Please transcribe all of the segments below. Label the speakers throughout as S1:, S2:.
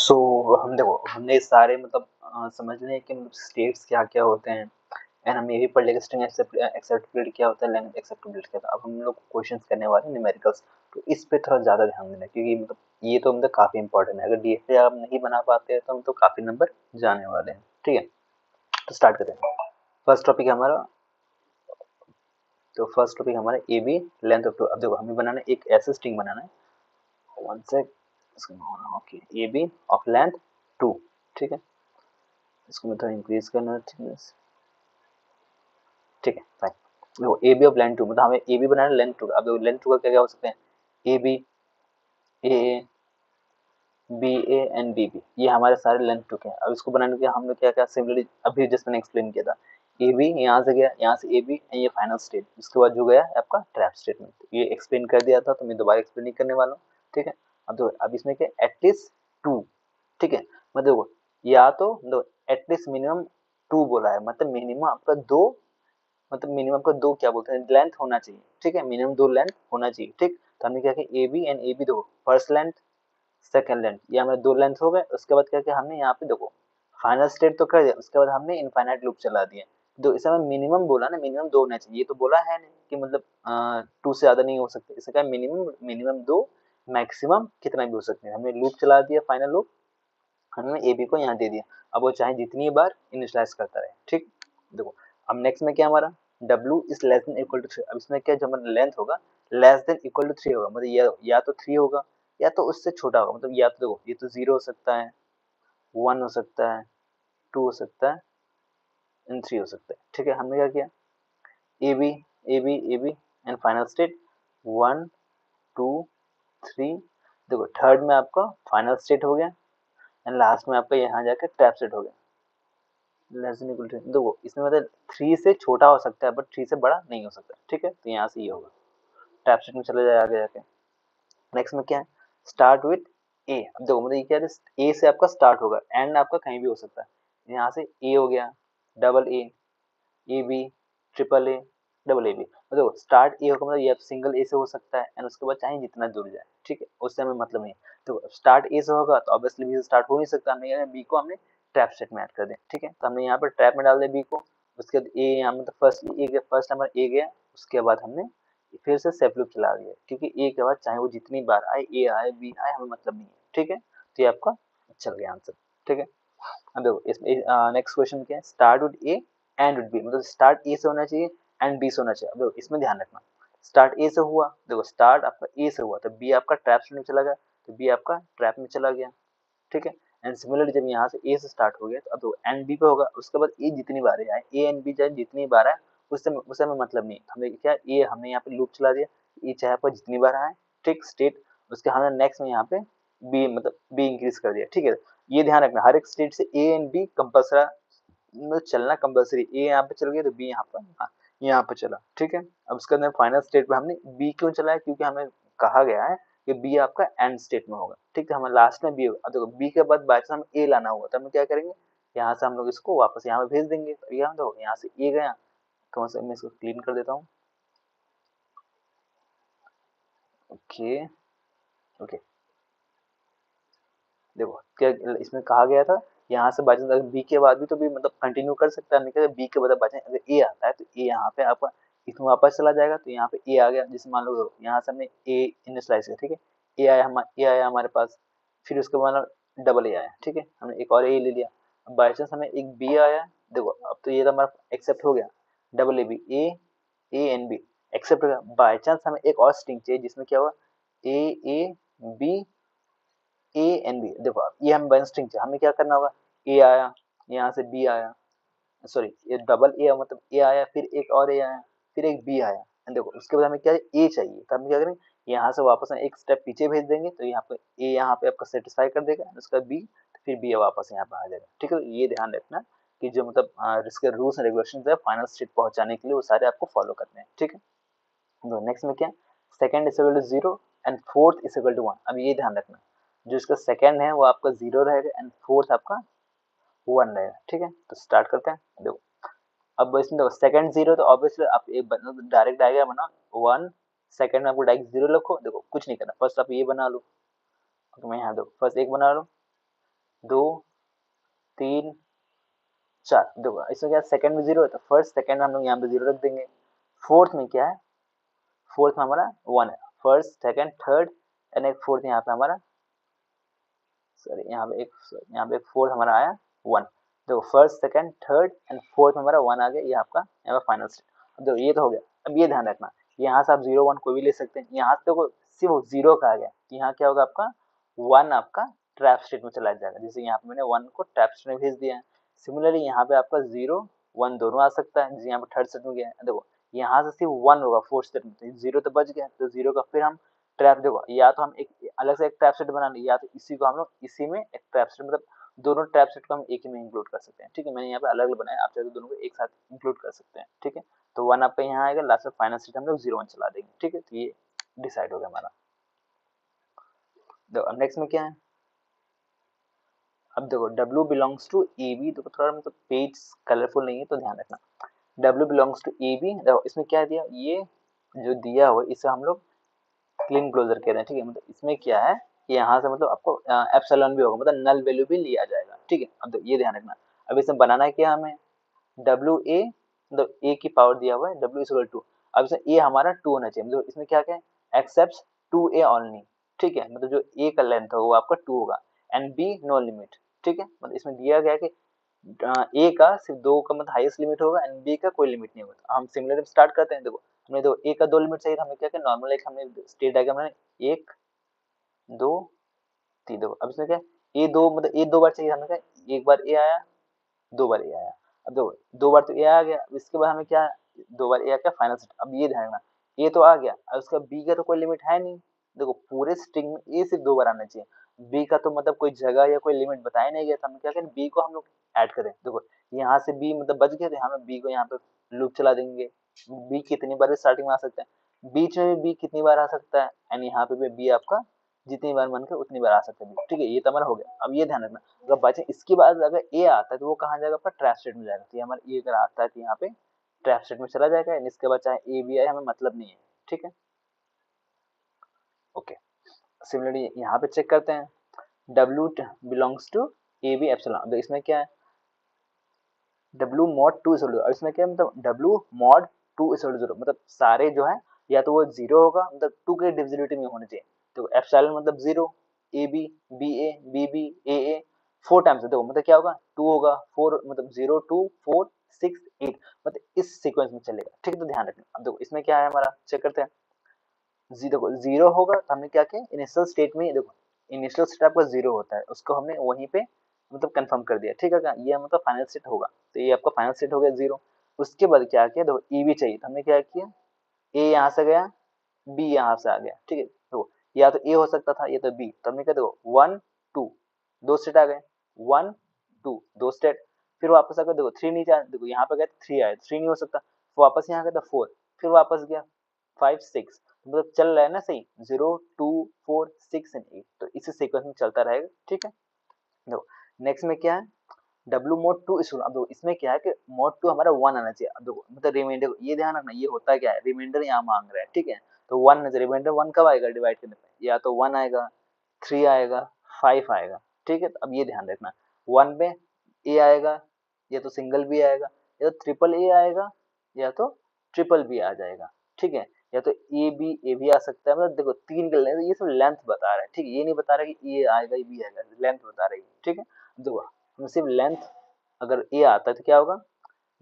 S1: सो हम देखो हमने सारे मतलब समझ लें कि मतलब स्टेट्स क्या क्या होते हैं एंड हम ये भी पढ़ लेंगे स्ट्रिंग एक्सेप्टेबिलिटी क्या होता है, लैंग्वेज एक्सेप्टेबिलिटी क्या होता है। अब हम लोग क्वेश्चंस करने वाले हैं न्यूमेरिकल्स, तो इस पे थोड़ा ज़्यादा ध्यान देना क्योंकि मतलब ये तो मतलब काफ़ी इंपॉर्टेंट है। अगर डीएफए आप नहीं बना पाते हैं तो हम तो काफ़ी नंबर जाने वाले हैं। ठीक है, तो स्टार्ट करते हैं। फर्स्ट टॉपिक हमारा A B length of two. अब देखो हमें बनाना है, एक ऐसा स्ट्रिंग बनाना है, one sec, okay, A B of length 2। ठीक है, इसको मैं थोड़ा इंक्रीज करना है थिकनेस। ठीक है, फाइन। देखो ए बी ऑफ लेंथ 2 मतलब हमें ए बी बनाना है लेंथ 2। अब देखो लेंथ 2 का क्या क्या हो सकते हैं, A B, A A, B A and B B, ये हमारे सारे लेंथ 2 के हैं। अब इसको बनाने के लिए हमने क्या क्या सिमिलरली अभी जस्ट मैंने एक्सप्लेन किया था। ए बी यहाँ से गया, यहाँ से ए बी, ये फाइनल स्टेट, उसके बाद जो गया आपका ट्रैप स्टेटमेंट, ये एक्सप्लेन कर दिया था तो मैं दोबारा एक्सप्लेन नहीं करने वाला हूँ। ठीक है, अब देखो अब इसमें क्या एटलीस्ट 2। ठीक है, मतलब देखो या तो एटलीस्ट मिनिमम 2 बोला है, मतलब मिनिमम आपका 2, मतलब मिनिमम आपका 2 क्या बोलते हैं लेंथ होना चाहिए। ठीक है, मिनिमम 2 लेंथ होना चाहिए। ठीक, तो हमने क्या किया, A B and A B देखो फर्स्ट लेंथ सेकंड लेंथ, ये हमारे 2 लेंथ हो गए। उसके बाद क्या किया हमने यहाँ पे देखो फाइनल स्टेट तो कर दिया, उसके बाद हमने इनफाइनाइट लूप चला दिया। तो इसे हमें मिनिमम बोला ना, मिनिमम 2 होना चाहिए, ये तो बोला है नहीं कि मतलब 2 से ज्यादा नहीं हो सकते। इसे क्या मिनिमम मिनिमम 2, मैक्सिमम कितना भी हो सकते हैं। हमने लूप चला दिया, फाइनल लूप हमने ए बी को यहाँ दे दिया। अब वो चाहे जितनी बार इनिशियलाइज करता रहे। ठीक, देखो अब नेक्स्ट में क्या हमारा w is less than equal to 3। अब इसमें क्या जो हमारा लेंथ होगा लेस देन इक्वल टू 3 होगा, मतलब या तो 3 होगा या तो उससे छोटा होगा। मतलब या तो देखो ये तो 0 हो सकता है, 1 हो सकता है, 2 हो सकता है एंड 3 हो सकता है। ठीक है, हमने क्या किया A B A B A B and final state 1 2 3। देखो थर्ड में आपका फाइनल स्टेट हो गया एंड लास्ट में आपका यहाँ जाकर ट्रैप स्टेट हो गया लेस देन इक्वल टू। देखो इसमें मतलब 3 से छोटा हो सकता है बट 3 से बड़ा नहीं हो सकता। ठीक है, तो यहाँ से ये होगा ट्रैप स्टेट में चले जाए आगे जाके। नेक्स्ट में क्या है, स्टार्ट विथ ए। अब देखो मतलब ये क्या है, ए से आपका स्टार्ट होगा, एंड आपका कहीं भी हो सकता है। यहाँ से ए हो गया, double A B, triple A, double A B. देखो स्टार्ट ए होगा मतलब ये सिंगल ए से हो सकता है एंड उसके बाद चाहे जितना दूर जाए। ठीक है, उससे हमें मतलब नहीं। तो स्टार्ट ए से होगा तो ऑब्वियसली बी से स्टार्ट हो नहीं सकता, हमने बी को हमने ट्रैप स्टेट में ऐड कर दिया। ठीक है, तो हमने यहाँ पर ट्रैप में डाल दिया बी को। उसके बाद ए यहाँ मतलब फर्स्ट नंबर ए गया, उसके बाद हमने फिर से सेफ लूप चला दिया क्योंकि ए के बाद चाहे वो जितनी बार आए, ए आए बी आए, हमें मतलब नहीं है। ठीक है, तो ये आपका चल गया आंसर। ठीक है, अब देखो इसमें नेक्स्ट क्वेश्चन क्या है, start with A and with B, मतलब स्टार्ट ए से होना चाहिए एंड बी से होना चाहिए। अब देखो इसमें ध्यान रखना, स्टार्ट ए से हुआ, देखो स्टार्ट आपका ए से हुआ तो बी आपका ट्रैप में चला गया, तो बी आपका ट्रैप में चला गया। ठीक है, एंड सिमिलरली जब यहाँ से ए से स्टार्ट हो गया तो अब एंड बी पे होगा, उसके बाद ए जितनी बार आए, ए एंड बी चाहे जितनी बार आए उससे हमें मतलब नहीं। हमने क्या ए हमने यहाँ पे लूप चला दिया, ए चाहे आपका जितनी बार आए, ठीक स्टेट, उसके हमने नेक्स्ट में यहाँ पे बी मतलब बी इंक्रीज कर दिया। ठीक है, ये ध्यान रखना हर एक स्टेट से ए एंड बी कंपल्सरी मतलब चलना कंपल्सरी। ए यहाँ पे चल गया तो बी यहाँ पर यहाँ पे चला। ठीक है, अब उसके अंदर फाइनल स्टेट में हमने बी क्यों चलाया, क्योंकि हमें कहा गया है कि बी आपका एंड स्टेट में होगा। ठीक है, हमें लास्ट में बी होगा। अब देखो बी के बाद बाई चांस हम ए लाना होगा तो हम क्या करेंगे, यहाँ से हम लोग इसको वापस यहाँ पे भेज देंगे। तो यहाँ देखो यहाँ से ए गया, तो मैं इसको क्लीन कर देता हूँ। ओके ओके, देखो क्या इसमें कहा गया था, यहाँ से बाई चांस अगर बी के बाद भी तो भी मतलब कंटिन्यू कर सकता है। हमने कहा बी के बाद बाई चांस अगर ए आता है तो ए यहाँ पे आपका इसमें वापस चला जाएगा, तो यहाँ पे ए आ गया। जैसे मान लो यहाँ से हमने ए इनिशियलाइज किया, ठीक है, ए आया हमारे पास, फिर उसके बाद डबल ए आया। ठीक है, हमने एक और ए ले लिया, अब बाई चांस हमें एक बी आया। देखो अब तो ये तो हमारा एक्सेप्ट हो गया, double A B, A and B accept हो गया। बाई चांस हमें एक और स्ट्रिंग चाहिए जिसमें क्या हुआ A B, A and B. देखो ये हम वन स्ट्रिंग चाहिए, हमें क्या करना होगा, ए आया, यहाँ से बी आया, सॉरी ये डबल ए मतलब ए आया, फिर एक और ए आया, फिर एक बी आया। एंड देखो उसके बाद हमें क्या ए चाहिए, तो हम क्या करेंगे यहाँ से वापस एक स्टेप पीछे भेज देंगे, तो यहाँ पे ए यहाँ पे आपका सेटिस्फाई कर देगा, उसका बी, फिर बी वापस यहाँ पे आ जाएगा। ठीक है, ये ध्यान रखना कि जो मतलब इसके रूल्स एंड रेगुलेशन है फाइनल स्टेट पहुंचाने के लिए वो सारे आपको फॉलो करने हैं। ठीक है, तो नेक्स्ट में क्या, second is equal to 0 and fourth is equal to 1। अब ये ध्यान रखना, जो इसका सेकंड है वो आपका 0 रहेगा एंड फोर्थ आपका 1 रहेगा। ठीक है, तो स्टार्ट करते हैं। देखो अब इसमें देखो सेकंड 0 तो ऑब्वियसली आप एक डायरेक्ट डायग्राम बनाओ, 1 सेकंड में आपको डायरेक्ट 0 लिखो। देखो कुछ नहीं करना, फर्स्ट आप ये बना लो, तो मैं यहाँ दो फर्स्ट एक बना लो, 2 3 4। देखो इसमें क्या सेकंड में 0 है तो फर्स्ट सेकंड में हम लोग यहाँ पे 0 रख देंगे। फोर्थ में क्या है, फोर्थ में हमारा 1 है। फर्स्ट सेकंड थर्ड एंड एक फोर्थ यहाँ पे हमारा, सॉरी यहाँ पे एक फोर्थ हमारा आया 1। देखो first second third and fourth में हमारा 1 आ गया, ये आपका यहाँ पे फाइनल स्टेट। अब देखो ये तो हो गया। अब ये ध्यान रखना, यहाँ से आप 0 1 कोई भी ले सकते हैं। यहाँ से देखो सिर्फ 0 का आ गया, यहाँ क्या होगा आपका 1 आपका ट्रैप स्टेट में चला जाएगा। जैसे यहाँ पे मैंने 1 को ट्रैप स्टेट में भेज दिया है। सिमिलरली यहाँ पे आपका 0 1 दोनों आ सकता है, जैसे यहाँ पे थर्ड स्टेट में गया है। देखो यहाँ से सिर्फ 1 होगा फोर्थ स्टेट में, तो 0 तो बच गया, तो 0 का फिर हम ट्रैप, देखो या तो हम एक अलग से एक ट्रैप सेट बना लें, या तो इसी को हम लोग इसी में एक ट्रैप सेट, मतलब दोनों ट्रैप सेट को हम एक ही में इंक्लूड कर सकते हैं। ठीक है, मैंने यहाँ पे अलग अलग बनाया, आप चाहे तो दोनों को एक साथ इंक्लूड कर सकते हैं। ठीक है, तो 1 आपका यहाँ आएगा, लास्ट में फाइनल सेट हम लोग 0 1 चला देंगे। ठीक है, तो ये डिसाइड हो गया हमारा। देखो अब नेक्स्ट में क्या है, अब देखो W belongs to A B. देखो थोड़ा मतलब पेज कलरफुल नहीं है तो ध्यान रखना। W belongs to A B, देखो इसमें क्या दिया, ये जो दिया हुआ इसे हम लोग क्लीन क्लोजर कह रहे हैं। ठीक है, मतलब इसमें क्या है, यहाँ से मतलब आपको एप्सिलॉन भी होगा, मतलब नल वैल्यू भी लिया जाएगा। ठीक है, अब ये ध्यान रखना। अब इसमें बनाना है क्या हमें, डब्ल्यू ए, मतलब ए की पावर दिया हुआ है डब्ल्यू इक्वल टू। अब इसमें ए हमारा 2 होना चाहिए, मतलब इसमें क्या क्या है, एक्सेप्ट 2a ओनली। ठीक है, मतलब जो ए का लेंथ है वो आपका 2 होगा, एंड बी नो लिमिट। ठीक है, मतलब इसमें दिया गया है कि ए का सिर्फ 2 का मतलब हाईएस्ट लिमिट होगा, एंड बी का कोई लिमिट नहीं होगा। हम सिमिलर स्टार्ट करते हैं। देखो हमने दो ए का 2 लिमिट चाहिए था, हमने क्या किया, नॉर्मल एक हमने स्टेट डायग्राम में 1 2 3। देखो अब इसमें क्या है, ए 2 मतलब ए 2 बार चाहिए, हमने कहा एक बार ए आया, 2 बार ए आया। अब देखो 2 बार तो ए आ गया, इसके बाद हमें क्या, 2 बार ए आ गया फाइनल सेट। अब ये ध्यान रखना, ए तो आ गया, अब उसका बी का तो कोई लिमिट है नहीं। देखो पूरे स्ट्रिंग में ए सिर्फ 2 बार आना चाहिए, बी का तो मतलब कोई जगह या कोई लिमिट बताया नहीं गया था। हम क्या करें, बी को हम लोग ऐड करें। देखो यहाँ से बी मतलब बच गया, तो हम बी को यहाँ पे लूप चला देंगे। बी कितनी बार स्टार्टिंग में आ सकता है, बीच में भी बी कितनी बार आ सकता है, एंड यहाँ पे भी बी आपका जितनी बार मन करे उतनी बार आ सकता है। ठीक है, ये तो हमारा हो गया। अब ये ध्यान रखना, अगर बाई चांस इसके बाद अगर ए आता है तो वो कहाँ जाएगा, आपका ट्रैप स्टेट में जाएगा। तो ये हमारा ए अगर आता है तो यहाँ पे ट्रैप स्टेट में चला जाएगा, एंड इसके बाद चाहे ए भी आए हमें मतलब नहीं है। ठीक है, ओके। सिमिलरली यहाँ पे चेक करते हैं, W belongs to A B epsilon. तो इसमें क्या है, डब्ल्यू मॉड 2 इक्वल टू, इसमें क्या है, मतलब डब्ल्यू मॉड 2 इक्वल टू 0, मतलब सारे जो है या तो वो 0 होगा, मतलब 2 के डिविजिबिलिटी में होने चाहिए। तो एप्सिलॉन मतलब 0, A B B A B B A 4 times है। देखो मतलब क्या होगा, 2 होगा 4, मतलब 0 2 4 6 8, मतलब इस सीक्वेंस में चलेगा। ठीक है, तो ध्यान रखना। अब देखो इसमें क्या है हमारा, चेक करते हैं। देखो 0 होगा तो हमने क्या किया, इनिशियल स्टेट में, देखो इनिशियल स्टेट आपका 0 होता है, उसको हमने वहीं पे मतलब कंफर्म कर दिया। ठीक है, क्या ये मतलब फाइनल स्टेट होगा, तो ये आपका फाइनल स्टेट हो गया 0। उसके बाद क्या किया, देखो ई भी चाहिए, तो हमने क्या किया, ए यहाँ से गया, बी यहाँ से आ गया। ठीक है, तो या तो ए हो सकता था, या तो बी, तो हमने क्या, देखो 1 2 दो स्टेट आ गए, 1 2 दो स्टेट, फिर वापस आ गया। देखो 3 नीचे आया, देखो यहाँ पे गया 3 आया, 3 नहीं हो सकता, वापस यहाँ गया तो 4, फिर वापस गया 5 6, मतलब चल रहा है ना सही, 0 2 4 6 एंड 8, तो इसी सीक्वेंस में चलता रहेगा। ठीक है, देखो नेक्स्ट में क्या है, डब्ल्यू मोड 2 इशू। अब देखो इसमें क्या है कि मोड 2 हमारा 1 आना चाहिए। अब देखो मतलब रिमाइंडर, ये ध्यान रखना, ये होता क्या है, रिमाइंडर यहाँ मांग रहा है। ठीक है, तो 1 में से रिमाइंडर 1 कब आएगा डिवाइड करने पे, या तो 1 आएगा, 3 आएगा, 5 आएगा। ठीक है, तो अब ये ध्यान रखना, 1 में ए आएगा, या तो सिंगल बी आएगा, या तो ट्रिपल ए आएगा, या तो ट्रिपल बी आ जाएगा। ठीक है, या तो ए भी आ सकता है, मतलब देखो 3 का लेंथ, ये सब लेंथ बता रहा है। ठीक है, ये नहीं बता रहा कि ए आएगा बी आएगा, लेंथ बता रही है। ठीक है, देखो हम सिर्फ लेंथ, अगर ए आता है तो क्या होगा,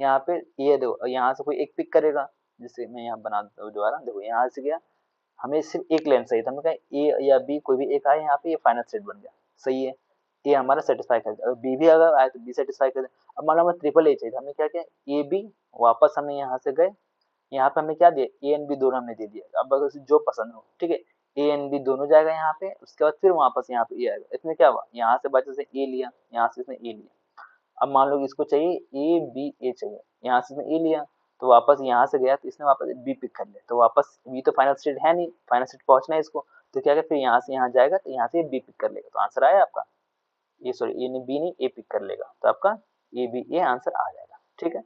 S1: यहाँ पे ये देखो यहाँ से कोई एक पिक करेगा, जैसे मैं यहाँ बना देता हूँ दोबारा। देखो यहाँ से गया, हमें सिर्फ एक लेंथ चाहिए था, हमने कहा ए या बी कोई भी एक आए, यहाँ पे ये फाइनल सेट बन गया। सही है, ए हमारा सेटिस्फाई कर दिया, बी भी अगर आए तो बी सेटिस्फाई कर दिया। अब मान लो हमें ट्रिपल ए चाहिए था, हमने क्या किया, ए बी, वापस हमने यहाँ से गए, यहाँ पे हमने क्या दिया, ए एंड बी दोनों हमने दे दिया। अब अगर जो पसंद हो, ठीक है, ए एंड बी दोनों जाएगा यहाँ पे, उसके बाद फिर वापस यहाँ पे ए आएगा। इसमें क्या हुआ, यहाँ से बचे से ए लिया, यहाँ से इसने ए लिया। अब मान लो इसको चाहिए ए बी ए चाहिए, यहाँ से इसने ए लिया, तो वापस यहाँ से गया तो इसने वापस बी पिक कर लिया, तो वापस बी तो फाइनल स्टेट है नहीं, फाइनल स्टेट पहुंचना है इसको, तो क्या फिर यहाँ से यहाँ जाएगा, तो यहाँ से बी पिक कर लेगा। तो आंसर आया आपका, ये सॉरी ए ने बी नहीं ए पिक कर लेगा, तो आपका ए बी ए आंसर आ जाएगा। ठीक है,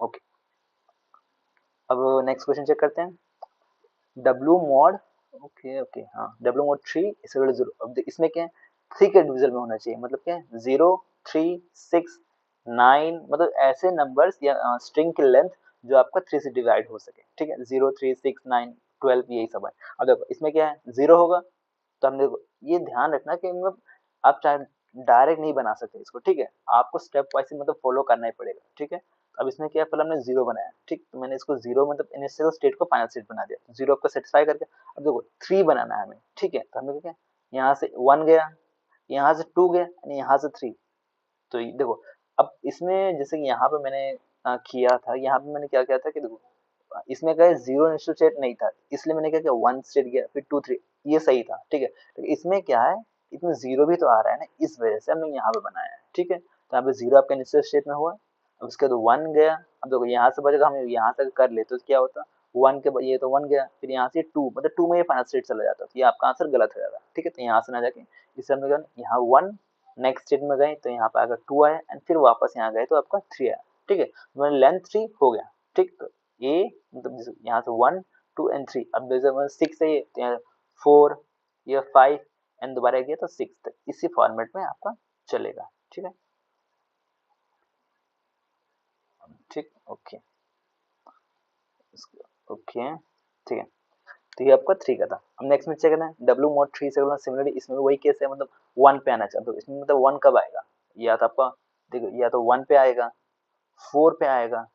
S1: ओके। अब नेक्स्ट क्वेश्चन चेक करते हैं, डब्ल्यू मॉड, ओके ओके हाँ, डब्ल्यू मॉड 3 इक्वल टू 0। अब इसमें क्या है, 3 के डिविजन में होना चाहिए, मतलब क्या है 0, 3, 6, 9, मतलब ऐसे नंबर्स या स्ट्रिंग की लेंथ जो आपका 3 से डिवाइड हो सके, ठीक है। 0, 3, 6, 9, 12 यही सब है। अब देखो इसमें क्या है 0 होगा, तो हम देखो ये ध्यान रखना कि मतलब आप चाहे डायरेक्ट नहीं बना सकते इसको, ठीक है, आपको स्टेप वाइज मतलब फॉलो करना ही पड़ेगा, ठीक है। अब इसमें क्या है, पहले हमने 0 बनाया, ठीक, तो मैंने इसको 0 मतलब इनिशियल स्टेट को फाइनल स्टेट बना दिया, 0 आपको सेटिस्फाई करके। अब देखो 3 बनाना है हमें, ठीक है, तो हमें क्या, यहाँ से 1 गया, यहाँ से 2 गया, यहाँ से 3। तो देखो अब इसमें जैसे कि यहाँ पे मैंने किया था, यहाँ पे मैंने क्या किया था कि देखो इसमें क्या है 0 इनिशियल स्टेट नहीं था, इसलिए मैंने क्या किया 1 स्टेट गया, फिर 2, 3, ये सही था, ठीक है। तो इसमें क्या है, इसमें 0 भी तो आ रहा है ना, इस वजह से हमने यहाँ पे बनाया है, ठीक है। तो यहाँ पे 0 आपका इनिशियल स्टेट में हुआ, अब उसके बाद 1 गया, अब देखो यहाँ से बचेगा, हम यहाँ तक कर ले तो क्या होता, 1 के बाद ये तो 1 गया, फिर यहाँ से 2, मतलब 2 में ये फाइनल स्टेट चला जाता, तो ये आपका आंसर गलत हो जाता, ठीक है। तो यहाँ से ना जाके इससे हमने कहा यहाँ 1, नेक्स्ट स्टेट में गए तो यहाँ पे आकर 2 आया, एंड फिर वापस यहाँ गए तो आपका 3 आया, ठीक है। तो लेंथ 3 हो गया, ठीक। तो ए मतलब यहाँ से 1, 2 एंड 3, अब जैसे 6 है ये, तो यहाँ 4, ये 5 एंड दोबारा गया तो 6 तक, इसी फॉर्मेट में आपका चलेगा, ठीक है। ठीक, ओके, ओके, ठीक है। तो ये आपका 3 का था। अब नेक्स्ट में चेक करना है डब्ल्यू मोड 3 से, सिमिलरली इसमें भी वही केस है, मतलब 1 पे आना चाहिए, तो इसमें मतलब 1 कब आएगा, या तो आपका देखो या तो 1 पे आएगा, 4 पे आएगा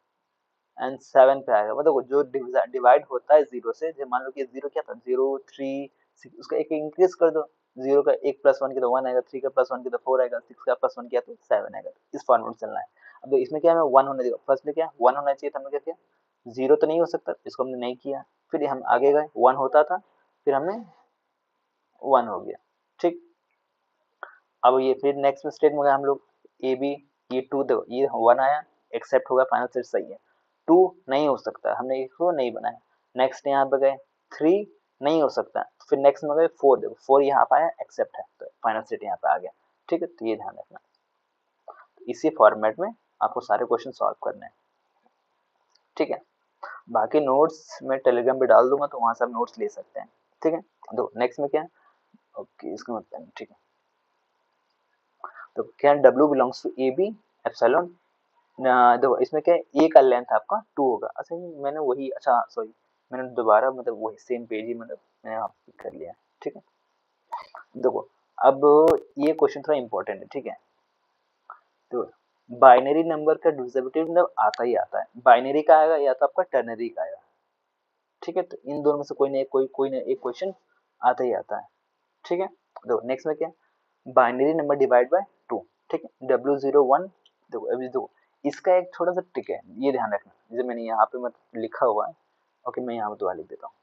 S1: एंड 7 पे आएगा, मतलब जो डिवाइड होता है 0 से, जैसे मान लो कि 0 क्या था 0, 3, 6, उसका एक इंक्रीज कर दो, 0 का 1 प्लस 1 किया तो 1 आएगा, 3 का प्लस 1 किया तो 4 आएगा, 6 का प्लस 1 किया तो 7 आएगा, इस फॉर्मेट में चलना है। अब इसमें क्या है 1 होने देगा, फर्स्ट में क्या 1 होना चाहिए था, हमने क्या किया 0 तो नहीं हो सकता, इसको हमने नहीं किया, फिर हम आगे गए 1 होता था, फिर हमने 1 हो गया, ठीक। अब ये फिर नेक्स्ट स्टेट में गए हम लोग, ए बी, ये 2 दो, ये 1 आया, एक्सेप्ट होगा, फाइनल सेट सही है। 2 नहीं हो सकता, हमने इसको नहीं बनाया। नेक्स्ट यहाँ पे गए 3 नहीं हो सकता, फिर नेक्स्ट में गए 4, देखो 4 यहाँ पे आया, एक्सेप्ट है, तो फाइनल सेट यहाँ पे आ गया, ठीक है। तो ये ध्यान रखना, इसी फॉर्मेट में आपको सारे क्वेश्चन सॉल्व करने हैं, ठीक है। बाकी नोट्स मैं टेलीग्राम पे डाल दूंगा, तो वहां से आप नोट्स ले सकते हैं, ठीक है। तो नेक्स्ट में क्या है, ओके इसका मतलब ठीक है, तो क्या W belongs to A B epsilon, देखो इसमें क्या है ए का लेंथ आपका 2 होगा, अच्छा मैंने वही, अच्छा सॉरी, मैंने दोबारा मतलब वही सेम पेज ही मतलब मैंने आप कर लिया, ठीक है। देखो अब ये क्वेश्चन थोड़ा इंपॉर्टेंट है, ठीक है। तो बाइनरी नंबर का डिविजिबिलिटी मतलब आता ही आता है, बाइनरी का आएगा या तो आपका टर्नरी का आएगा, ठीक है। तो इन दोनों में से कोई ना एक क्वेश्चन आता ही आता है, ठीक है। देखो नेक्स्ट में क्या है, बाइनरी नंबर डिवाइड बाय 2, ठीक है, W01, देखो अभी देखो इसका एक थोड़ा सा ट्रिक है, ये ध्यान रखना, जैसे मैंने यहाँ पे मतलब लिखा हुआ है, ओके मैं यहाँ पे दोबारा लिख देता हूँ,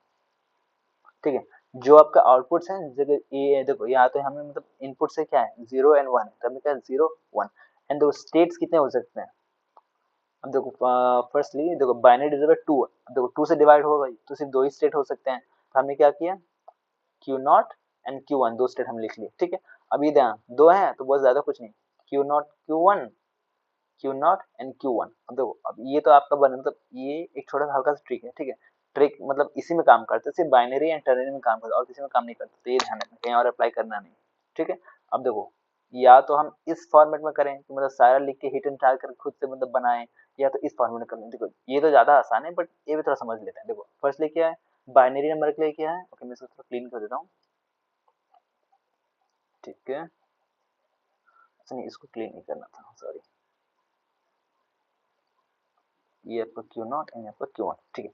S1: ठीक है। जो आपका आउटपुट है जगह ए, देखो यहाँ तो हमें मतलब इनपुट से क्या है 0 एंड 1, तो हमें क्या है 0, 1 एंड दो स्टेट्स कितने हो सकते हैं, अब देखो फर्स्टली देखो बाइनरी डिविजिबल 2 है, अब देखो 2 से डिवाइड होगा तो सिर्फ 2 ही स्टेट हो सकते हैं, तो हमने क्या किया Q naught and Q one, दो स्टेट हम लिख लिए, ठीक है। अब ये ध्यान दो है तो बहुत ज्यादा कुछ नहीं, Q not Q one, Q naught and Q one. अब देखो अब ये तो आपका बन मतलब ये एक छोटा सा हल्का सा ट्रिक है, ठीक है। ट्रिक मतलब इसी में काम करते हैं, सिर्फ बाइनरी एंड टर्नरी में काम करते हैं और किसी में काम नहीं करते, तो ये ध्यान रखना कहीं और अप्लाई करना नहीं, ठीक है। अब देखो या तो हम इस फॉर्मेट में करें कि मतलब सारा लिख के हिट एंड ट्राई कर खुद से मतलब बनाएं, या तो इस फॉर्मेट में कर लें। देखो ये तो ज्यादा आसान है, बट ये भी थोड़ा समझ लेते हैं। देखो फर्स्ट क्या है, बाइनरी नंबर के लिए क्या है, ओके मैं इसको थोड़ा क्लीन कर देता हूँ, ठीक है। अच्छा नहीं इसको क्लीन नहीं करना था, सॉरी, ये आपका क्यू नॉट एंड आपका क्यू वन, ठीक है।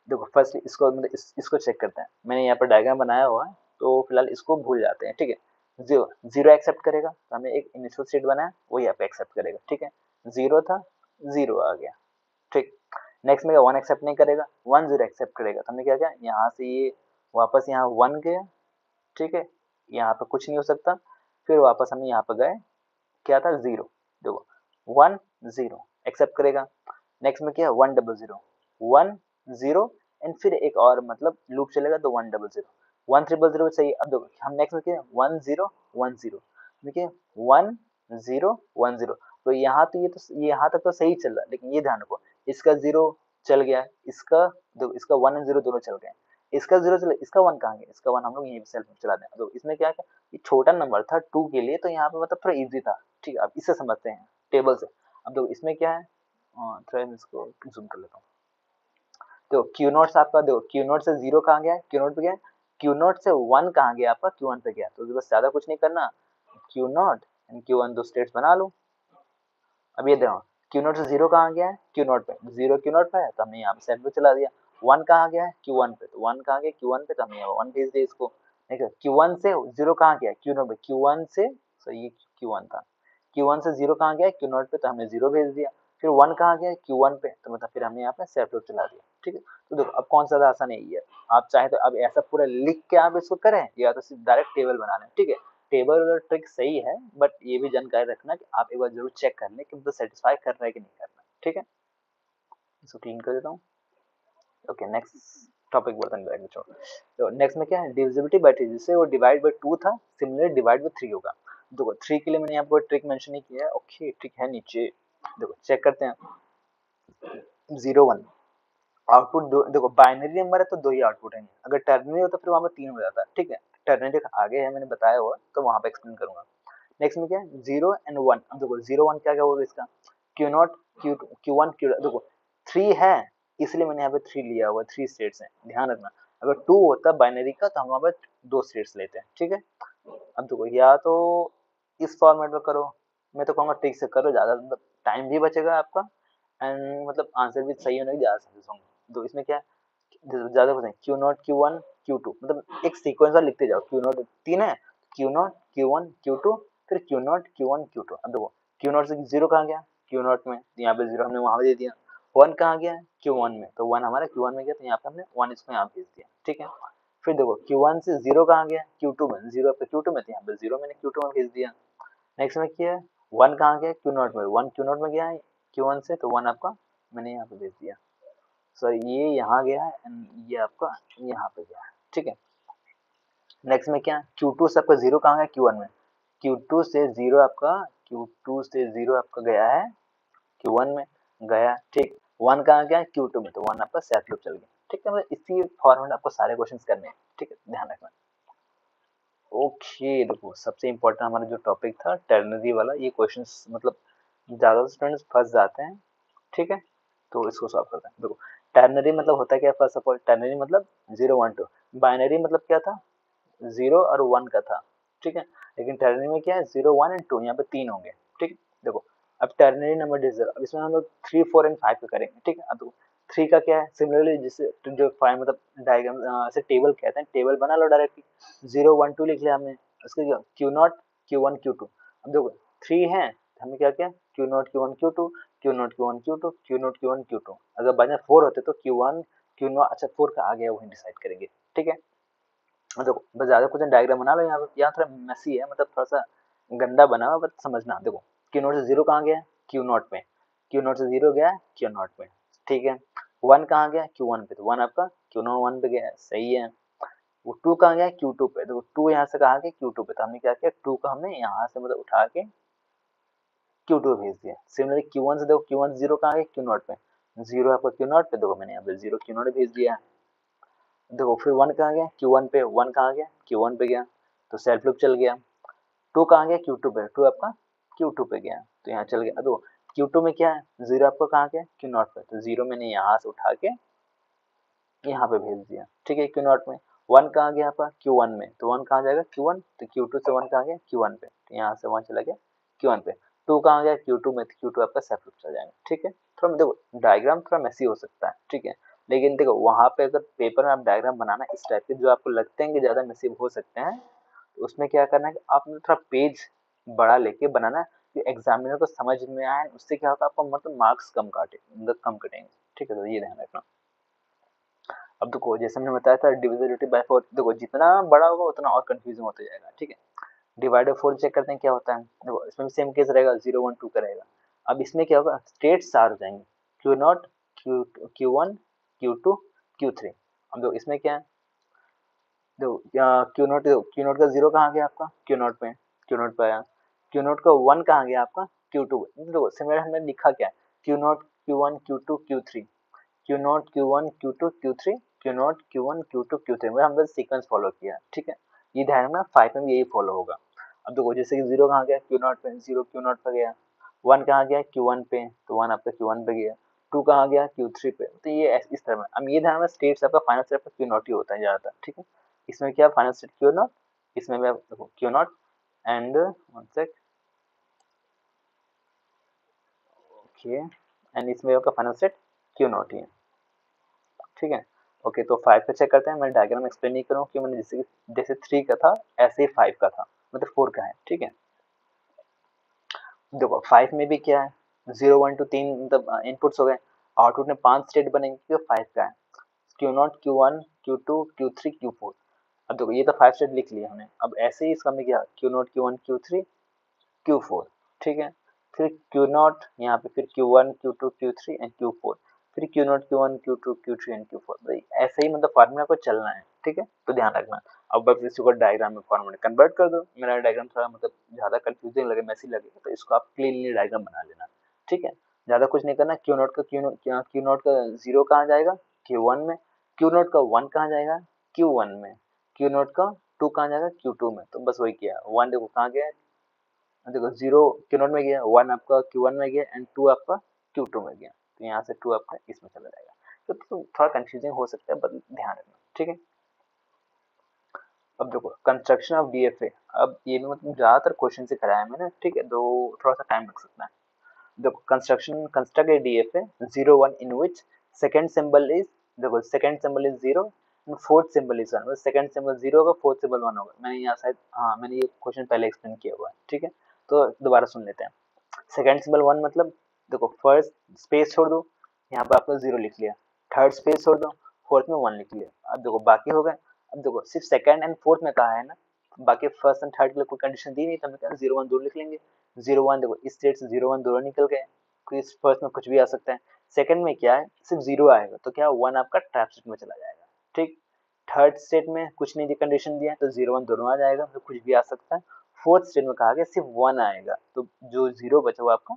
S1: देखो फर्स्ट इसको मतलब इसको चेक करते हैं, मैंने यहाँ पर डायग्राम बनाया हुआ है, तो फिलहाल इसको भूल जाते हैं, ठीक है। जीरो जीरो एक्सेप्ट करेगा, तो हमें एक इनिशियल स्टेट बनाया वही यहाँ पे एक्सेप्ट करेगा, ठीक है। जीरो था, जीरो आ गया, ठीक। नेक्स्ट में वन एक्सेप्ट नहीं करेगा, वन जीरो एक्सेप्ट करेगा, तो हमने क्या किया यहाँ से ये वापस यहाँ वन गया, ठीक है, यहाँ पे कुछ नहीं हो सकता, फिर वापस हम यहाँ पे गए, क्या था जीरो, देखो वन जीरो एक्सेप्ट करेगा। नेक्स्ट में क्या one double zero, one zero and फिर एक और मतलब लूप चलेगा तो one double zero, one triple zero सही। अब देखो हम नेक्स्ट में क्या वन जीरो वन जीरो, देखिए वन जीरो वन जीरो, तो यहाँ तो ये यहाँ तक तो सही चल रहा है, लेकिन ये ध्यान रखो इसका जीरो चल गया, इसका देखो इसका वन एंड जीरो दोनों चल गए, इसका 0 चला, इसका 1 कहाँ गया, इसका 1 हम लोग यहीं पे सेल्फ चला दें। तो इसमें क्या है, ये छोटा नंबर था 2 के लिए, तो यहाँ पे मतलब थोड़ा इजी था, ठीक है। अब इससे समझते हैं टेबल से। अब देखो इसमें क्या है, थोड़ा इसको जूम कर लेता हूँ। तो क्यू नोट से आपका, देखो क्यू नोट से 0 कहाँ गया, क्यू नोट पे गया, क्यू नोट से 1 कहाँ गया आपका, Q1 पे गया। तो बस ज्यादा कुछ नहीं करना, क्यू नोट एंड Q1 दो स्टेट्स बना लो। अब ये देखो क्यू नोट से 0 कहाँ गया है, क्यू नोट पे, 0 क्यू नोट पे है तो हमने यहाँ पे सेट पे चला दिया। 1 कहाँ गया है, Q1 पे, तो 1 कहाँ गया Q1 पे, तो हमने यहाँ 1 भेज दिया इसको। देखो Q1 से 0 कहाँ गया, क्यू नोट पे, Q1 से, सो ये Q1 था, Q1 से 0 कहाँ गया क्यू नोट पे, तो हमने 0 भेज दिया। फिर 1 कहाँ गया Q1 पे, तो मतलब फिर हमने यहाँ पे सेट पे चला दिया, ठीक है। तो देखो अब कौन सा ज्यादा आसान है ये, आप चाहे तो अब ऐसा पूरा लिख के आप इसको करें, या तो सिर्फ डायरेक्ट टेबल बना लें, ठीक है। टेबल और ट्रिक सही है, बट ये भी जानकारी रखना कि आप एक बार जरूर चेक कर लें कि मतलब सेटिस्फाई कर रहा है कि नहीं कर रहा, ठीक है। इसको क्लीन कर देता हूँ। ओके नेक्स्ट टॉपिक बढ़ते हैं, बैक में छोड़। तो नेक्स्ट में क्या है, डिविजिबिलिटी बाय 3, जिससे वो डिवाइड बाय 2 था, सिमिलरली डिवाइड बाय 3 होगा। देखो 3 के लिए मैंने यहाँ पर ट्रिक मेंशन नहीं किया है, ओके ट्रिक है नीचे, देखो चेक करते हैं। 0 1 आउटपुट दो, देखो बाइनरी नंबर है तो 2 ही आउटपुट है, अगर टर्नरी हो तो फिर वहां पर 3 हो जाता है, ठीक है। टर्नरी आगे है मैंने बताया हुआ, तो वहां पे एक्सप्लेन करूंगा। नेक्स्ट में क्या है, 0 एंड 1। अब देखो 0 1 क्या क्या होगा इसका, Q not Q Q one Q, देखो 3 है इसलिए मैंने यहाँ पे 3 लिया हुआ, 3 स्टेट्स हैं, ध्यान रखना। अगर 2 होता बाइनरी का तो हम वहाँ पे 2 स्टेट्स लेते हैं, ठीक है। अब देखो या तो इस फॉर्मेट में करो, मैं तो कहूँगा ट्रिक से करो, ज़्यादा मतलब टाइम भी बचेगा आपका, एंड मतलब आंसर भी सही होने की ज़्यादा चांसेस होंगे। तो इसमें क्या है, ज़्यादा कुछ नहीं, Q not Q one Q two, मतलब एक सीक्वेंस में लिखते जाओ, क्यू नॉट 3 है, Q not Q one Q two, फिर q not Q one Q two. अब देखो क्यू नॉट से 0 कहाँ गया, क्यू नॉट में, यहाँ पे 0 हमने वहाँ पे दे दिया। 1 कहाँ गया, क्यू वन में, तो 1 हमारा क्यू वन में गया, तो यहाँ पे हमने 1 इसको यहाँ भेज दिया, ठीक है। फिर देखो Q1 से 0 कहाँ गया, Q2 में, 0 पे Q2 में, तो यहाँ पे 0 मैंने Q2 में भेज दिया। नेक्स्ट में क्या है, 1 कहाँ गया, Q0 में, 1 Q0 में गया है Q1 से, तो 1 आपका मैंने यहाँ पे भेज दिया। सो ये यहाँ गया है एंड ये आपका यहाँ पे गया है, ठीक है। नेक्स्ट में क्या, Q2 से आपका 0 कहाँ गया, Q1 में, Q2 से 0 आपका, Q2 से 0 आपका गया है Q1 में, गया, ठीक। 1 कहाँ गया, Q2 में, तो 1 आपका सेट लूप चल गया, ठीक है। मतलब इसी फॉर्मेट आपको सारे क्वेश्चंस करने हैं, ठीक है, ध्यान रखना। ओके देखो सबसे इम्पोर्टेंट हमारा जो टॉपिक था टर्नरी वाला, ये क्वेश्चंस मतलब ज़्यादा स्टूडेंट्स फंस जाते हैं, ठीक है। तो इसको सॉल्व करते हैं। देखो टर्नरी मतलब होता है क्या, फर्स्ट ऑफ ऑल टर्नरी मतलब 0 1 2, बाइनरी मतलब क्या था, 0 और 1 का था, ठीक है। लेकिन टर्नरी में क्या है, 0 1 एंड 2, यहाँ पे 3 होंगे, ठीक है। देखो अब टर्नरी नंबर डिजिट, अब इसमें हम लोग 3 4 एंड 5 का करेंगे, ठीक है। अब देखो 3 का क्या है, सिमिलरली जिससे जो 5 मतलब डायग्राम ऐसे टेबल कहते हैं, टेबल बना लो डायरेक्टली, 0 1 2 लिख लिया हमने, उसके Q not Q one Q two. अब देखो 3 है तो हमने क्या किया, Q not Q one Q two, Q not Q one Q two, Q not Q one Q two. अगर बाय 4 होते तो क्यू वन क्यू नॉट, अच्छा 4 का आ गया वही डिसाइड करेंगे, ठीक है। देखो बस ज्यादा कुछ डायग्राम बना लो, यहाँ पे यहाँ थोड़ा मेसी है, मतलब थोड़ा सा गंदा बना हुआ, बस समझना। देखो क्यू नॉट से 0 कहाँ गया, क्यू नॉट में, क्यू नॉट से 0 गया क्यू नॉट में, ठीक है। 1 कहाँ गया, क्यू वन पे, तो 1 आपका क्यू नॉट 1 पे गया, सही है। वो 2 कहाँ गया, क्यू टू पे, तो 2 यहाँ से कहाँ गया, क्यू टू पे, तो हमने क्या किया, 2 का हमने यहाँ से मतलब उठा के क्यू टू भेज दिया। सिमिलरली क्यू वन से देखो, क्यू वन 0 कहाँ गया, क्यू नॉट पे, 0 आपका क्यू नॉट पे, देखो मैंने यहाँ पे 0 क्यू नॉट भेज दिया। देखो फिर 1 कहाँ गया, क्यू वन पे, 1 कहाँ गया, क्यू वन पे गया, तो सेल्फ लूप चल गया। 2 कहाँ गया, क्यू टू पे, 2 आपका क्यू टू पे गया, तो यहाँ चल गया। देखो क्यू टू में क्या है, 0 आपका कहाँ गया, क्यू नॉट पे, तो 0 मैंने यहाँ से उठा के यहाँ पे भेज दिया, ठीक है, क्यू नॉट में। 1 कहाँ गया आपका, क्यू वन में, तो 1 कहाँ जाएगा, क्यू वन, तो क्यू टू से 1 कहाँ गया, क्यू वन पे, तो यहाँ से 1 चला गया क्यू वन पे। 2 कहाँ गया, क्यू टू में, तो क्यू टू आपका सेल्फ लूप चल जाएगा, ठीक है। थोड़ा देखो डायग्राम थोड़ा मेसी हो सकता है, ठीक है, लेकिन देखो वहां पे अगर पेपर में आप डायग्राम बनाना इस टाइप के जो आपको लगते हैं कि ज्यादा मेसी हो सकते हैं, तो उसमें क्या करना है कि आपने थोड़ा पेज बड़ा लेके बनाना है, कि एग्जामिनर को समझ में आए, उससे क्या होगा, आपको मतलब मार्क्स कम काटे, मतलब कम कटेंगे, ठीक है। तो ये ध्यान रखना। अब देखो जैसे हमने बताया था डिविजिबिलिटी बाय 4, देखो जितना बड़ा होगा उतना और कंफ्यूजिंग होता जाएगा, ठीक है। डिवाइड बाय 4 चेक करते हैं क्या होता है, देखो इसमें भी सेम केस रहेगा, 0 1 2 का रहेगा। अब इसमें क्या होगा, स्टेट्स 4 हो जाएंगे, Q not Q Q one Q two Q three. अब देखो इसमें क्या है, देखो क्यू नॉट का 0 कहाँ गया आपका, क्यू नॉट पे, क्यू नॉट पे आया। क्यू नॉट का 1 कहाँ गया आपका, क्यू टू पे। देखो सिमिलर हमने लिखा क्या है, Q not Q one Q two Q three, Q not Q one Q two Q three Q0 Q1 Q2 Q3 में हमने सीक्वेंस फॉलो किया, ठीक है। ये ध्यान रखना 5 में भी यही फॉलो होगा। अब देखो जैसे कि 0 कहाँ गया Q0 पे, 0 Q0 पे गया, 1 कहाँ गया Q1 पे, तो 1 आपका Q1 पे गया, 2 कहाँ गया Q3 पे, तो ये इस तरह में। अब ये ध्यान रखना स्टेट्स आपका फाइनल स्टेट पर Q0 ही होता है ज्यादातर, ठीक है। इसमें क्या फाइनल स्टेट Q0, इसमें भी देखो Q0 and one sec, okay, and इसमें आपका फाइनल स्टेट Q0 ही है, ठीक है। ओके, तो 5 पे चेक करते हैं। मैं डायग्राम एक्सप्लेन नहीं करूँ कि मैंने जैसे 3 का था ऐसे ही 5 का था, मतलब 4 का है, ठीक है। देखो 5 में भी क्या है, 0 1 2 3 मतलब इनपुट्स हो गए, आउटपुट में 5 स्टेट बनेंगे जो 5 का है, Q0 Q1 Q2 Q3 Q4। अब देखो ये तो 5 स्टेट लिख लिया हमने, अब ऐसे ही इसका में क्या Q0 Q1 Q3 Q4, ठीक है। फिर Q0 यहाँ पे, फिर Q1 Q2 Q3 and Q4, फिर Q0 Q1 Q2 Q3 and Q4, भाई ऐसे ही मतलब फार्मूला को चलना है, ठीक है, तो ध्यान रखना। अब बस इसको डायग्राम में फॉर्म में कन्वर्ट कर दो। मेरा डायग्राम थोड़ा मतलब ज्यादा कंफ्यूजिंग लगे, मैसी लगे, तो इसको आप क्लीनली डायग्राम बना लेना, ठीक है। ज्यादा कुछ नहीं करना। Q0 का 0 कहाँ जाएगा Q1 में, Q0 का 1 कहाँ जाएगा Q1 में, Q0 का 2 कहाँ जाएगा Q2 में, तो बस वही किया। 1 देखो कहाँ गया, देखो 0 Q0 में गया, 1 आपका Q1 में गया एंड 2 आपका Q2 में गया, तो यहाँ से 2 आपका इसमें चला जाएगा। तो थोड़ा कंफ्यूजिंग हो सकता है, बट ध्यान रखना, ठीक है। अब देखो कंस्ट्रक्शन ऑफ डीएफए, अब ये भी मतलब ज्यादातर क्वेश्चन से कराया है मैंने, ठीक है, तो थोड़ा सा टाइम लग सकता है। देखो construction, construct a DFA 0 1 in which second symbol is, देखो second symbol is 0 and fourth symbol is 1, मतलब सेकंड सिंबल 0 होगा, फोर्थ सिंबल 1 होगा। मैंने यहाँ शायद, हाँ मैंने ये क्वेश्चन पहले एक्सप्लेन किया हुआ है, ठीक है, तो दोबारा सुन लेते हैं। सेकंड सिंबल 1 मतलब, देखो फर्स्ट स्पेस छोड़ दो, यहाँ पे आपने 0 लिख लिया, थर्ड स्पेस छोड़ दो, फोर्थ में 1 लिख लिया, अब देखो बाकी हो गए। अब देखो सिर्फ सेकंड एंड फोर्थ में कहा है ना, बाकी फर्स्ट एंड थर्ड के लिए कोई कंडीशन दी नहीं, तो हम क्या 0 1 2 लिख लेंगे। 0 1 देखो इस स्टेट से 0 1 दोनों निकल गए, इस फर्स्ट में कुछ भी आ सकता है। सेकंड में क्या है, सिर्फ 0 आएगा, तो क्या 1 आपका ट्रैप स्टेट में चला जाएगा, ठीक। थर्ड स्टेट में कुछ नहीं कंडीशन दिया है, तो 0 1 दोनों आ जाएगा, तो कुछ भी आ सकता है। फोर्थ स्टेट में कहा गया सिर्फ 1 आएगा, तो जो 0 बचा हुआ आपका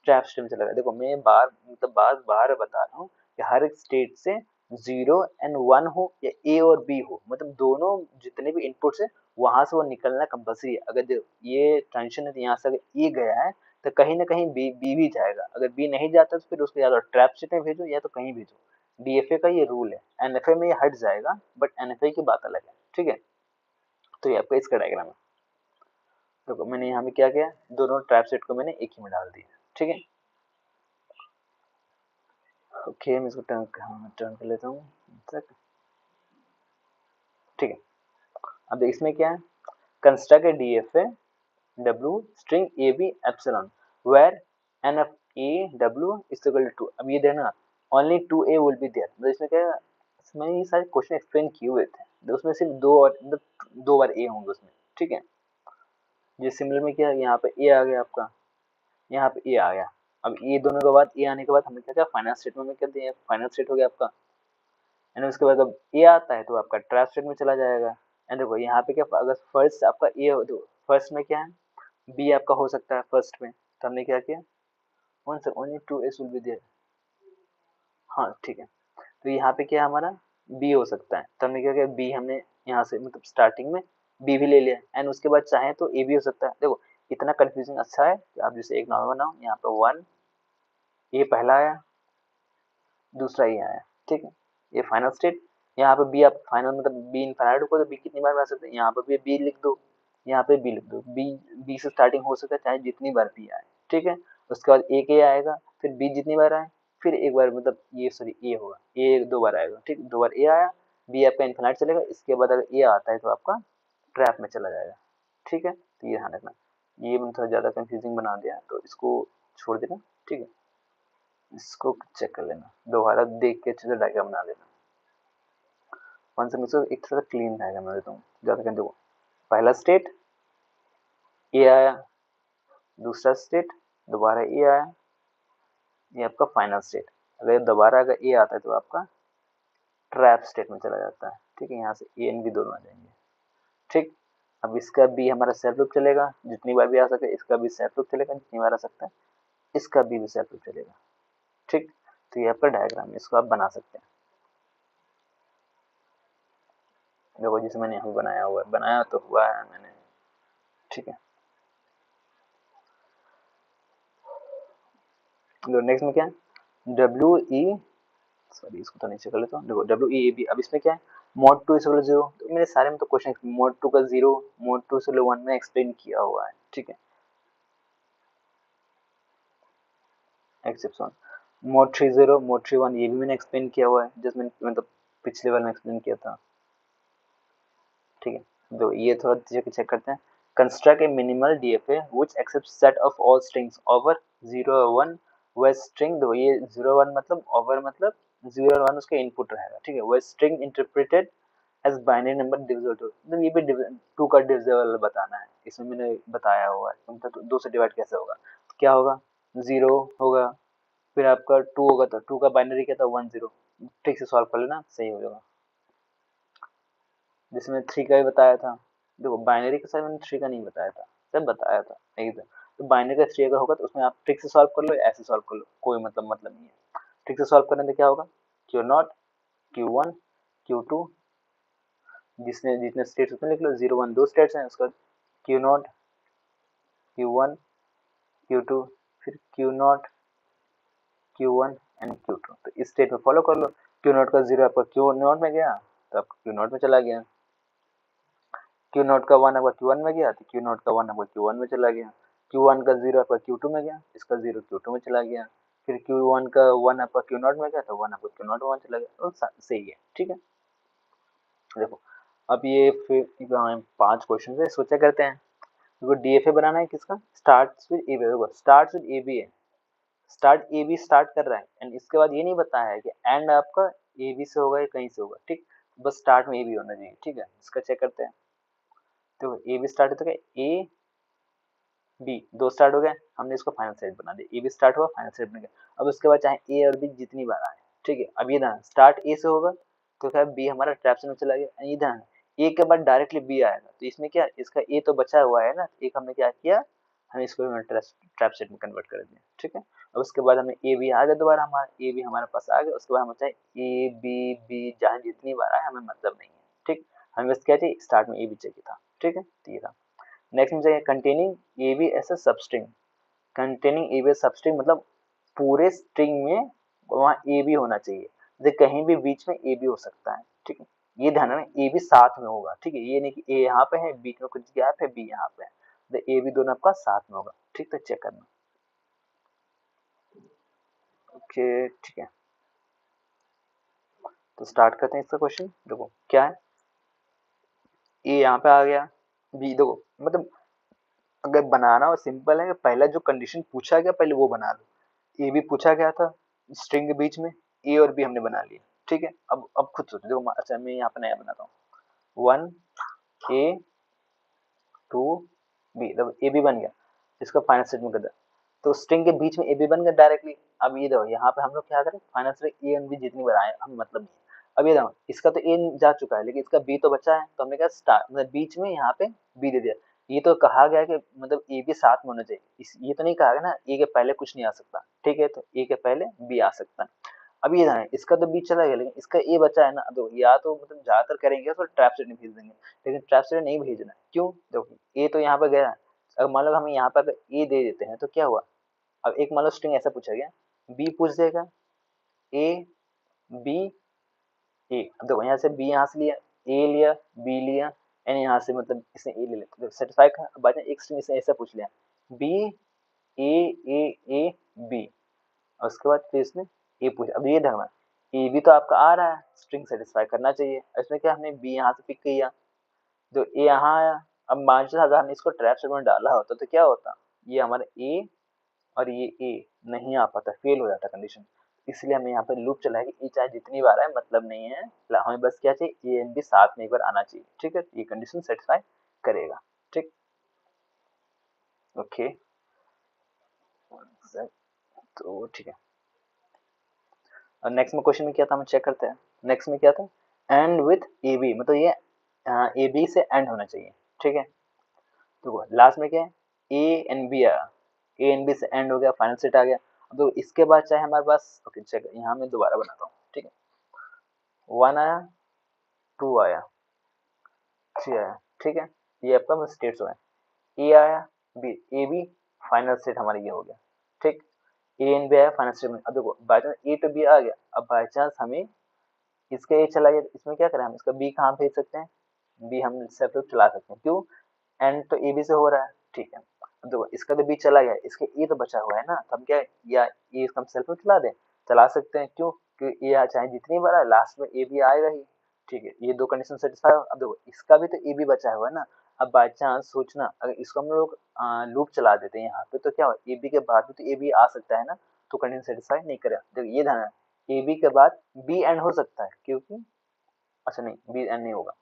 S1: ट्रैप स्टेट में चला गया। देखो मैं बार मतलब बार बार बता रहा हूँ कि हर एक स्टेट से 0 एंड 1 हो या ए और बी हो, मतलब दोनों जितने भी इनपुट्स है वहां से वो निकलना कंपल्सरी है। अगर ये ट्रांजिशन है, तो यहाँ से अगर ए गया है तो कहीं ना कहीं बी भी जाएगा, अगर बी नहीं जाता तो फिर उसको या तो ट्रैप स्टेट में भेजो या तो कहीं भेजो। डीएफए का ये रूल है, एनएफए में ये हट जाएगा, बट एनएफए की बात अलग है, ठीक है। तो ये आपका इसका डायग्राम है। देखो मैंने यहाँ पे क्या किया, दोनों ट्रैप सेट को मैंने एक ही में डाल दिया, ठीक है। ओके मैं इसको टर्न कर लेता हूँ, ठीक है। अब इसमें क्या है, construct a DFA W string AB epsilon where n of A W is equal to 2। अब ये देना only 2A will be there, तो इसमें क्या है, इसमें ये सारे क्वेश्चन एक्सप्लेन किए हुए थे, तो उसमें सिर्फ दो और मतलब 2 बार A होंगे उसमें, ठीक है। जिस सिमिलर में क्या है, यहाँ पे A आ गया आपका, यहाँ पे A आ गया। अब ये दोनों के बाद A आने के बाद हमने क्या किया, फाइनल स्टेट में कर दिया, फाइनल स्टेट हो गया आपका। एंड उसके बाद अब A आता है तो आपका ट्रैप स्टेट में चला जाएगा। एंड देखो यहाँ पे क्या, अगर फर्स्ट आपका A हो, तो फर्स्ट में क्या है, बी आपका हो सकता है फर्स्ट में, तो हमने क्या किया, वन से only 2s will be there, हाँ ठीक है। तो यहाँ पे क्या हमारा बी हो सकता है, तो हमने क्या किया, बी हमने यहाँ से मतलब स्टार्टिंग में बी भी ले लिया, एंड उसके बाद चाहे तो ए भी हो सकता है। देखो इतना कंफ्यूजिंग अच्छा है कि आप जैसे एक नॉर्मल बनाओ, यहाँ पे 1 ए पहला आया, दूसरा ये आया, ठीक है, ये फाइनल स्टेट। यहाँ पे बी आप फाइनल मतलब बी इनफाइनाइट को, तो बी कितनी बार बना सकते हैं, यहाँ पे भी बी लिख दो, यहाँ पे बी लिख दो, बी बी से स्टार्टिंग हो सकता है चाहे जितनी बार बी आए, ठीक है। उसके बाद एक ए आएगा, फिर बी जितनी बार आए, फिर एक बार मतलब ये सॉरी ए होगा, ए 2 बार आएगा, ठीक, 2 बार ए आया, बी आपका इनफाइनाइट चलेगा, इसके बाद अगर ए आता है तो आपका ट्रैप में चला जाएगा, ठीक है। तो ये ध्यान रखना, ये मैंने थोड़ा ज़्यादा कंफ्यूजिंग बना दिया, तो इसको छोड़ देना, ठीक है। इसको चेक कर लेना, दोबारा देख के अच्छे से डायग्राम बना लेना। वन से मुझे एक तरह क्लीन डायग्राम बना देता हूँ, ज़्यादा कर देखो, पहला स्टेट ए आया, दूसरा स्टेट दोबारा ए आया, ये आपका फाइनल स्टेट। अगर दोबारा अगर ए आता है तो आपका ट्रैप स्टेट में चला जाता है, ठीक है। यहाँ से ए एंड बी दोनों आ जाएंगे, ठीक। अब इसका भी हमारा सेल्फ लूप चलेगा, जितनी बार भी आ सके, इसका भी सेल्फ लूप चलेगा, जितनी बार आ सकता है, इसका भी सेल्फ लूप चलेगा, ठीक। तो ये आपका डायग्राम है, इसको आप बना सकते हैं। देखो जिसे मैंने यहाँ बनाया हुआ है, बनाया तो हुआ है मैंने, ठीक है। तो नेक्स्ट में क्या है, डब्ल्यू ई, सॉरी इसको तो नीचे कर लेता हूँ। देखो डब्ल्यू ई ए बी, अब इसमें क्या है, मोड 2 इक्वल 0, तो मेरे सारे में तो क्वेश्चन मोड 2 का 0, मोड 2 से 1 में एक्सप्लेन किया हुआ है, ठीक है। एक्सेप्शन मोड 3 0, मोड 3 1 ये भी मैंने एक्सप्लेन किया हुआ है, जिसमें मतलब पिछले वाले में एक्सप्लेन किया था, ठीक है। तो ये थोड़ा चेक करते हैं। Construct a minimal DFA which accept set of all strings over 0 और 1 वेयर स्ट्रिंग, दो ये 0 1 मतलब ओवर मतलब 0 और 1 उसका इनपुट रहेगा, ठीक है। Where string interpreted as binary number divisible two, मतलब ये भी 2 का डिविजिबल बताना है, इसमें मैंने बताया हुआ है, मतलब 2 से डिवाइड कैसे होगा, क्या होगा, 0 होगा, फिर आपका 2 होगा, तो 2 का बाइनरी क्या था, 1 0, ठीक से सॉल्व कर लेना, सही हो जाएगा। जिसमें 3 का भी बताया था, देखो बाइनरी के साथ मैंने 3 का नहीं बताया था, सब बताया था एकदम। तो बाइनरी का 3 अगर होगा तो उसमें आप ट्रिक से सॉल्व कर लो, ऐसे सॉल्व कर लो, कोई मतलब नहीं है। ट्रिक से सॉल्व करने से क्या होगा, Q not, Q one, Q two, जिसने जितने स्टेट्स उसमें लिख लो, 0 1 दो स्टेट्स हैं, उसका q not, Q one, Q two, फिर q not, Q one and Q two, तो इस स्टेट में फॉलो कर लो। क्यू नॉट का 0 आपका क्यू नॉट में गया, तो आपका क्यू नॉट में चला गया, क्यू नॉट का 1 आपका क्यू वन में गया, तो क्यू नॉट का 1 आपका क्यू वन में चला गया, क्यू वन का 0 आपका क्यू टू में गया, इसका 0 क्यू टू में चला गया, फिर क्यू वन का 1 आपका क्यू नॉट में गया, तो 1 आपका क्यू नॉट में चला गया, तो सही है, ठीक है। देखो अब ये फिर 5 क्वेश्चन है, सोचा करते हैं। देखो डीएफए बनाना है किसका, स्टार्ट विद ए बी, देखो स्टार्ट विद ए बी है, स्टार्ट ए बी स्टार्ट कर रहा है, एंड इसके बाद ये नहीं बताया है कि एंड आपका ए बी से होगा या कहीं से होगा, ठीक, बस स्टार्ट में ए बी होना चाहिए, ठीक है। इसका चेक करते हैं। तो ए बी स्टार्ट होता है, ए बी दो स्टार्ट हो गए, हमने इसको फाइनल सेट बना दिया, ए बी स्टार्ट हुआ, फाइनल सेट बन गया। अब उसके बाद चाहे ए और बी जितनी बार आए, ठीक है। अब ये ध्यान, स्टार्ट ए से होगा तो क्या बी हमारा ट्रैप्शन में चला गया, ये ध्यान, ए के बाद डायरेक्टली बी आएगा, तो इसमें क्या, इसका ए तो बचा हुआ है ना, एक हमने क्या किया, हमने इसको ट्रैप सेट में कन्वर्ट कर दिया, ठीक है। अब उसके बाद हमें ए बी आ गया, दोबारा हमारा ए बी हमारे पास आ गया, उसके बाद हमें चाहे ए बी बी जहाँ जितनी बार आए हमें मतलब नहीं है, ठीक। हमें बस क्या चाहिए, स्टार्ट में ए बी चाहिए था, ठीक है, तो ये था। नेक्स्ट में चाहिए containing A B as a substring, containing A B as substring मतलब पूरे स्ट्रिंग में वहाँ ए बी होना चाहिए, जैसे कहीं भी बीच में ए बी हो सकता है, ठीक है। ये ध्यान रखना, ए बी साथ में होगा, ठीक है, ये नहीं कि ए यहाँ पे है, बीच में कुछ गैप है, बी यहाँ पे है, तो ए बी दोनों आपका साथ में होगा, ठीक, तो चेक करना, ओके, ठीक है। तो स्टार्ट करते हैं इसका क्वेश्चन, देखो क्या है, ए यहाँ पे आ गया, बी देखो मतलब अगर बनाना हो सिंपल है, पहला जो कंडीशन पूछा गया पहले वो बना लो। ए बी पूछा गया था स्ट्रिंग के बीच में, ए और बी हमने बना लिया, ठीक है। अब खुद सोचो, देखो अच्छा मैं यहाँ पे नया बनाता हूँ, 1 ए 2 बी, देखो ए बी बन गया, इसका फाइनल स्टेटमेंट कर दिया, तो स्ट्रिंग के बीच में ए बी बन गया डायरेक्टली। अब ये देखो यहाँ पे हम लोग क्या करें, final state A and B जितनी बार आए हम मतलब नहीं है। अब ये देखो इसका तो ए जा चुका है, लेकिन इसका बी तो बचा है, तो हमने क्या स्टार्ट मतलब बीच में यहाँ पे बी दे दिया। ये तो कहा गया कि मतलब ए बी साथ में होना चाहिए, ये तो नहीं कहा गया ना ए के पहले कुछ नहीं आ सकता, ठीक है, तो ए के पहले बी आ सकता है। अब ये ध्यान, इसका तो बी चला गया, लेकिन इसका ए बचा है ना, तो या तो मतलब ज्यादातर करेंगे तो ट्रैप सेट में भेज देंगे, लेकिन ट्रैप सेट नहीं भेजना है, क्यों, देखो ए तो यहाँ पे गया है। अब मान लो हमें यहाँ पे अगर ए दे देते हैं तो क्या हुआ, अब एक मान लो स्ट्रिंग ऐसा पूछा गया, बी पूछ देगा, ए बी ए, अब देखो यहाँ से बी यहाँ से लिया, ए लिया, बी लिया, एंड यहाँ से मतलब इसने ए ले लिया, सेटिस्फाई का बाद में एक स्ट्रिंग इसने ऐसा पूछ लिया, B A A A B, और उसके बाद फिर इसने ए पूछ, अब ये ध्यान, ए भी तो आपका आ रहा है, स्ट्रिंग सेटिस्फाई करना चाहिए, इसमें क्या हमने बी यहाँ से पिक किया, जो ए यहाँ आया। अब मान लो अगर हमने इसको ट्रैप सेट में डाला होता तो क्या होता, ये हमारा ए और ये ए नहीं आ पाता, फेल हो जाता कंडीशन, इसलिए हमें यहाँ पे लूप चलाया कि ए चाहे जितनी बार आए मतलब नहीं है, हमें बस क्या चाहिए, ए एंड बी साथ में एक बार आना चाहिए, ठीक है, ये कंडीशन सेटिस्फाई करेगा, ठीक, ओके, तो ठीक है। और नेक्स्ट में क्वेश्चन में क्या था हम चेक करते हैं, नेक्स्ट में क्या था, एंड विथ ए बी, मतलब ये ए बी से एंड होना चाहिए, ठीक है। तो लास्ट में क्या है, ए एंड बी आया, ए एंड बी से एंड हो गया, फाइनल सेट आ गया। अब तो इसके बाद चाहे हमारे पास, ओके चेक यहाँ मैं दोबारा बनाता हूँ, ठीक है, 1 आया, 2 आया, 3 आया, ठीक है। ये आपका स्टेट्स हुआ है, ए आया, B, A B final state हमारा ये हो गया, ठीक। ए एंड बी आया फाइनल स्टेट में। अब देखो बाई चांस ए तो बी आ गया, अब बाई चांस हमें इसका ए चला गया, इसमें क्या करें हम, इसका बी कहाँ भेज सकते हैं, बी हम सेल्फ चला सकते हैं, क्यों, एंड तो ए बी से हो रहा है, ठीक है। अब देखो इसका तो बी चला गया, इसके ए तो बचा हुआ है ना, तो हम क्या या ए इसका हम सेल्फ चला दें, चला सकते हैं, क्यों, क्योंकि ए चाहे जितनी बार आए लास्ट में ए बी आएगा ही, ठीक है। ये दो कंडीशन सेटिस्फाई। अब देखो इसका भी तो ए बी बचा हुआ है ना, अब बाई चांस सोचना अगर इसको हम लोग लूप चला देते हैं यहाँ पे, तो क्या हो, ए बी के बाद भी तो ए बी आ सकता है ना, तो कंडीशन सेटिस्फाई नहीं करेगा। देखो ये ध्यान है, ए बी के बाद बी एंड हो सकता है, क्योंकि अच्छा नहीं बी एंड नहीं होगा।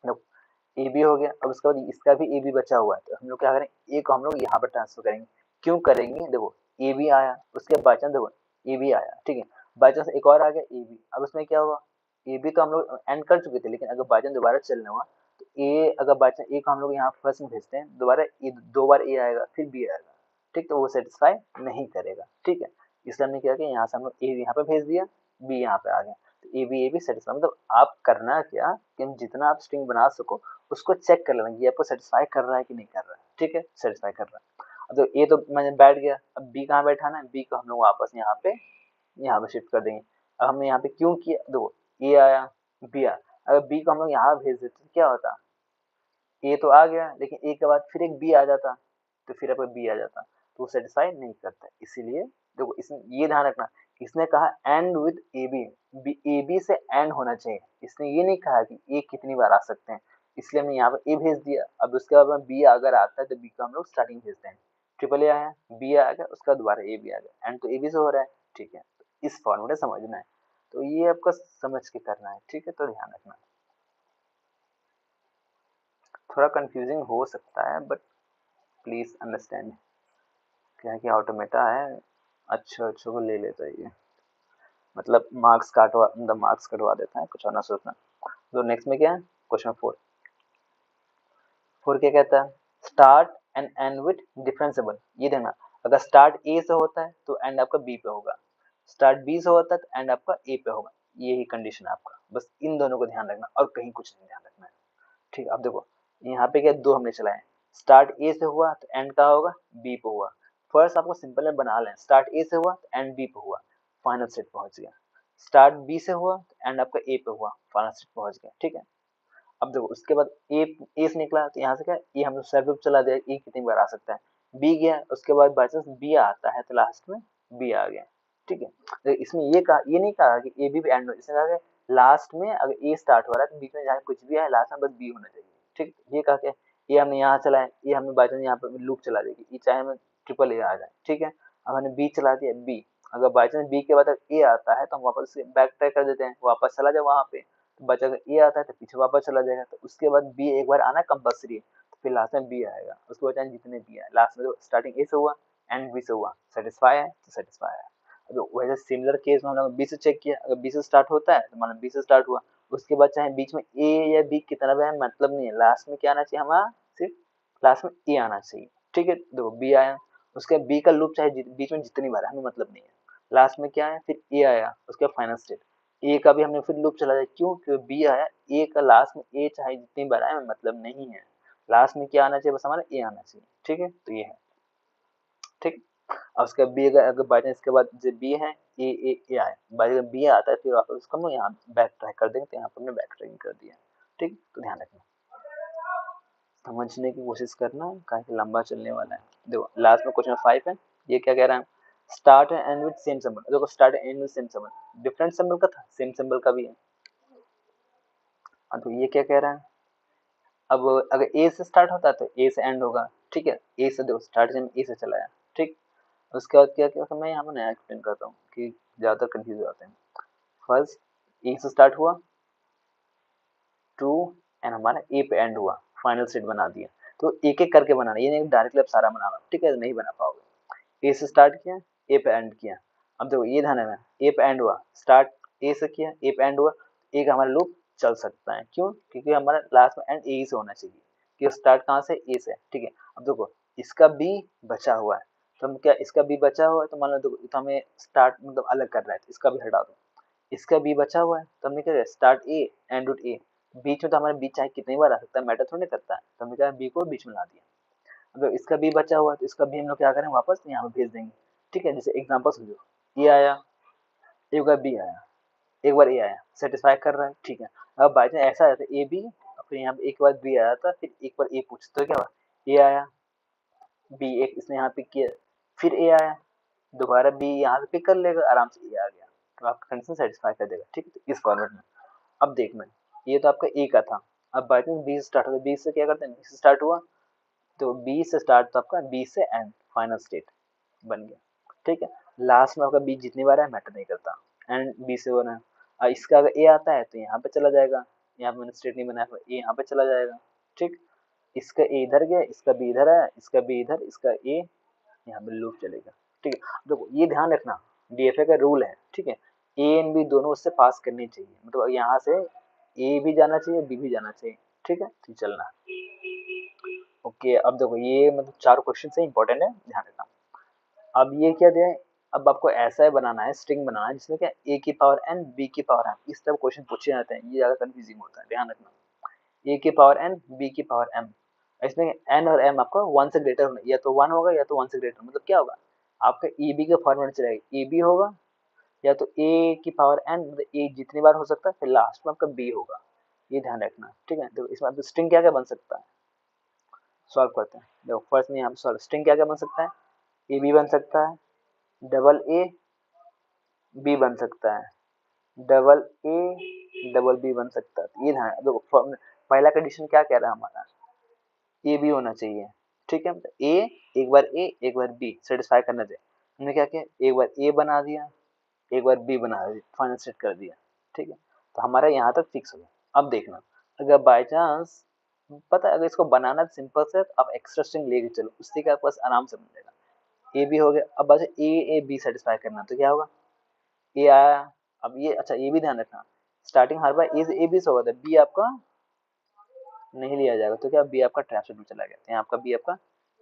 S1: देखो ए बी हो गया, अब उसके बाद इसका भी ए बी बचा हुआ है, तो हम लोग क्या करें, ए को हम लोग यहाँ पर ट्रांसफर करेंगे, क्यों करेंगे, देखो ए बी आया, उसके बाई चांस देखो ए बी आया, ठीक है, बाई चांस एक और आ गया ए बी, अब उसमें क्या हुआ, ए बी तो हम लोग एंड कर चुके थे, लेकिन अगर बाई चांस दोबारा चलना हुआ तो ए, अगर बाई चांस ए को हम लोग यहाँ फर्स्ट में भेजते हैं, दोबारा ए, दो बार ए आएगा फिर बी आएगा, ठीक, तो वो सेटिस्फाई नहीं करेगा, ठीक है। इसलिए हमने क्या किया, यहाँ से हम लोग ए यहाँ पे भेज दिया, बी यहाँ पे आ गया, तो ए बी सेटिस्फाई, मतलब आप करना क्या कि जितना आप स्ट्रिंग बना सको उसको चेक कर लेना, ये आपको सेटिस्फाई कर रहा है कि नहीं कर रहा है, ठीक है, सेटिस्फाई कर रहा है। अब तो ए तो मैंने बैठ गया, अब बी कहाँ बैठाना है, बी को हम लोग वापस यहाँ पे शिफ्ट कर देंगे। अब हमने यहाँ पे क्यों किया, देखो ए आया, बी आया, अगर बी को हम लोग यहाँ भेज देते तो क्या होता, ए तो आ गया, लेकिन ए के बाद फिर एक बी आ जाता, तो फिर आपका बी आ जाता, तो वो सेटिस्फाई नहीं करता, इसीलिए देखो इसमें ये ध्यान रखना, इसने कहा end with A B, A B से एंड होना चाहिए, इसने ये नहीं कहा कि ए कितनी बार आ सकते हैं, इसलिए हमने यहाँ पे ए भेज दिया। अब उसके बाद में बी अगर आता है तो बी को हम लोग स्टार्टिंग भेजते हैं, ट्रिपल ए आया, बी आ गया, उसका दोबारा ए बी आ गया, एंड तो ए बी से हो रहा है, ठीक है, तो इस फॉर्मूले समझना है, तो ये आपका समझ के करना है, ठीक है, तो ध्यान रखना। थोड़ा कंफ्यूजिंग हो सकता है बट प्लीज अंडरस्टैंड, क्या है कि ऑटोमेटा है, अच्छे अच्छे को ले लेता है ये, मतलब मार्क्स कटवा देता है, कुछ और ना सोचना। तो नेक्स्ट में क्या है, क्वेश्चन 4, 4 क्या कहता है, start and and with differentiable, ये देखना, अगर स्टार्ट ए से होता है तो एंड आपका बी पे होगा, स्टार्ट बी से होता है तो एंड आपका ए पे होगा, यही कंडीशन है आपका, बस इन दोनों को ध्यान रखना और कहीं कुछ नहीं ध्यान रखना है, ठीक। अब देखो यहाँ पे क्या दो हमने चलाए, स्टार्ट ए से हुआ तो एंड का होगा बी पे हुआ, फर्स्ट आपको सिंपल में बना लें, स्टार्ट ए से हुआ तो एंड बी पे हुआ, फाइनल स्टेट पहुंच गया, स्टार्ट बी से हुआ तो एंड आपका ए पे हुआ, फाइनल स्टेट पहुंच गया, ठीक है। अब देखो उसके बाद ए से निकला तो यहाँ से क्या ये हम लोग सेल्फ लूप चला दिया, ए कितनी बार आ सकता है, बी गया, उसके बाद बाई चांस बी आता है तो लास्ट में बी आ गया, ठीक है। तो इसमें ये नहीं कहा कि ए बी एंड, इसने कहा कि लास्ट में अगर ए स्टार्ट हो रहा है तो बीच में जहाँ कुछ भी आए लास्ट में बस बी होना चाहिए, ठीक, ये कहा कि ये हमने यहाँ चलाए, ये हमने बाई चांस यहाँ पर लूप चला देगी, ये चाहे हमें ट्रिपल ए आ जाए, ठीक है। अब हमने बी चला दिया, बी अगर बाई चांस बी के बाद ए आता है तो हम वापस बैक ट्रैक कर देते हैं, वापस चला जाए वहां पे, तो बचा अगर ए आता है तो पीछे वापस चला जाएगा, तो उसके बाद बी एक बार आना कंपल्सरी है, तो फिर लास्ट में बी आएगा, उसके बाद जितने बी आए लास्ट में, तो स्टार्टिंग ए से हुआ एंड बी से हुआ, सेटिस्फाई है तो सेटिस्फाई है। अब वैसे सिमिलर केस में हमने बी से चेक किया, अगर बी से स्टार्ट होता है तो मान लो बी से स्टार्ट हुआ, उसके बाद चाहे बीच में ए या बी कितना भी है मतलब नहीं है, लास्ट में क्या आना चाहिए हमारा, सिर्फ लास्ट में ए आना चाहिए, ठीक है। देखो बी आया, उसके बी का लूप चाहे बीच में जितनी बार है हमें मतलब नहीं है, लास्ट में क्या है फिर ए आया, उसके बाद फाइनल स्टेट, ए का भी हमने फिर लूप चला दिया, क्यों, क्योंकि बी आया, ए का लास्ट में ए चाहे जितनी बार आए मतलब नहीं है, लास्ट में क्या आना चाहिए, बस हमारा ए आना चाहिए, ठीक है, तो ये है, ठीक। और उसके बी अगर बाई चांस इसके बाद जो बी है ए आए, बाई अगर बी आता है फिर वापस उसको हम लोग यहाँ बैक ट्रैक कर देंगे, तो यहाँ पर हमने बैक ट्रैकिंग कर दिया, ठीक, तो ध्यान रखना, समझने की कोशिश करना, काफी लंबा चलने वाला है। देखो लास्ट में क्वेश्चन 5 है, ये क्या कह रहा है, start and end with same symbol, देखो start end with same symbol, different symbol का था सेम सिंबल का भी है, तो ये क्या कह रहा है, अब अगर ए से स्टार्ट होता है तो ए से एंड होगा, ठीक है, ए से देखो स्टार्ट से ए से चलाया, ठीक। उसके बाद क्या किया, मैं यहाँ पर नया एक्सप्लेन करता हूँ कि ज़्यादातर कंफ्यूज हो जाते हैं। फर्स्ट ए से स्टार्ट हुआ टू एंड हमारा ए पे एंड हुआ, फाइनल सेट बना दिया, तो एक एक करके बनाना, ये नहीं डायरेक्टली आप सारा बना लो, ठीक है, नहीं बना पाओगे। ए से स्टार्ट किया, ए पे एंड किया, अब देखो ये ध्यान है, ए पे एंड हुआ, स्टार्ट ए से किया, ए पे एंड हुआ, ए का हमारा लूप चल सकता है, क्यों, क्योंकि हमारा लास्ट में एंड ए से होना चाहिए, कि स्टार्ट कहाँ से, ए से, ठीक है। अब देखो इसका बी बचा हुआ है, तो हम क्या, इसका बी बचा हुआ है तो मान लो देखो तो हमें स्टार्ट मतलब अलग कर रहा है, तो इसका भी हटा दो, इसका बी बचा हुआ है तो हमने क्या स्टार्ट ए एंड विद ए, बीच में तो हमारे बीच चाहे कितनी बार आ सकता है, मैटर थोड़ी नहीं करता है, तो हमने क्या बी को बीच में ला दिया। अगर इसका बी बचा हुआ है तो इसका बी हम लोग क्या करें, वापस यहाँ पे भेज देंगे। ठीक है, जैसे एग्जाम्पल समझो, ये आया, एक बार बी आया, एक बार ए आया, सेटिस्फाई कर रहा है। ठीक है, अब बाई चांस ऐसा आया था ए बी, फिर यहाँ पे एक बार बी आया था, फिर एक बार ए पूछते तो क्या हुआ, ए आया, बी एक इसने यहाँ पिक किया, फिर ए आया, दोबारा बी यहाँ से पिक कर लेगा, आराम से ए आ गया, तो आपका कंडीशन सेटिस्फाई कर देगा। ठीक है, तो इस फॉर्मेट में। अब देखना, ये तो आपका ए का था। अब बाई चांस बी से स्टार्ट होता है, बी से क्या करते हैं, बी से स्टार्ट हुआ, तो बी से स्टार्ट, तो आपका बी से एंड फाइनल स्टेट बन गया। ठीक है, लास्ट में आपका बी जितनी बार है मैटर नहीं करता, एंड बी से बना। और इसका अगर ए आता है तो यहाँ पे चला जाएगा, यहाँ पे मैंने स्टेट नहीं बनाया, ए यहाँ पे चला जाएगा। ठीक, इसका ए इधर गया, इसका बी इधर है, इसका बी इधर, इसका ए यहाँ पे लूप चलेगा। ठीक है, देखो ये ध्यान रखना, डीएफए का रूल है। ठीक है, ए एंड बी दोनों उससे पास करनी चाहिए, मतलब यहाँ से ए भी जाना चाहिए, बी भी जाना चाहिए। ठीक है, तो चलना। ओके, अब देखो ये मतलब 4 क्वेश्चन से इंपॉर्टेंट है, ध्यान रखना। अब ये क्या दिया है, अब आपको ऐसा बनाना है, स्ट्रिंग बनाना है जिसमें क्या ए की पावर एन, बी की पावर एम, इस तरह क्वेश्चन पूछे जाते हैं, ये ज्यादा कंफ्यूजिंग होता है, ध्यान रखना। ए की पावर एन, बी की पावर एम, इसमें एन और एम आपका 1 से ग्रेटर होना, या तो 1 होगा या तो 1 से ग्रेटर, मतलब क्या होगा, आपका ए बी का फॉर्मेट चलेगा, ए बी होगा या तो ए की पावर एन, मतलब ए जितनी बार हो सकता है, फिर लास्ट में आपका बी होगा, ये ध्यान रखना। ठीक है, तो इसमें स्ट्रिंग क्या क्या बन सकता है, सॉल्व करते हैं। देखो फर्स्ट में यहाँ पे सॉल्व, स्ट्रिंग क्या क्या बन सकता है, ए बी बन सकता है, डबल ए बी बन सकता है, डबल ए डबल बी बन सकता है। ये ध्यान देखो, पहला कंडीशन क्या कह रहा है हमारा, ए बी होना चाहिए। ठीक है, ए, एक बार ए एक बार बी सेटिस्फाई करना चाहिए। हमने क्या किया, एक बार ए बना दिया, एक बार बी बना दिया, फाइनल सेट कर दिया। ठीक है, तो हमारा यहाँ तक फिक्स हो गया। अब देखना, अगर बाय चांस पता है, अगर इसको बनाना सिंपल से, तो आप एक्स्ट्रा स्ट्रिंग लेके चलो, उससे क्या आपके पास आराम से बन जाएगा। ए बी हो गया, अब बस ए बी सेटिस्फाई करना, तो क्या होगा, ए आया। अब ये अच्छा, ये भी ध्यान रखना, स्टार्टिंग हर बार ए से ए बी से होगा, बी आपका नहीं लिया जाएगा, तो क्या बी आपका ट्रैप सेट में चला गया, यहाँ आपका बी आपका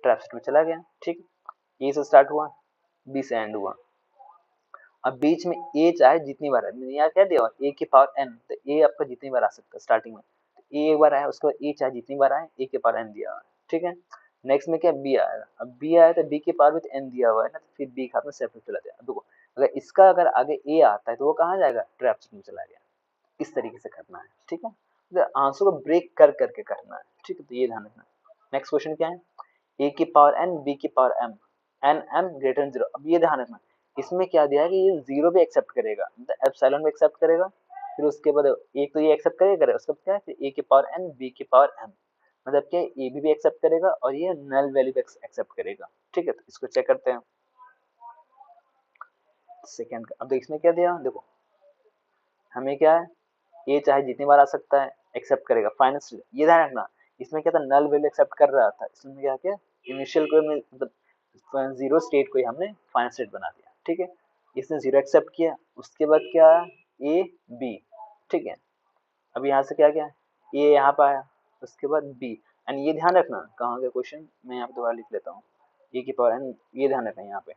S1: ट्रैप सेट में चला गया। ठीक, ए से स्टार्ट हुआ, बी से एंड हुआ। अब बीच में ए चाहे जितनी बार है, मैंने यहाँ क्या दिया, ए की पावर एन, तो ए आपका जितनी बार आ सकता है स्टार्टिंग में, तो ए एक बार आया, उसके बाद ए चाहे जितनी बार आए, ए की पावर एन दिया हुआ है। ठीक है, नेक्स्ट में क्या बी आएगा, अब बी आया तो बी की पावर विथ एन दिया हुआ है ना, तो फिर बी हाथ में सेपरेट चला जाएगा। देखो, अगर इसका अगर आगे ए आता है तो वो कहाँ जाएगा, ट्रैप में चला गया। इस तरीके से करना है। ठीक है, तो आंसर को ब्रेक कर करके करना है। ठीक है, तो ये ध्यान रखना। नेक्स्ट क्वेश्चन क्या है, ए की पावर एन, बी की power M, N M greater than zero. अब ये ध्यान रखना, इसमें क्या दिया है कि ये जीरो भी एक्सेप्ट करेगा, मतलब एप्सिलॉन भी एक्सेप्ट करेगा, फिर उसके बाद एक तो ये एक्सेप्ट करेगा, उसके बाद क्या है, फिर ए की पावर एन, बी की पावर एम, मतलब क्या ए बी एक्सेप्ट करेगा और ये नल वैल्यू भी एक्सेप्ट करेगा। ठीक है, तो इसको चेक करते हैं सेकेंड का। अब देखो इसमें क्या दिया, देखो हमें क्या है, ये चाहे जितनी बार आ सकता है, एक्सेप्ट करेगा फाइनल। ये ध्यान रखना, इसमें क्या था, नल वैल्यू एक्सेप्ट कर रहा था, इसमें क्या किया, इनिशियल को मतलब जीरो स्टेट को ही हमने फाइनल स्टेट बना दिया। ठीक है, इसने जीरो एक्सेप्ट किया, उसके बाद क्या आया, ए बी। ठीक है, अब यहाँ से क्या किया, ए यहाँ पे आया, उसके बाद बी, एंड ये ध्यान रखना कहाँ गया क्वेश्चन, मैं यहाँ पे दोबारा लिख लेता हूँ, ए की पावर एन, ये ध्यान रखना यहाँ पे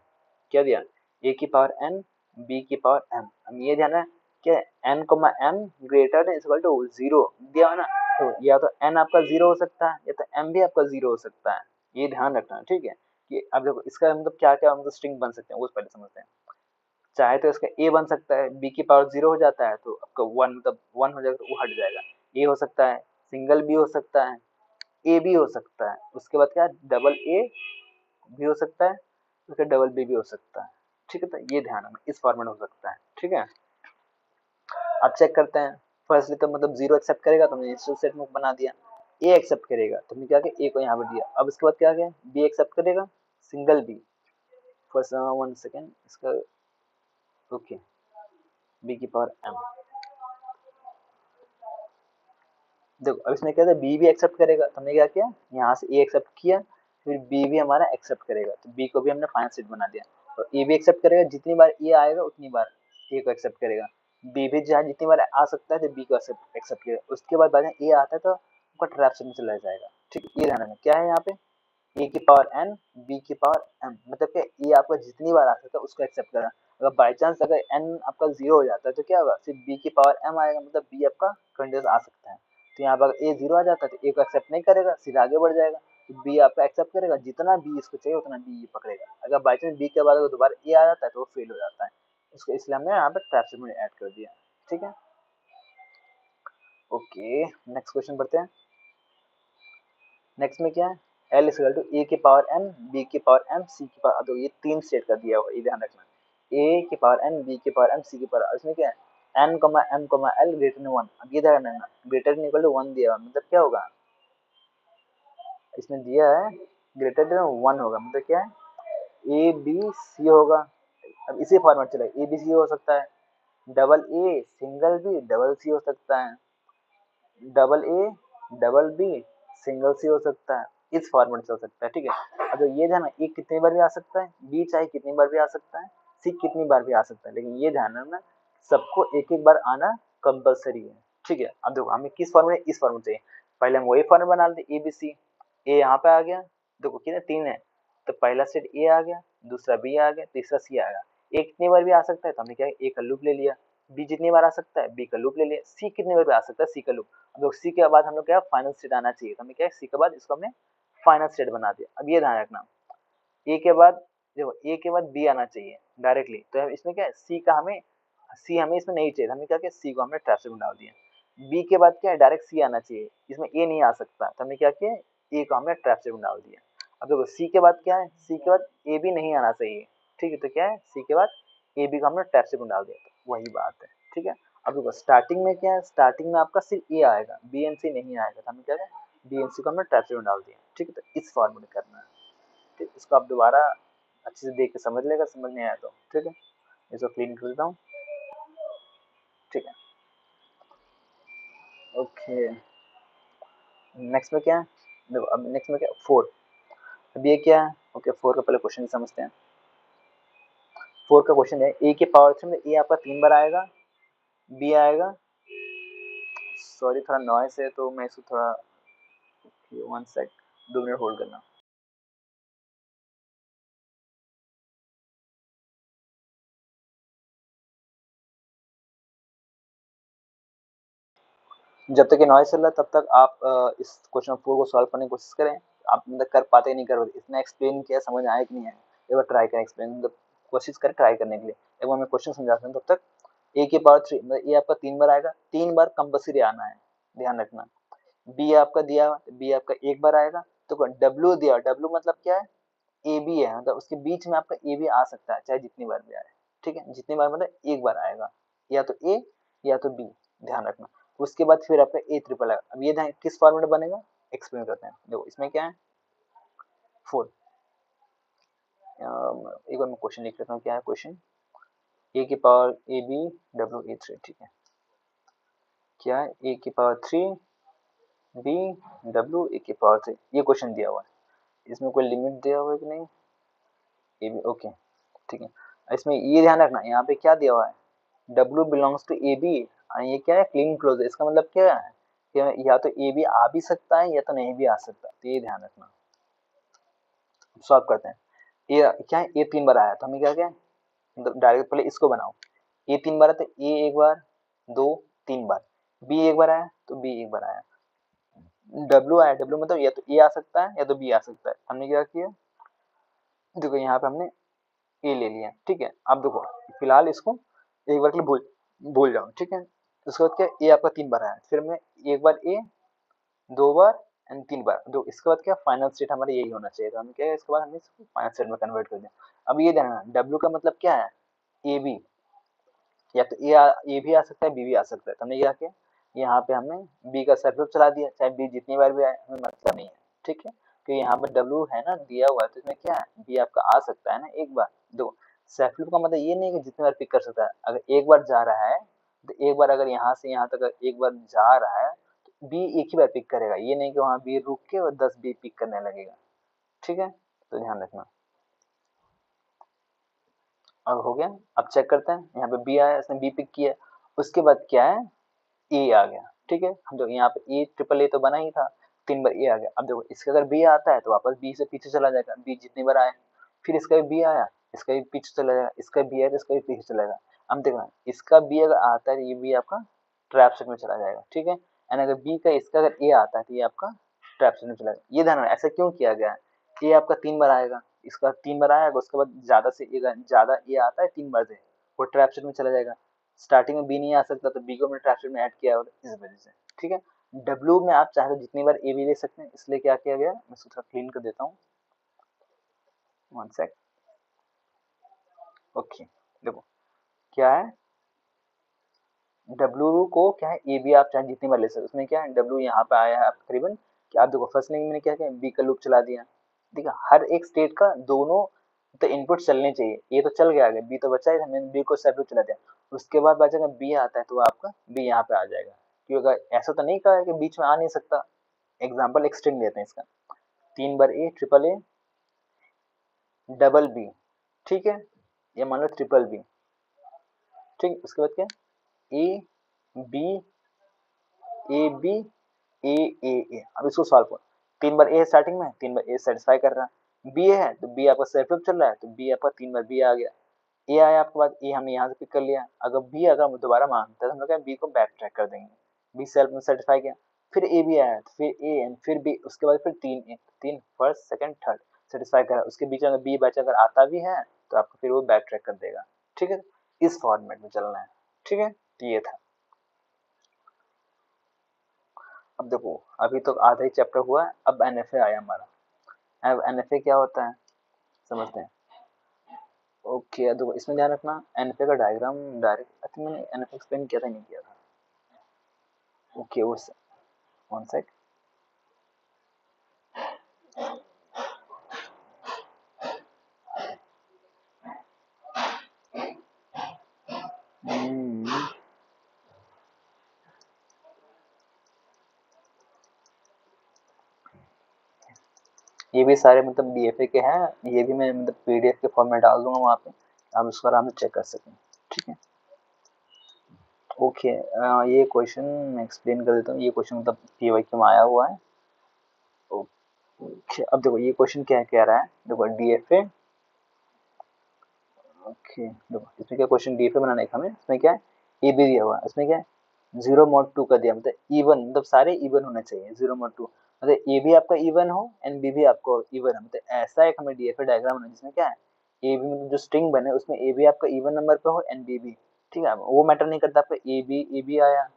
S1: क्या दिया, ए की पावर एन, बी की पावर एम। अब ये ध्यान है क्या, N comma M greater than equal to zero दिया है ना, तो या तो एन आपका जीरो हो सकता है, या तो एम भी आपका जीरो हो सकता है, ये ध्यान रखना। ठीक है, कि अब देखो इसका मतलब क्या क्या मतलब स्ट्रिंग बन सकते हैं वो पहले समझते हैं। चाहे तो इसका ए बन सकता है, बी की पावर जीरो हो जाता है तो आपका वन, मतलब वन हो जाएगा तो वो हट जाएगा, ए हो सकता है, सिंगल बी हो सकता है, ए भी हो सकता है, उसके बाद क्या डबल ए भी हो सकता है, उसके डबल बी भी हो सकता है। ठीक है, तो ये ध्यान रखना, इस फॉर्मेट हो सकता है। ठीक है, अब चेक करते हैं। फर्स्टली तो मतलब जीरो एक्सेप्ट करेगा तो हमने इंस्टेंट सेट में बना दिया, ए एक्सेप्ट करेगा तो हमने क्या किया, ए को यहाँ पे दिया। अब इसके बाद क्या किया, बी एक्सेप्ट करेगा, single B, first one second इसका, ओके, बी की पावर एम। देखो अब इसमें क्या था, बी भी एक्सेप्ट करेगा, तो हमने क्या किया, यहाँ से ए एक्सेप्ट किया, फिर बी भी हमारा एक्सेप्ट करेगा, तो बी को भी हमने फाइनल सेट बना दिया। तो ए भी एक्सेप्ट करेगा, जितनी बार ए आएगा उतनी बार ए को एक्सेप्ट करेगा, बी भी जहाँ जितनी बार आ सकता है तो बी को एक्सेप्ट करेगा। उसके बाद ए आता है तो आपका ट्रैप सेट में चला जाएगा। ठीक है, ये ध्यान रखना क्या है यहाँ पे, ए की पावर एन, बी की पावर एम, मतलब कि ए आपका जितनी बार आ सकता है उसको एक्सेप्ट करना। अगर बाई चांस अगर एन आपका जीरो हो जाता है तो क्या होगा, सिर्फ बी की पावर एम आएगा, मतलब बी आपका कंटिन्यूस आ सकता है। तो यहाँ पर ए 0 आ जाता है तो ए को एक्सेप्ट नहीं करेगा, सीधा आगे बढ़ जाएगा। तो बी आपका एक्सेप्ट करेगा, जितना बी इसको चाहिए उतना बी ये पकड़ेगा। अगर बाई चांस बी के बाद अगर दोबारा ए आ जाता है तो वो फेल हो जाता है। उसको इसलिए हमने यहाँ पे ट्रैप स्टेटमेंट ऐड कर दिया। ठीक है, ओके नेक्स्ट क्वेश्चन पढ़ते हैं। नेक्स्ट में क्या है, एल इज टू ए की पावर एन, बी की पावर एम, सी की पावर, तो ये तीन स्टेट का दिया हुआ, ये ध्यान रखना। ए की पावर एन, बी की पावर एम, सी की पावर, इसमें क्या है एन कमा एम कमा एल ग्रेटर देन 1। अब ये ध्यान रखना, ग्रेटर देन इक्वल टू 1 दिया हुआ, मतलब क्या होगा, इसमें दिया है ग्रेटर देन 1 होगा, मतलब क्या है ए बी सी होगा। अब इसी फॉर्मेट चलेगा, ए बी सी हो सकता है, double A single B double C हो सकता है, double A double B single C हो सकता है, इस फॉर्मेट से हो सकता है। ठीक है, अब ये ध्यान, ए कितनी बार भी आ सकता है, बी चाहे कितनी बार भी आ सकता है, सी कितनी बार भी आ सकता है, लेकिन ये ध्यान रखना सबको एक एक बार आना कंपलसरी है। ठीक है, अब देखो हमें किस फॉर्मेट, इस फॉर्मेट चाहिए, पहले हम वही फॉर्मेट बना लेते ए बी सी। ए यहाँ पे आ गया, देखो कितने तीन है, तो पहला सेट ए आ गया, दूसरा बी आ गया, तीसरा सी आ गया। ए कितनी बार भी आ सकता है तो हमने क्या ए का लूप ले लिया, बी जितनी बार आ सकता है बी का लूप ले लिया, सी कितनी बार भी आ सकता है सी का लूप। अब सी के बाद हम लोग क्या फाइनल स्टेट आना चाहिए, तो हमें क्या सी के बाद इसको हमने फाइनल स्टेट बना दिया। अब ये ध्यान रखना, ए के बाद देखो ए के बाद बी आना चाहिए डायरेक्टली, तो इसमें क्या है सी का हमें, सी हमें इसमें नहीं चाहिए, हमें क्या किया सी को हमने ट्रैप में डाल दिया। बी के बाद क्या है डायरेक्ट सी आना चाहिए, इसमें ए नहीं आ सकता, तो हमने क्या किया ए को हमने ट्रैप में डाल दिया। अब देखो सी के बाद क्या है, सी के बाद ए भी नहीं आना चाहिए। ठीक है, तो क्या है सी के बाद ए बी को हमने ट्रैप में डाल दिया, तो वही बात है। ठीक है, अब देखो स्टार्टिंग में क्या है, स्टार्टिंग में आपका सिर्फ ए आएगा, बी एन सी नहीं आएगा, तो हमने क्या किया बी एन सी को हमने ट्रैप में डाल दिया। ठीक है, तो इस फॉर्मेट करना है। ठीक, इसको आप दोबारा अच्छे से देख के समझ लेगा, समझ नहीं आया तो। ठीक है, इसको क्लीन कर देता हूँ। ठीक है, ओके नेक्स्ट में क्या है, देखो अब नेक्स्ट में क्या फोर, अब ये क्या है, ओके फोर का पहले क्वेश्चन समझते हैं। फोर का क्वेश्चन है ए के पावर थ्री में ए आपका 3 बार आएगा, बी आएगा, सॉरी थोड़ा नॉइस है तो मैं इसको थोड़ा 1 सेक 2 मिनट होल्ड करना। जब तक ये नॉइस चल रहा है तब तक आप इस क्वेश्चन 4 को सॉल्व करने की कोशिश करें। आप मतलब कर पाते नहीं कर पाते, इतना एक्सप्लेन किया समझ आया कि नहीं आया, एक बार ट्राई करें एक्सप्लेन, मतलब कोशिश करें ट्राई करने के लिए। एक बार मैं क्वेश्चन समझाता हूँ तब तक। ए के पावर 3 मतलब ए आपका 3 बार आएगा, 3 बार कंपल्सरी आना है, ध्यान रखना। बी आपका दिया, बी आपका 1 बार आएगा, तो डब्ल्यू दिया, डब्ल्यू मतलब क्या है ए बी है, मतलब उसके बीच में आपका ए बी आ सकता है चाहे जितनी बार भी आए। ठीक है, जितनी बार मतलब 1 बार आएगा, या तो ए या तो बी, ध्यान रखना। उसके बाद फिर आपका ए ट्रिपल आएगा। अब ये ध्यान किस फॉर्मेट बनेगा एक्सप्लेन करते हैं। देखो इसमें क्या है फोर, एक बार मैं क्वेश्चन लिख लेता हूँ, क्या है क्वेश्चन, ए की power A B W A three. ठीक है, क्या है ए की पावर 3 बी डब्ल्यू ए की पावर 3, ये क्वेश्चन दिया हुआ है। इसमें कोई लिमिट दिया हुआ है कि नहीं, ए बी ओके। ठीक है, इसमें ये ध्यान रखना यहाँ पे क्या दिया हुआ है, W belongs to A B, ये क्या है क्लीन क्लोज, इसका मतलब क्या है कि या तो ए बी आ भी सकता है या तो नहीं भी आ सकता, तो ये ध्यान रखना। सॉल्व करते हैं, ये क्या है ए 3 बार आया, तो हमें क्या किया मतलब डायरेक्ट पहले इसको बनाओ, ए 3 बार है तो ए 1 बार, 2 3 बार, बी 1 बार आया तो बी 1 बार आया, डब्ल्यू आया, डब्ल्यू मतलब या तो ए आ सकता है या तो बी आ सकता है। हमने क्या किया, देखो यहाँ पे हमने ए ले लिया। ठीक है, अब देखो फिलहाल इसको एक बार के लिए भूल भूल जाओ। ठीक है, उसके बाद क्या ए आपका 3 बार आया, फिर हमने 1 बार ए, 2 बार एंड 3 बार, तो इसके बाद क्या फाइनल स्टेट हमारा यही होना चाहिए, तो हमने क्या इसके बाद हमने इसको फाइनल स्टेट में कन्वर्ट कर दिया। अब ये ध्यान रखना डब्ल्यू का मतलब क्या है ए बी, या तो ए भी आ सकता है बी भी आ सकता है, तो हमने क्या किया यहाँ पे हमने बी का सर्किट चला दिया, चाहे बी जितनी बार भी आए हमें मतलब नहीं है। ठीक है, क्योंकि यहाँ पे डब्ल्यू है ना दिया हुआ है, तो इसमें क्या है बी आपका आ सकता है ना एक बार। दो सेफ लूप का मतलब ये नहीं कि जितनी बार पिक कर सकता है, अगर एक बार जा रहा है तो एक बार, अगर यहाँ से यहाँ तक एक बार जा रहा है तो बी एक ही बार पिक करेगा, ये नहीं कि वहाँ बी रुक के और 10 बी पिक करने लगेगा। ठीक है, तो ध्यान रखना। अब हो गया, अब चेक करते हैं, यहाँ पे बी आया, इसने बी पिक किया, उसके बाद क्या है ए आ गया। ठीक है, हम जो यहाँ पे ए ट्रिपल ए तो बना ही था, 3 बार ए आ गया। अब देखो इसका अगर बी आता है तो वापस बी से पीछे चला जाएगा, बी जितनी बार आए, फिर इसका भी बी आया, इसका भी पीछे चला जाएगा, इसका बी आया तो इसका भी पीछे चला जाएगा। अब देखना इसका बी अगर आता है ये बी आपका ट्रैप सेट में चला जाएगा। ठीक है, एंड अगर बी का इसका अगर ए आता है तो ये आपका ट्रैप स्टेट में चला जाएगा। ये ध्यान रखना ऐसा क्यों किया गया है, ए आपका 3 बार आएगा, इसका 3 बार आएगा, उसके बाद ज्यादा ए आता है 3 बार से, वो ट्रैप स्टेट में चला जाएगा। स्टार्टिंग में बी नहीं आ सकता तो बी को हमने ट्रैप स्टेट में ऐड किया होगा इस वजह से, ठीक है। डब्ल्यू में आप चाहे तो जितनी बार ए भी ले सकते हैं, इसलिए क्या किया गया, मैं इसको थोड़ा क्लीन कर देता हूँ, 1 सेक। ओके देखो क्या है, डब्ल्यू को क्या है, ए बी आप चाहे जितनी बार ले सकते, उसमें क्या है डब्ल्यू यहाँ पे आया है तकरीबन, कि आप देखो फर्स्ट लिंक में क्या किया, बी का लूप चला दिया, ठीक है। हर एक स्टेट का दोनों तो इनपुट चलने चाहिए, ये तो चल गया आगे, बी तो बचा ही, हमने बी को सेट लूप चला दिया, उसके बाद बचेगा बी आता है तो आपका बी यहाँ पे आ जाएगा, क्योंकि अगर ऐसा तो नहीं कहा है कि बीच में आ नहीं सकता। एग्जाम्पल एक स्ट्रिंग लेते हैं इसका, 3 बार a triple A double b, ठीक है, ये मान लो ट्रिपल बी, ठीक। उसके बाद क्या, ए बी ए बी ए ए ए, अब इसको सॉल्व करो, 3 बार ए है स्टार्टिंग में, 3 बार ए सेटिस्फाई कर रहा है, बी है तो बी आपका सेल्फ लूप चल रहा है तो बी आपका 3 बार बी आ गया, ए आया आपके बाद ए हमने यहाँ से पिक कर लिया, अगर बी अगर हम दोबारा मांगते हैं तो हम लोग क्या बी को बैक ट्रैक कर देंगे, बी सेल्फ में सेटिस्फाई किया, फिर ए भी आया तो फिर ए एंड फिर बी, उसके बाद फिर 3 फर्स्ट सेकंड थर्ड सेटिस्फाई करा, उसके बीच में अगर बी बचा अगर आता भी है तो आपको फिर वो बैक ट्रैक कर देगा, ठीक है। इस फॉर्मेट में चलना है, ठीक है, तो ये था। अब देखो अभी तो आधा ही चैप्टर हुआ है, अब एनएफए आया हमारा। अब एनएफए क्या होता है समझते हैं। ओके देखो इसमें ध्यान रखना, एनएफए का डायग्राम डायरेक्ट, अच्छा मैंने एनएफए एक्सप्लेन किया था नहीं किया था, ओके वो 1 सेक। ये भी सारे मतलब बीएफए के हैं, ये भी मैं मतलब पीडीएफ के फॉर्म में डाल दूंगा वहाँ पे, आप उसको आराम से चेक कर सकें, ठीक है। ओके ये क्वेश्चन मैं एक्सप्लेन कर देता हूँ, ये क्वेश्चन मतलब पीवाईक्यू में आया हुआ है। ओके अब देखो ये क्वेश्चन क्या कह रहा है, देखो डीएफए, ओके देखो इसमें क्या क्वेश्चन डीएफए बनाना है हमें, इसमें क्या है ए बी दिया हुआ है, इसमें क्या है 0 mod 2 का दिया, मतलब इवन, मतलब सारे इवन होने चाहिए 0 mod 2, मतलब ए भी आपका इवन हो एंड बी भी आपको इवन है, मतलब ऐसा एक हमें डीएफए डायग्राम बनाना है जिसमें क्या है ए बी, मतलब जो स्ट्रिंग बने उसमें ए बी आपका इवन नंबर पे हो एंड बी भी, ठीक है। वो मैटर नहीं करता आपका ए बी आया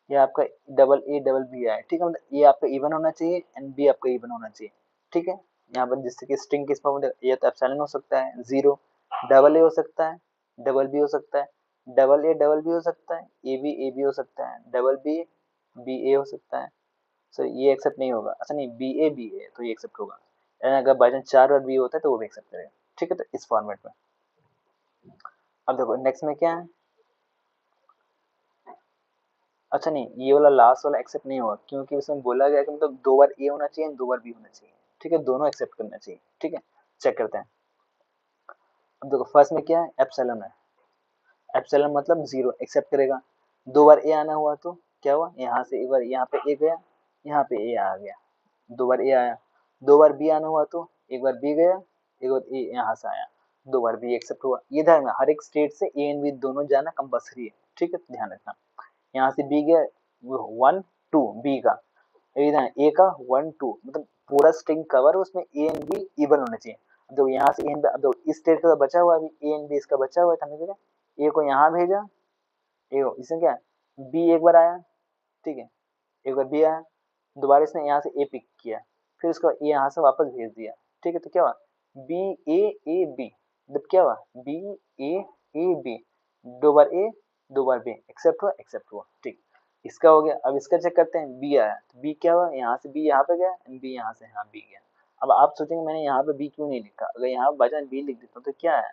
S1: या आपका डबल बी आया, ठीक है, मतलब ए आपका इवन होना चाहिए एंड बी आपका इवन होना चाहिए, ठीक है। यहाँ पर जिससे कि स्ट्रिंग किस फॉर्म में, ये तो एप्सिलॉन हो सकता है 0, डबल ए हो सकता है, डबल बी हो सकता है, डबल ए डबल बी हो सकता है, ए बी हो सकता है, डबल बी बी ए हो सकता है, सो ये एक्सेप्ट नहीं होगा, अच्छा नहीं बी ए तो ये एक्सेप्ट होगा, एंड अगर बाई चांस 4 और बी होता है तो वो भी एक्सेप्ट करेगा, ठीक है। तो इस फॉर्मेट में अब देखो नेक्स्ट में क्या है, अच्छा नहीं ये वाला लास्ट वाला एक्सेप्ट नहीं होगा, क्योंकि उसमें बोला गया कि मतलब 2 बार ए होना चाहिए 2 बार बी होना चाहिए, ठीक है, दोनों एक्सेप्ट करना चाहिए, ठीक है। चेक करते हैं, अब देखो फर्स्ट में क्या है एप्सिलॉन है, एप्सिलॉन मतलब 0 एक्सेप्ट करेगा, 2 बार ए आना हुआ तो क्या हुआ, यहाँ से एक बार यहाँ पे ए गया, यहाँ पे ए आ गया, 2 बार ए आया, 2 बार बी आना हुआ तो एक बार बी गया, एक बार ए यहाँ से आया, 2 बार बी एक्सेप्ट हुआ, ये ध्यान रखना हर एक स्टेट से ए एंड बी दोनों जाना कंपल्सरी है, ठीक है, ध्यान रखना। यहाँ से बी गया 1 2 बी का, ए का 1 2 मतलब पूरा स्ट्रिंग कवर, उसमें ए एंड बी इवन होने चाहिए, तो यहाँ से ए एंड बी, इस स्टेट का बचा हुआ अभी ए एंड बी इसका बचा हुआ है, हमने देखा ए को यहाँ भेजा, ए को इसमें क्या बी एक बार आया, ठीक है, एक बार बी आया, दोबारा इसने यहाँ से ए पिक किया, फिर उसको ए यहाँ से वापस भेज दिया, ठीक है, तो क्या हुआ बी ए बी, मतलब क्या हुआ बी ए बी, 2 बार ए 2 बार बी एक्सेप्ट हुआ, ठीक। इसका हो गया, अब इसका चेक करते हैं, बी आया तो बी क्या हुआ, यहाँ से बी यहाँ पे गया एंड बी यहाँ से यहाँ बी गया। अब आप सोचेंगे मैंने यहाँ पे बी क्यों नहीं लिखा, अगर यहाँ बाई चांस बी लिख देता तो क्या है,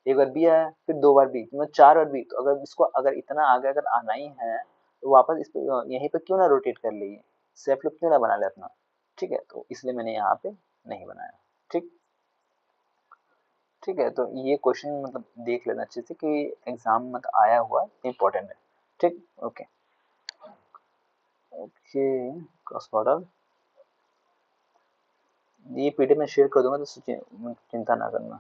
S1: एक बार बी आया फिर 2 बार बी, मतलब 4 बार बी, तो अगर इसको अगर इतना आगे अगर आना ही है तो वापस इस पे यहीं पे क्यों ना रोटेट कर लिए, सेफ लूप क्यों ना बना ले अपना, ठीक है, तो इसलिए मैंने यहाँ पे नहीं बनाया, ठीक। ठीक है तो ये क्वेश्चन मतलब देख लेना अच्छे से कि एग्जाम में आया हुआ इम्पोर्टेंट है, ठीक। ओके ओके क्रॉस मॉडल ये पीडीएफ में शेयर कर दूंगा तो चिंता ना करना,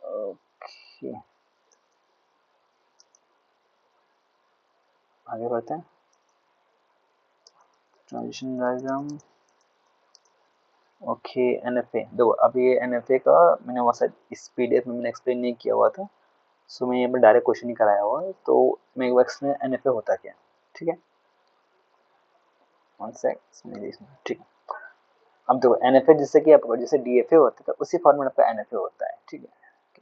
S1: ओके। आगे बढ़ते हैं। Transition diagram, okay. एनएफए देखो, अब ये एनएफए का मैंने वहाँ से इस पीडीएफ में मैंने एक्सप्लेन नहीं किया हुआ था, सो मैं यहाँ पर डायरेक्ट क्वेश्चन ही कराया हुआ है, तो मैं एक बार एक्सप्लेन एनएफए होता क्या है, ठीक है। वन सेक, ठीक है। अब देखो एनएफए जैसे कि आपका जैसे डीएफए होता है तो उसी फॉर्मेट आपका एनएफए होता है, ठीक है।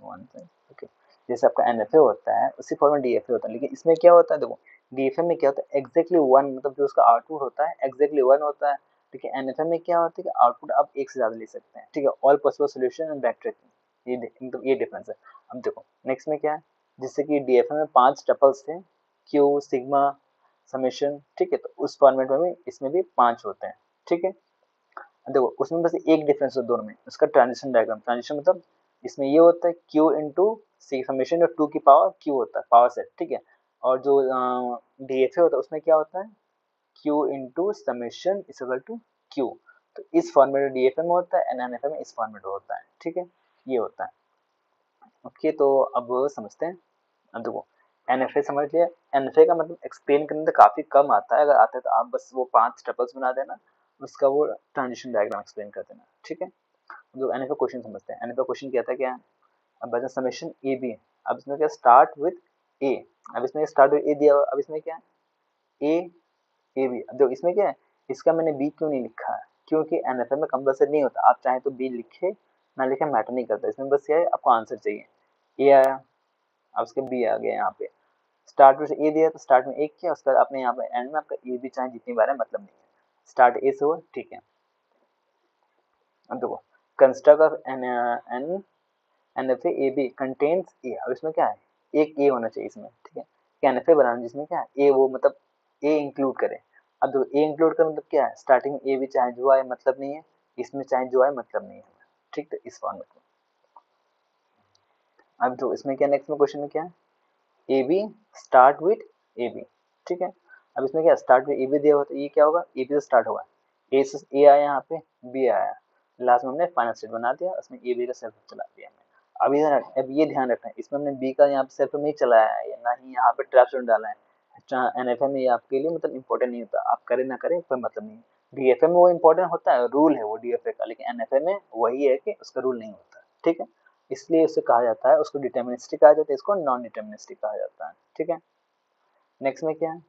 S1: One sec, okay. जैसे आपका एनएफए होता है उसी फॉर्मेट डीएफए होता है, लेकिन इसमें क्या होता है देखो, डीएफए में क्या होता है एग्जैक्टली वन, मतलब जो उसका आउटपुट होता है एग्जैक्टली वन होता है, लेकिन एनएफए में क्या होता है कि आउटपुट आप एक से ज्यादा ले सकते हैं, ठीक है। All possible solution and back tracking, मतलब ये डिफरेंस है। अब देखो नेक्स्ट में क्या है, जिससे कि डीएफए में 5 टपल्स थे, क्यू सिग्मा समेशन, ठीक है, तो उस फॉर्मेट में भी इसमें भी 5 होते हैं, ठीक है। देखो उसमें बस एक डिफरेंस है दोनों में, उसका ट्रांजिशन डायग्राम। ट्रांजिशन मतलब इसमें ये होता है क्यू इंटू सी समेशन जो 2 की पावर क्यू होता है पावर सेट, ठीक है। और जो डीएफए होता है उसमें क्या होता है Q into summation is equal to Q. तो इस फॉर्मेट में डीएफए में होता है, एनएनएफए में इस फॉर्मेट में होता है, ठीक है। ये होता है, ओके। तो अब समझते हैं। अब देखो एनएफए समझ लिया। एनएफए का मतलब एक्सप्लेन करने में तो काफी कम आता है, अगर आता है तो आप बस वो 5 टपल्स बना देना, उसका वो ट्रांजिशन डायग्राम एक्सप्लेन कर देना, ठीक है। जो एनएफए क्वेश्चन समझते हैं। एनएफए क्वेश्चन क्या था, क्या है, अब बचा समेशन ए बी। अब इसमें क्या स्टार्ट विद ए, अब इसमें स्टार्ट विद ए दिया हुआ, अब इसमें क्या है ए ए बी। अब देखो इसमें क्या है, इसका मैंने बी क्यों नहीं लिखा है, क्योंकि एनएफए में कंपल्सरी नहीं होता, आप चाहे तो बी लिखे ना लिखे मैटर नहीं करता, इसमें बस क्या है आपको आंसर चाहिए। ए आया, अब उसके बी आ गया यहाँ पे। स्टार्ट में से ए दिया तो स्टार्ट में एक किया, उसके बाद आपने यहाँ पे एंड में आपका ए बी चाहे जितनी बार है मतलब नहीं है, स्टार्ट ए से हुआ, ठीक है। अब देखो construct of an an NFA a B contains a. अब इसमें क्या है एक ए होना चाहिए इसमें, ठीक है। एनएफए बनाना जिसमें क्या है ए, वो मतलब ए इंक्लूड करे। अब देखो ए इंक्लूड कर मतलब क्या है, स्टार्टिंग में ए भी चाहे जो आए मतलब नहीं है, इसमें चाहे जो आए मतलब नहीं है, ठीक है, इस फॉर्मेट में। अब जो इसमें क्या नेक्स्ट में क्वेश्चन में क्या है ए B start with A B, ठीक है। अब इसमें क्या स्टार्ट विथ ए बी दिया हुआ, तो ये क्या होगा ए बी से स्टार्ट होगा, ए से ए आया यहाँ पे, बी आया, लास्ट में हमने फाइनल स्टेट बना दिया, उसमें ए बी का सेल्फ चला दिया हमने। अब ये ध्यान रखना है, इसमें हमने बी का यहाँ पे सेल्फ नहीं चलाया है, या ना ही यहाँ पे ट्रैप स्टेट डाला है। एनएफए में ये आपके लिए मतलब इंपॉर्टेंट नहीं होता, आप करें ना करें कोई मतलब नहीं है। डीएफए में वो इंपॉर्टेंट होता है, रूल है वो डीएफए का, लेकिन एनएफए में वही है कि उसका रूल नहीं होता, ठीक है। इसलिए उसे कहा जाता है, उसको डिटर्मिनिस्टिक कहा जाता है, इसको नॉन डिटर्मिनिस्टिक कहा जाता है, ठीक है। नेक्स्ट में क्या है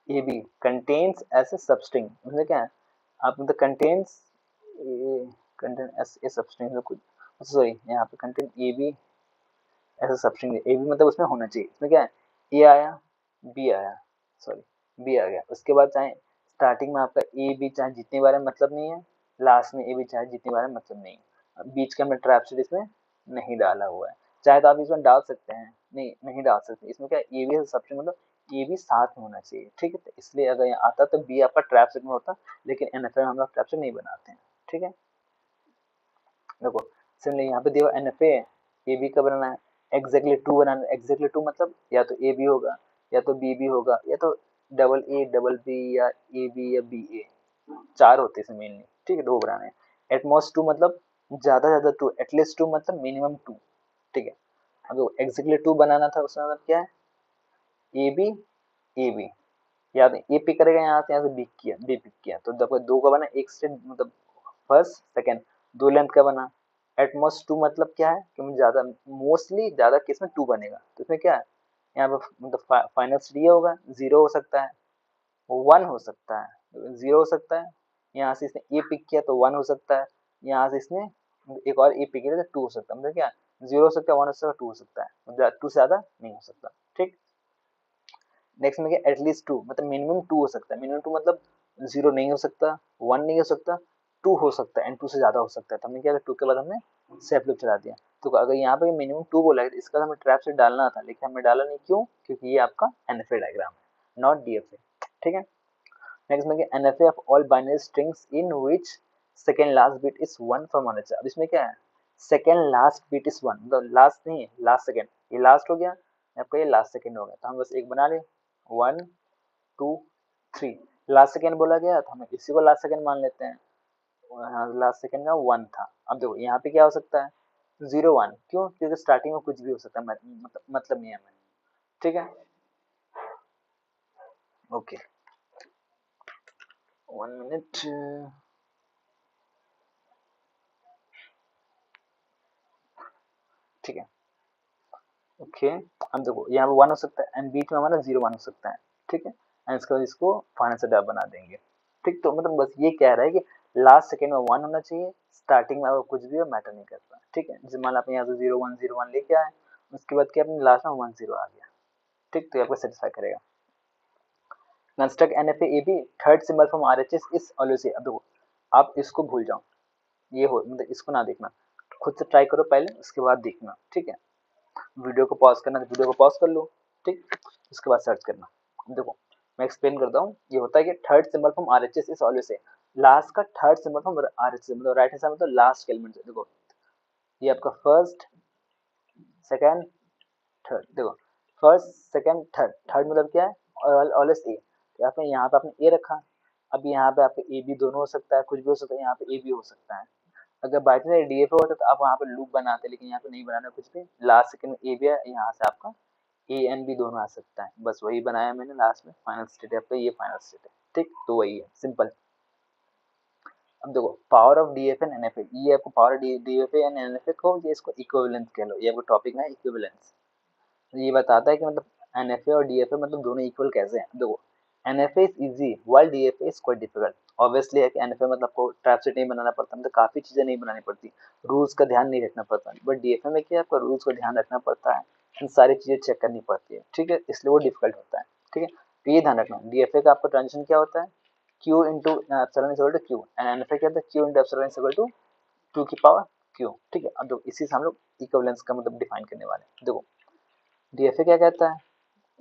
S1: A B contains as a substring, मतलब क्या है आप मतलब contains contain as a substring कुछ, सॉरी यहाँ पे कंटेन ए बी ऐसा सबस्ट्रिंग, ए बी मतलब उसमें होना चाहिए, इसमें क्या है ए आया बी आया, सॉरी बी आ गया, उसके बाद चाहे स्टार्टिंग में आपका ए बी चाहे जितनी बार है मतलब नहीं है, लास्ट में ए बी चाहे जितनी बार है मतलब नहीं है। बीच का मैं ट्रैप शेड इसमें नहीं डाला हुआ है, चाहे तो आप इसमें डाल सकते हैं, नहीं नहीं डाल सकते, इसमें क्या ए बी सबसे मतलब ए बी साथ में होना चाहिए, ठीक है। तो इसलिए अगर यहाँ आता तो बी आपका ट्रैप शेड में होता, लेकिन एनएफए में हम लोग ट्रैप शेड नहीं बनाते हैं, ठीक है। देखो सिमिलर यहाँ पे दिया एन एफ ए बी का बनाना है, एग्जैक्टली टू बनाना है, एग्जैक्टली टू मतलब या तो ए बी होगा या तो बी बी होगा या तो डबल ए डबल बी या ए बी या बी ए, चार होते हैं मेनली, ठीक है, दो बनाने हैं। एटमोस्ट टू मतलब ज्यादा टू, एटलीस्ट टू मतलब मिनिमम टू, ठीक है। अब एग्जैक्टली टू बनाना था उसमें मतलब क्या है ए बी याद ए पिक करेगा, यहाँ से बी किया, बी पिक किया, तो देखो दो का बना एक से मतलब फर्स्ट सेकंड, दो लेंथ का बना। एटमोस्ट टू मतलब क्या है कि ज्यादा मोस्टली ज्यादा केस में टू बनेगा, तो इसमें क्या है यहाँ पे मतलब फाइनल ये होगा, जीरो हो सकता है, वन हो सकता है, जीरो हो सकता है, यहाँ से इसने ए पिक किया तो वन हो सकता है, यहाँ से इसने एक और ए पिक किया तो टू हो सकता है, मतलब क्या जीरो हो सकता है, वन हो सकता है, टू हो सकता है, मतलब टू से ज्यादा नहीं हो सकता, ठीक। नेक्स्ट में क्या एटलीस्ट टू मतलब मिनिमम टू हो सकता है, मिनिमम टू मतलब जीरो नहीं हो सकता, वन नहीं हो सकता, टू हो सकता है एंड टू से ज्यादा हो सकता है, तो हमने क्या टू के बाद हमने सेफ लूप चला दिया। तो अगर यहाँ पे मिनिमम टू बोला है तो इसका हमें ट्रैप से डालना था, लेकिन हमने डाला नहीं, क्यों, क्योंकि ये आपका एनएफए डायग्राम है नॉट डीएफए, ठीक है। नेक्स्ट में NFA of all binary strings in which second last bit is one from one. अब इसमें क्या है second last bit is one, मतलब लास्ट नहीं है लास्ट सेकेंड, ये लास्ट हो गया आपका, ये लास्ट सेकेंड हो गया, तो हम बस एक बना ले one two three, last second बोला गया तो हम इसी को लास्ट सेकेंड मान लेते हैं, लास्ट सेकेंड का वन था। अब देखो यहाँ पे क्या हो सकता है जीरो वन, क्यों, क्योंकि स्टार्टिंग में कुछ भी हो सकता है, मतलब नहीं है हमें, ठीक है। Okay 1 minute. ठीक है ओके अब देखो यहाँ पे 1 हो सकता है एंड बीच में हमारा 0 1 हो सकता है। ठीक है एंड इसके बाद इसको फाइनल सेटअप बना देंगे। ठीक तो मतलब बस ये कह रहा है कि लास्ट सेकंड में 1 होना चाहिए, स्टार्टिंग में अगर कुछ भी हो मैटर नहीं करता। ठीक है जैसे मान लो आपने यहाँ से 0 1 0 1 लेके आए, उसके बाद क्या अपने लास्ट में 1 0 आ गया। ठीक तो ये आपको सेटिस्फाई करेगा। Construct NFA AB third symbol from RHS is always. अब देखो आप इसको भूल जाओ, ये हो मतलब इसको ना देखना, खुद से ट्राई करो पहले उसके बाद देखना। ठीक है वीडियो को पॉज करना तो वीडियो को पॉज कर लो। ठीक उसके बाद सर्च करना। देखो मैं एक्सप्लेन करता हूँ। ये होता है कि third symbol from RHS is always last का थर्ड सिंबल फ्रॉम RHS मतलब राइट हैंड साइड मतलब लास्ट के एलिमेंट। देखो ये आपका फर्स्ट सेकंड थर्ड। देखो फर्स्ट सेकंड थर्ड, थर्ड मतलब क्या है ऑलवेज ए। तो यहाँ पे आपने ए रखा, अब यहाँ पे आपका ए बी दोनों हो सकता है, कुछ भी हो सकता है, यहाँ पे ए बी हो सकता है। अगर बाई चांस DFA होता तो आप वहाँ पे लूप बनाते, लेकिन यहाँ पे नहीं बनाना कुछ भी। लास्ट सेकंड में ए बी है, यहाँ से आपका ए एंड बी दोनों आ सकता है, बस वही बनाया मैंने लास्ट में। फाइनल स्टेट है आपका, ये फाइनल स्टेट है। ठीक तो वही है सिंपल। अब देखो power of DFA and NFA, ये आपको पावर DFA एंड NFA को ये इसको इक्विवेलेंस कह लो, ये आपको टॉपिक है इक्विवेलेंस। ये बताता है कि मतलब NFA और DFA मतलब दोनों इक्वल कैसे हैं। देखो NFA is easy while DFA is quite difficult. Obviously है कि NFA मतलब आपको ट्रैप सेट नहीं बनाना पड़ता, मतलब काफी चीजें नहीं बनानी पड़ती, रूल्स का ध्यान नहीं रखना पड़ता। बट DFA में क्या है आपको रूल्स का ध्यान रखना पड़ता है, इन सारी चीजें चेक करनी पड़ती है। ठीक है इसलिए वो डिफिकल्ट होता है। ठीक है तो ये ध्यान रखना DFA का आपका ट्रांजिशन क्या होता है Q into epsilon is equal to Q and NFA क्या होता है Q into epsilon is equal to 2 की पावर Q। ठीक है अब देखो इसी से हम लोग इक्विवेलेंस का मतलब डिफाइन करने वाले हैं। देखो DFA क्या कहता है,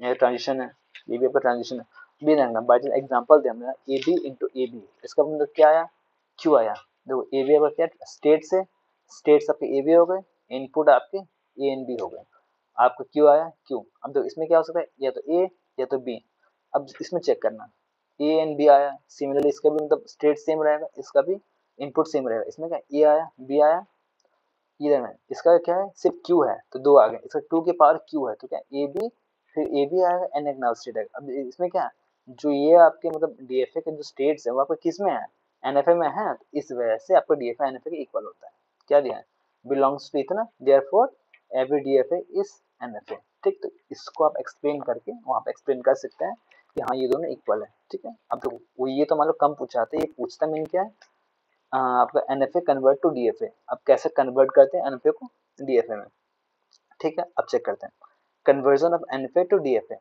S1: ये ट्रांजिशन है, ये भी आपका ट्रांजिशन है। बी रखना बाई चांस एग्जांपल दे हमने A B into A B, इसका मतलब क्या आया क्यू आया। देखो ए बी आपका क्या स्टेट से, स्टेट्स आपके ए बी हो गए, इनपुट आपके ए एंड बी हो गए, आपका क्यू आया क्यू। अब देखो इसमें क्या हो सकता है या तो ए या तो बी। अब इसमें चेक करना ए एंड बी आया, सिमिलरली इसका भी मतलब स्टेट सेम रहेगा, इसका भी इनपुट सेम रहेगा। इसमें क्या ए आया बी आया, ये देखना इसका क्या है सिर्फ क्यू है तो दो आ गए, इसका 2 की पावर क्यू है तो क्या ए बी, फिर ए बी आएगा एन एक नाउ स्टेट आएगा। अब इसमें क्या है जो ये आपके मतलब DFA के जो स्टेट्स है वो आपके किस में है NFA में है, तो इस वजह से आपका DFA NFA के इक्वल होता है। क्या दिया है बिलोंग्स टू इतना therefore every DFA is NFA। ठीक तो इसको आप एक्सप्लेन करके वहां पे एक्सप्लेन कर सकते हैं कि हाँ ये दोनों इक्वल है। ठीक है अब तो वो ये तो मान लो कम पूछा था, ये पूछता नहीं क्या है आपका NFA कन्वर्ट टू DFA। अब कैसे कन्वर्ट करते हैं NFA को DFA में। ठीक है अब चेक करते हैं conversion of NFA to DFA।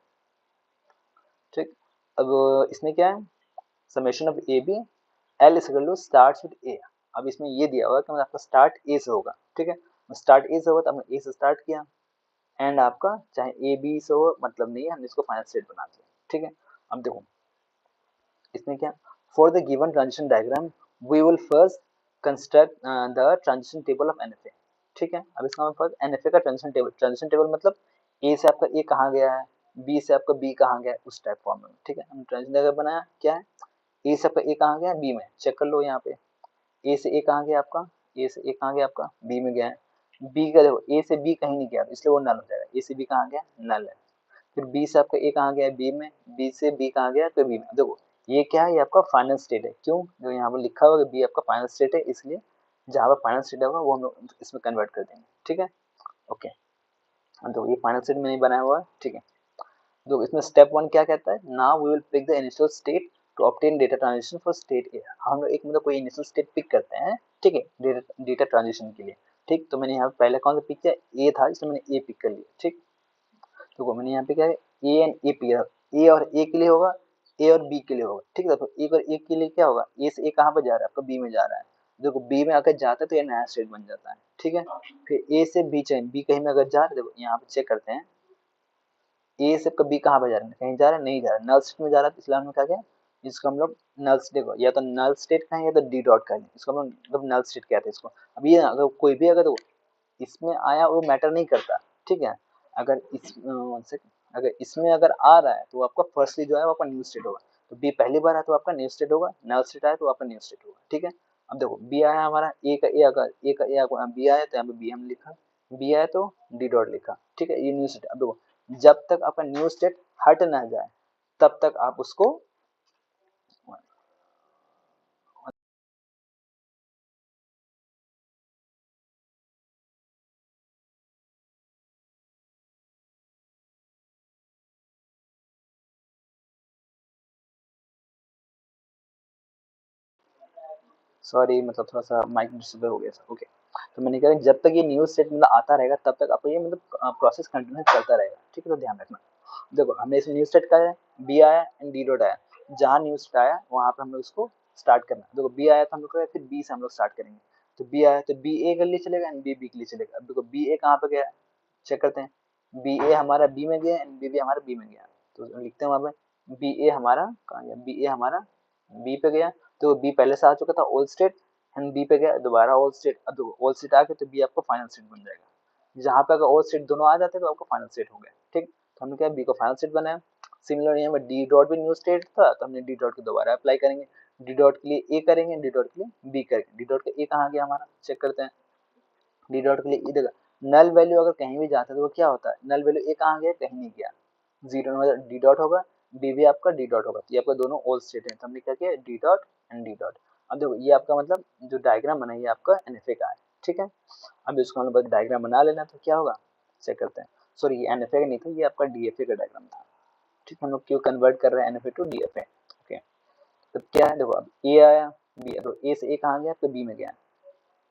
S1: ठीक अब इसमें क्या है summation of a b L is equal to starts with a. अब इसमें ये दिया हुआ है कि मतलब आपका स्टार्ट ए से होगा। ठीक है स्टार्ट ए से होगा तो हमने ए से स्टार्ट किया, एंड आपका चाहे ए बी से हो मतलब नहीं है, हमने इसको फाइनल स्टेट बना दिया। ठीक है अब देखो इसमें क्या for the given transition diagram we will first construct the transition table of NFA। ठीक है अब इसका मतलब NFA का ट्रांजिशन टेबल मतलब ए से आपका ए कहाँ गया है, बी से आपका बी कहाँ गया है, उस टाइप फॉर्म में। ठीक है हम ट्रांजिशन डायग्राम बनाया क्या है ए से आपका ए कहाँ गया है बी में, चेक कर लो यहाँ पे ए से ए कहाँ गया आपका, ए से ए कहाँ गया आपका बी में गया है। बी का देखो ए से बी कहीं नहीं गया इसलिए वो नल हो जाएगा, ए से बी कहाँ गया नल है। फिर बी से आपका ए कहाँ गया है बी में, बी से बी कहाँ गया फिर बी में। देखो ये क्या है ये आपका फाइनल स्टेट है, क्यों जो यहाँ पर लिखा हुआ है बी आपका फाइनल स्टेट है, इसलिए जहाँ पर फाइनल स्टेट होगा वो हम लोग इसमें कन्वर्ट कर देंगे। ठीक है ओके तो ये फाइनल स्टेट में नहीं बनाया हुआ है। ठीक है तो इसमें स्टेप 1 क्या कहता है now we will pick the initial state to obtain data transition for state a. हम लोग एक मतलब कोई इनिशियल स्टेट पिक करते हैं। ठीक है डेटा ट्रांजिशन के लिए। ठीक तो मैंने यहाँ पहले कौन सा पिक किया ए था, इसलिए मैंने ए पिक कर लिया। ठीक तो मैंने यहाँ पे क्या है ए एंड ए पिक, ए और ए के लिए होगा, ए और बी के लिए होगा। ठीक है तो ए और ए के लिए क्या होगा ए से ए कहाँ पर जा रहा है आपका बी में जा रहा है, देखो बी में अगर जाता है तो ये नया स्टेट बन जाता है। ठीक है फिर ए से बी चाहिए, बी कहीं में अगर जा रहा है देखो यहाँ पे चेक करते हैं ए से कभी कहाँ पे जा रहा है कहीं जा रहा है नहीं जा रहा है नल स्टेट में जा रहा है, तो इसलिए हमने क्या किया इसको हम लोग नल स्टेट को या तो नल स्टेट कहें या तो डी डॉट कहें, इसको हम लोग मतलब नल स्टेट कहते हैं इसको। अब ये अगर कोई भी अगर तो इसमें आया वो मैटर नहीं करता। ठीक है अगर अगर इसमें अगर आ रहा है तो आपका फर्स्टली जो है वो आपका न्यू स्टेट होगा, तो बी पहली बार आया तो आपका न्यू स्टेट होगा, नल स्टेट आया तो आपका न्यू स्टेट होगा। ठीक है अब देखो बी आया हमारा ए का ए, अगर ए का ए बी आया तो यहाँ पे बी हम लिखा, बी आया तो डी डॉट लिखा। ठीक है ये न्यू स्टेट। अब देखो जब तक आपका न्यू स्टेट हट ना जाए तब तक आप उसको सॉरी मतलब थोड़ा सा माइक डिस्टर्ब हो गया था। ओके, तो मैंने कहा जब तक ये न्यूज सेट मतलब आता रहेगा तब तक आपको ये मतलब प्रोसेस कंटिन्यू चलता रहेगा, ठीक है, तो ध्यान रखना। देखो हमने इसमें न्यूज सेट का है, बी आया एंड डी डॉट आया, जहाँ न्यूज सेट आया वहां पे हम लोग इसको स्टार्ट करना है। देखो बी आया तो हम लोग फिर बी से हम लोग स्टार्ट करेंगे, तो बी आया तो बी ए के लिए चलेगा एंड बी बी के लिए चलेगा। अब देखो बी ए कहाँ पे गया है, चेक करते हैं। बी ए हमारा बी में गया एंड बी बी हमारा बी में गया, तो लिखते हैं वहां पे बी ए हमारा कहाँ गया, बी ए हमारा बी पे गया, तो बी पहले से आ चुका था ओल्ड स्टेट एंड बी पे गया दोबारा ओल्ड स्टेट। अब देखो ओल्ड स्टेट आ गया तो बी आपको फाइनल स्टेट बन जाएगा, जहां पे अगर ओल्ड स्टेट दोनों आ जाते हैं तो आपको फाइनल स्टेट हो गया, ठीक। तो हमने क्या बी को फाइनल स्टेट बनाया। सिमिलर यहाँ पे डी डॉट भी न्यू स्टेट था तो हमने डी डॉट को दोबारा अप्लाई करेंगे, डी डॉट के लिए ए करेंगे, डी डॉट के लिए बी करेंगे। डी डॉट का ए कहाँ गया हमारा, चेक करते हैं। डी डॉट के लिए ई देखा, नल वैल्यू अगर कहीं भी जाता है तो वो क्या होता है, नल वैल्यू ए कहाँ गया, कहीं नहीं गया, जीरो मतलब डी डॉट होगा, बी भी आपका डी डॉट होगा, तो ये आपका दोनों ओल्ड स्टेट है, तो हमने क्या किया D dot and D dot. अब देखो ये आपका मतलब जो डायग्राम बना है ये आपका एनएफए का है, ठीक है। अब इसको हम लोग डायग्राम बना लेना, तो क्या होगा चेक करते हैं। सॉरी ये एनएफए का नहीं था, ये आपका डीएफए का डायग्राम था, ठीक है। हम लोग क्यों कन्वर्ट कर रहे हैं एनएफए टू डीएफए, ओके। तो क्या है देखो, अब ए आया बी, तो ए से ए कहाँ गया, तो बी में गया,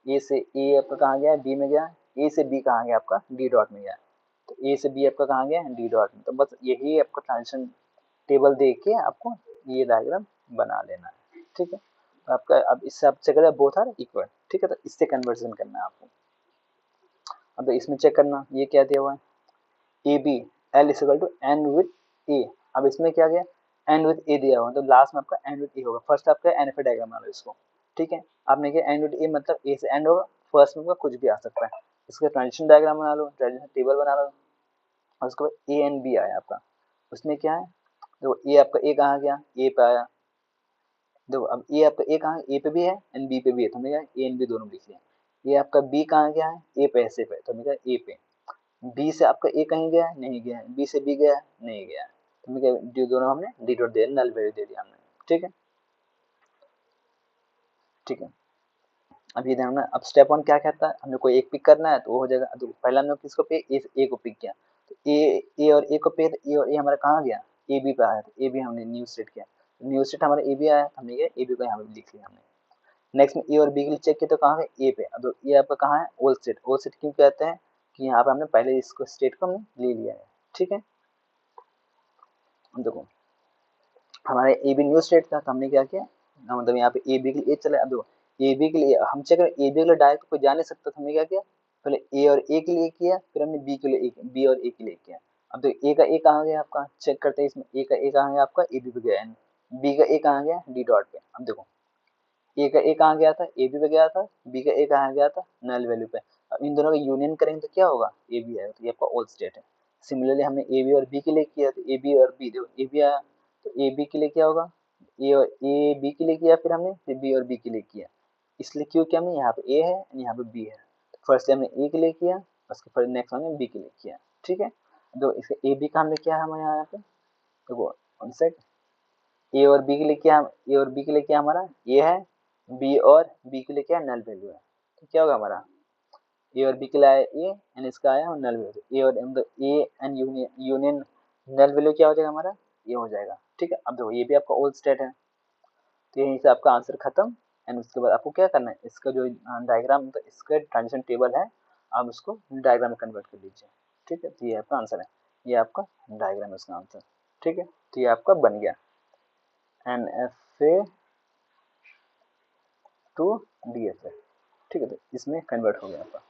S1: ए से ए आपका कहाँ गया, बी में गया, ए से बी कहाँ गया आपका डी डॉट में गया, तो ए से बी आपका कहाँ गया डी डॉट में। तो बस यही आपको ट्रांजिशन टेबल देख के आपको ये डायग्राम बना लेना है, ठीक है। तो आपका अब इससे आप चेक करें बोथ आर इक्वल, ठीक है, तो इससे कन्वर्जन करना है आपको। अब इसमें चेक करना ये क्या दिया हुआ है, ए b L is equal to end with a. अब इसमें क्या गया एन विद ए दिया हुआ है, तो लास्ट में आपका एन विद ए होगा। फर्स्ट आपका एनएफए डायग्राम बना लो इसको, ठीक है। आपने क्या एन विद ए मतलब ए से एंड होगा, फर्स्ट में आपका कुछ भी आ सकता है। इसका ट्रांजिशन डायग्राम बना लो, ट्रांजिशन टेबल बना लो, और उसके बाद ए एंड बी आया आपका, उसमें क्या है देखो ए आपका ए कहाँ गया, ए पे आया। देखो अब ए आपका ए कहाँ ए पे भी है एंड बी पे भी है, तो हमने कहा ए एंड बी दोनों लिख लिया। ये आपका बी कहाँ गया है, ए पे ऐसे पे, तो हमने कहा ए पे। बी से आपका ए कहीं गया है, नहीं गया है, बी से बी गया है, नहीं गया है, तो हमने कहा जो दोनों हमने डी डॉट दे नल वैल्यू दे दिया हमने, ठीक है, ठीक है। अब ये ध्यान, अब स्टेप वन क्या कहता है, हमें कोई एक पिक करना है तो वो हो जाएगा। तो पहला हमने किसको पे ए को पिक किया, तो ए और ए को पे, ए और ए हमारा कहाँ गया ए बी पे आया, तो ए बी हमने न्यू सेट किया, न्यू सेट हमारा ए बी आया, तो हमने ए बी को यहाँ पे लिख लिया हमने। नेक्स्ट में ए और बी के लिए चेक किया तो कहाँ है ए पे, अब ये आपका कहाँ है ओल्ड स्टेट। ओल्ड स्टेट क्यों कहते हैं कि यहाँ पे हमने पहले इसको स्टेट को हमने ले लिया है, ठीक है। देखो हमारे ए बी न्यू स्टेट था, तो हमने क्या किया मतलब यहाँ पे ए बी के लिए चला। अब देखो ए बी के लिए हम चेक करें, ए बी के लिए डायरेक्ट कोई जा नहीं सकता, तो हमने क्या किया पहले ए और ए के लिए किया, फिर हमने बी के लिए बी और ए के लिए किया। अब देखो ए का ए कहाँ गया आपका, चेक करते हैं इसमें ए का ए कहाँ गया आपका ए बी पे गया, बी का ए कहाँ गया डी डॉट पे। अब देखो ए का ए कहाँ गया था ए बी पे गया था, बी का ए कहाँ गया था नल वैल्यू पे। अब इन दोनों का यूनियन करेंगे तो क्या होगा ए बी आएगा, तो ये आपका ओल्ड स्टेट है। सिमिलरली हमने ए बी और बी के लिए किया, तो ए बी और बी देखो ए बी आया, तो ए बी के लिए क्या होगा ए और ए बी के लिए किया, फिर हमने फिर बी और बी के लिए किया। इसलिए क्यों किया हमने, यहाँ पे ए है यहाँ पे बी है, तो फर्स्ट हमने ए के लिए किया, उसके फिर नेक्स्ट हमने बी के लिए किया, ठीक है। तो इसका ए बी का हमने क्या है हमारे यहाँ पे देखो वन सेक, ए और बी के लिए क्या, ए और बी के लिए क्या हमारा ए है, बी और बी के लिए क्या नल वैल्यू है, तो क्या होगा हमारा ए और बी के लिए आया ए एंड इसका आया नल वैल्यू, ए और मतलब A and union null value क्या हो जाएगा हमारा ये हो जाएगा, ठीक है। अब देखो ये भी आपका ओल्ड स्टेट है, तो यहीं से आपका आंसर खत्म। एंड उसके बाद आपको क्या करना है, इसका जो डायग्राम तो इसका ट्रांजिशन टेबल है, आप उसको डायग्राम में कन्वर्ट कर लीजिए, ठीक है। तो ये आपका आंसर है, ये आपका डायग्राम है इसका आंसर, ठीक है। तो ये आपका बन गया N F A to D F A, ठीक है। तो इसमें कन्वर्ट हो गया आपका।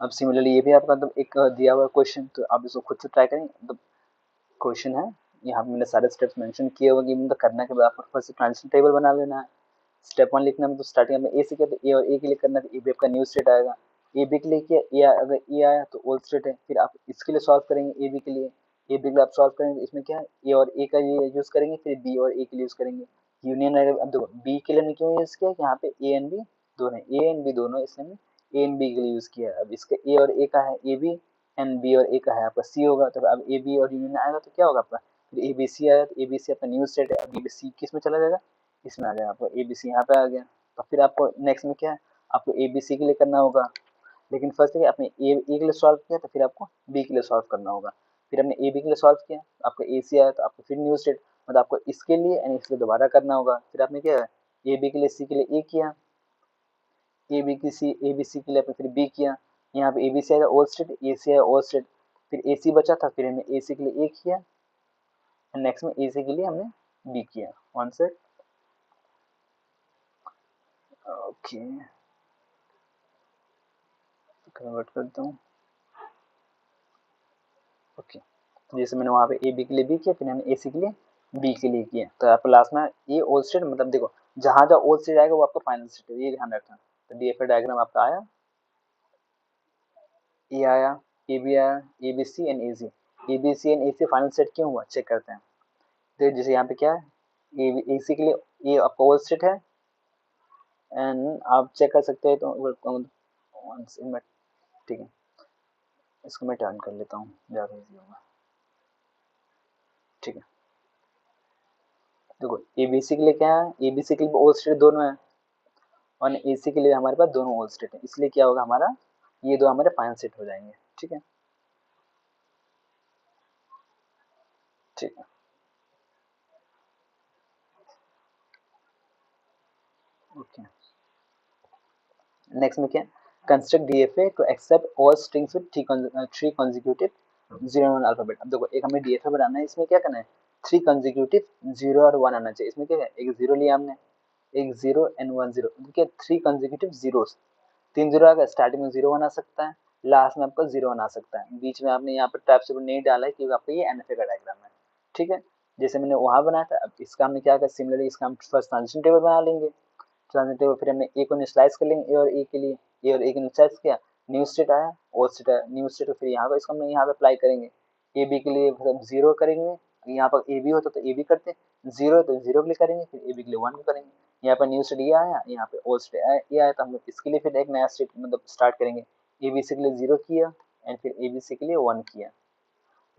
S1: अब सिमिलरली ये भी आपका मतलब एक दिया हुआ क्वेश्चन, तो आप इसको खुद से ट्राई करेंगे। मतलब क्वेश्चन है यहाँ पे मैंने सारे स्टेप्स मेंशन किए हुए कि मतलब करना के बाद आपको फर्स्ट ट्रांजिशन टेबल बना लेना है। स्टेप वन लिखना है तो स्टार्टिंग में ए से किया, तो ए और ए के लिए करना है, तो ए बी आपका न्यू स्टेट आएगा। ए बी के लिए किया ए, अगर ए आया तो ओल्ड स्टेट है, फिर आप इसके लिए सॉल्व करेंगे ए बी के लिए, ए बी के लिए आप सॉल्व करेंगे तो इसमें क्या है ए और ए का ये यूज करेंगे, फिर बी और ए के लिए यूज करेंगे। यूनियन रहेगा। अब देखो बी के लिए हमने क्यों यूज किया कि यहाँ पे ए एंड बी दोनों, ए एंड बी दोनों, इसलिए हमने ए एंड बी के लिए यूज किया है। अब इसका ए और ए का है ए बी एंड बी और ए का है आपका सी होगा, तो अब ए बी और यूनियन आएगा तो क्या होगा आपका फिर ABC आया तो ABC आपका न्यू स्टेट है, अब ABC किस में चला जाएगा, इसमें आ जाएगा, आपका ABC यहाँ पे आ गया। तो फिर आपको नेक्स्ट में क्या है, आपको ABC के लिए करना होगा, लेकिन फर्स्ट है आपने ए के लिए सॉल्व किया तो फिर आपको बी के लिए सॉल्व करना होगा। फिर हमने ए बी के लिए सॉल्व किया, आपका AC आया तो आपको फिर न्यू स्टेट, मतलब आपको इसके लिए एंड इसके लिए दोबारा करना होगा। फिर आपने क्या ए बी के लिए सी के लिए ए किया, ए बी की सी ए बी सी के लिए आपने फिर बी किया, यहाँ पे ABC आएगा ओल्ड स्टेट, AC आया ओल्ड स्टेट, फिर AC बचा था, फिर हमने AC के लिए ए किया, नेक्स्ट में AC के लिए हमने बी किया। वन सेट, ओके कन्वर्ट करता हूँ। ओके, तो जैसे मैंने वहाँ पे ए बी के लिए बी किया, फिर हमने AC के लिए बी के लिए किया, तो आपको लास्ट में ये ओल्ड स्टेट, मतलब देखो जहाँ जहाँ ओल्ड स्टेट आएगा वो आपका फाइनल स्टेट है, ये ध्यान रखना। तो DFA डायग्राम आपका आया, ए आया, ए बी आया, ABC and AC, ABC and AC final set क्यों हुआ चेक करते हैं। तो जैसे यहाँ पे क्या है, AC के लिए ये आपका ओल्ड स्टेट है, एंड आप चेक कर सकते हैं तो ठीक है, इसको मैं टर्न कर लेता हूँ, ज़्यादा इजी होगा। ठीक है, देखो ABC के लिए क्या है, ABC के लिए ओल्ड स्टेट दोनों है, और AC के लिए हमारे पास दोनों ओल्ड स्टेट है, इसलिए क्या होगा हमारा, ये दो हमारे फाइनल सेट हो जाएंगे। ठीक है, ठीक है, ओके। नेक्स्ट में क्या, construct DFA to accept all strings with three consecutive 0 1 alphabet. अब देखो एक हमें DFA बनाना है, इसमें क्या करना है, थ्री कंसेक्यूटिव 0 और 1 आना चाहिए। इसमें क्या है, एक जीरो लिया हमने, एक जीरो एंड वन जीरो, ठीक है, थ्री कंसेक्यूटिव जीरोस, तीन जीरो आ गया, स्टार्टिंग में 0 1 आ सकता है, लास्ट में आपका 0 1 आ सकता है, बीच में आपने यहाँ पर टाइप से नहीं डाला है क्योंकि आपका ये NFA का डायग्राम है। ठीक है, जैसे मैंने वहां बनाया था, अब इसका हमने क्या किया, सिमिलरली इसका हम फर्स्ट ट्रांजिशन टेबल बना लेंगे। ट्रांजिशन टेबल फिर हमने ए को इनिशियलाइज कर लेंगे, ए और ए के लिए, ए और ए को इनिशियलाइज किया, न्यू स्टेट आया, ओल्ड स्टेट आया, न्यू स्टेट फिर यहाँ पर इसको हमने यहाँ पे अप्लाई करेंगे, ए बी के लिए मतलब 0 करेंगे, यहाँ पर ए बी होता तो ए बी करते, 0 तो 0 के लिए करेंगे, फिर ए बी के लिए 1 करेंगे। यहाँ पर न्यू स्टेट ये आया, यहाँ पे ओल्ड स्टेट ये आया, तो हम इसके लिए फिर एक नया स्टेट मतलब स्टार्ट करेंगे, ए बी सी के लिए 0 किया एंड फिर ए बी सी के लिए 1 किया।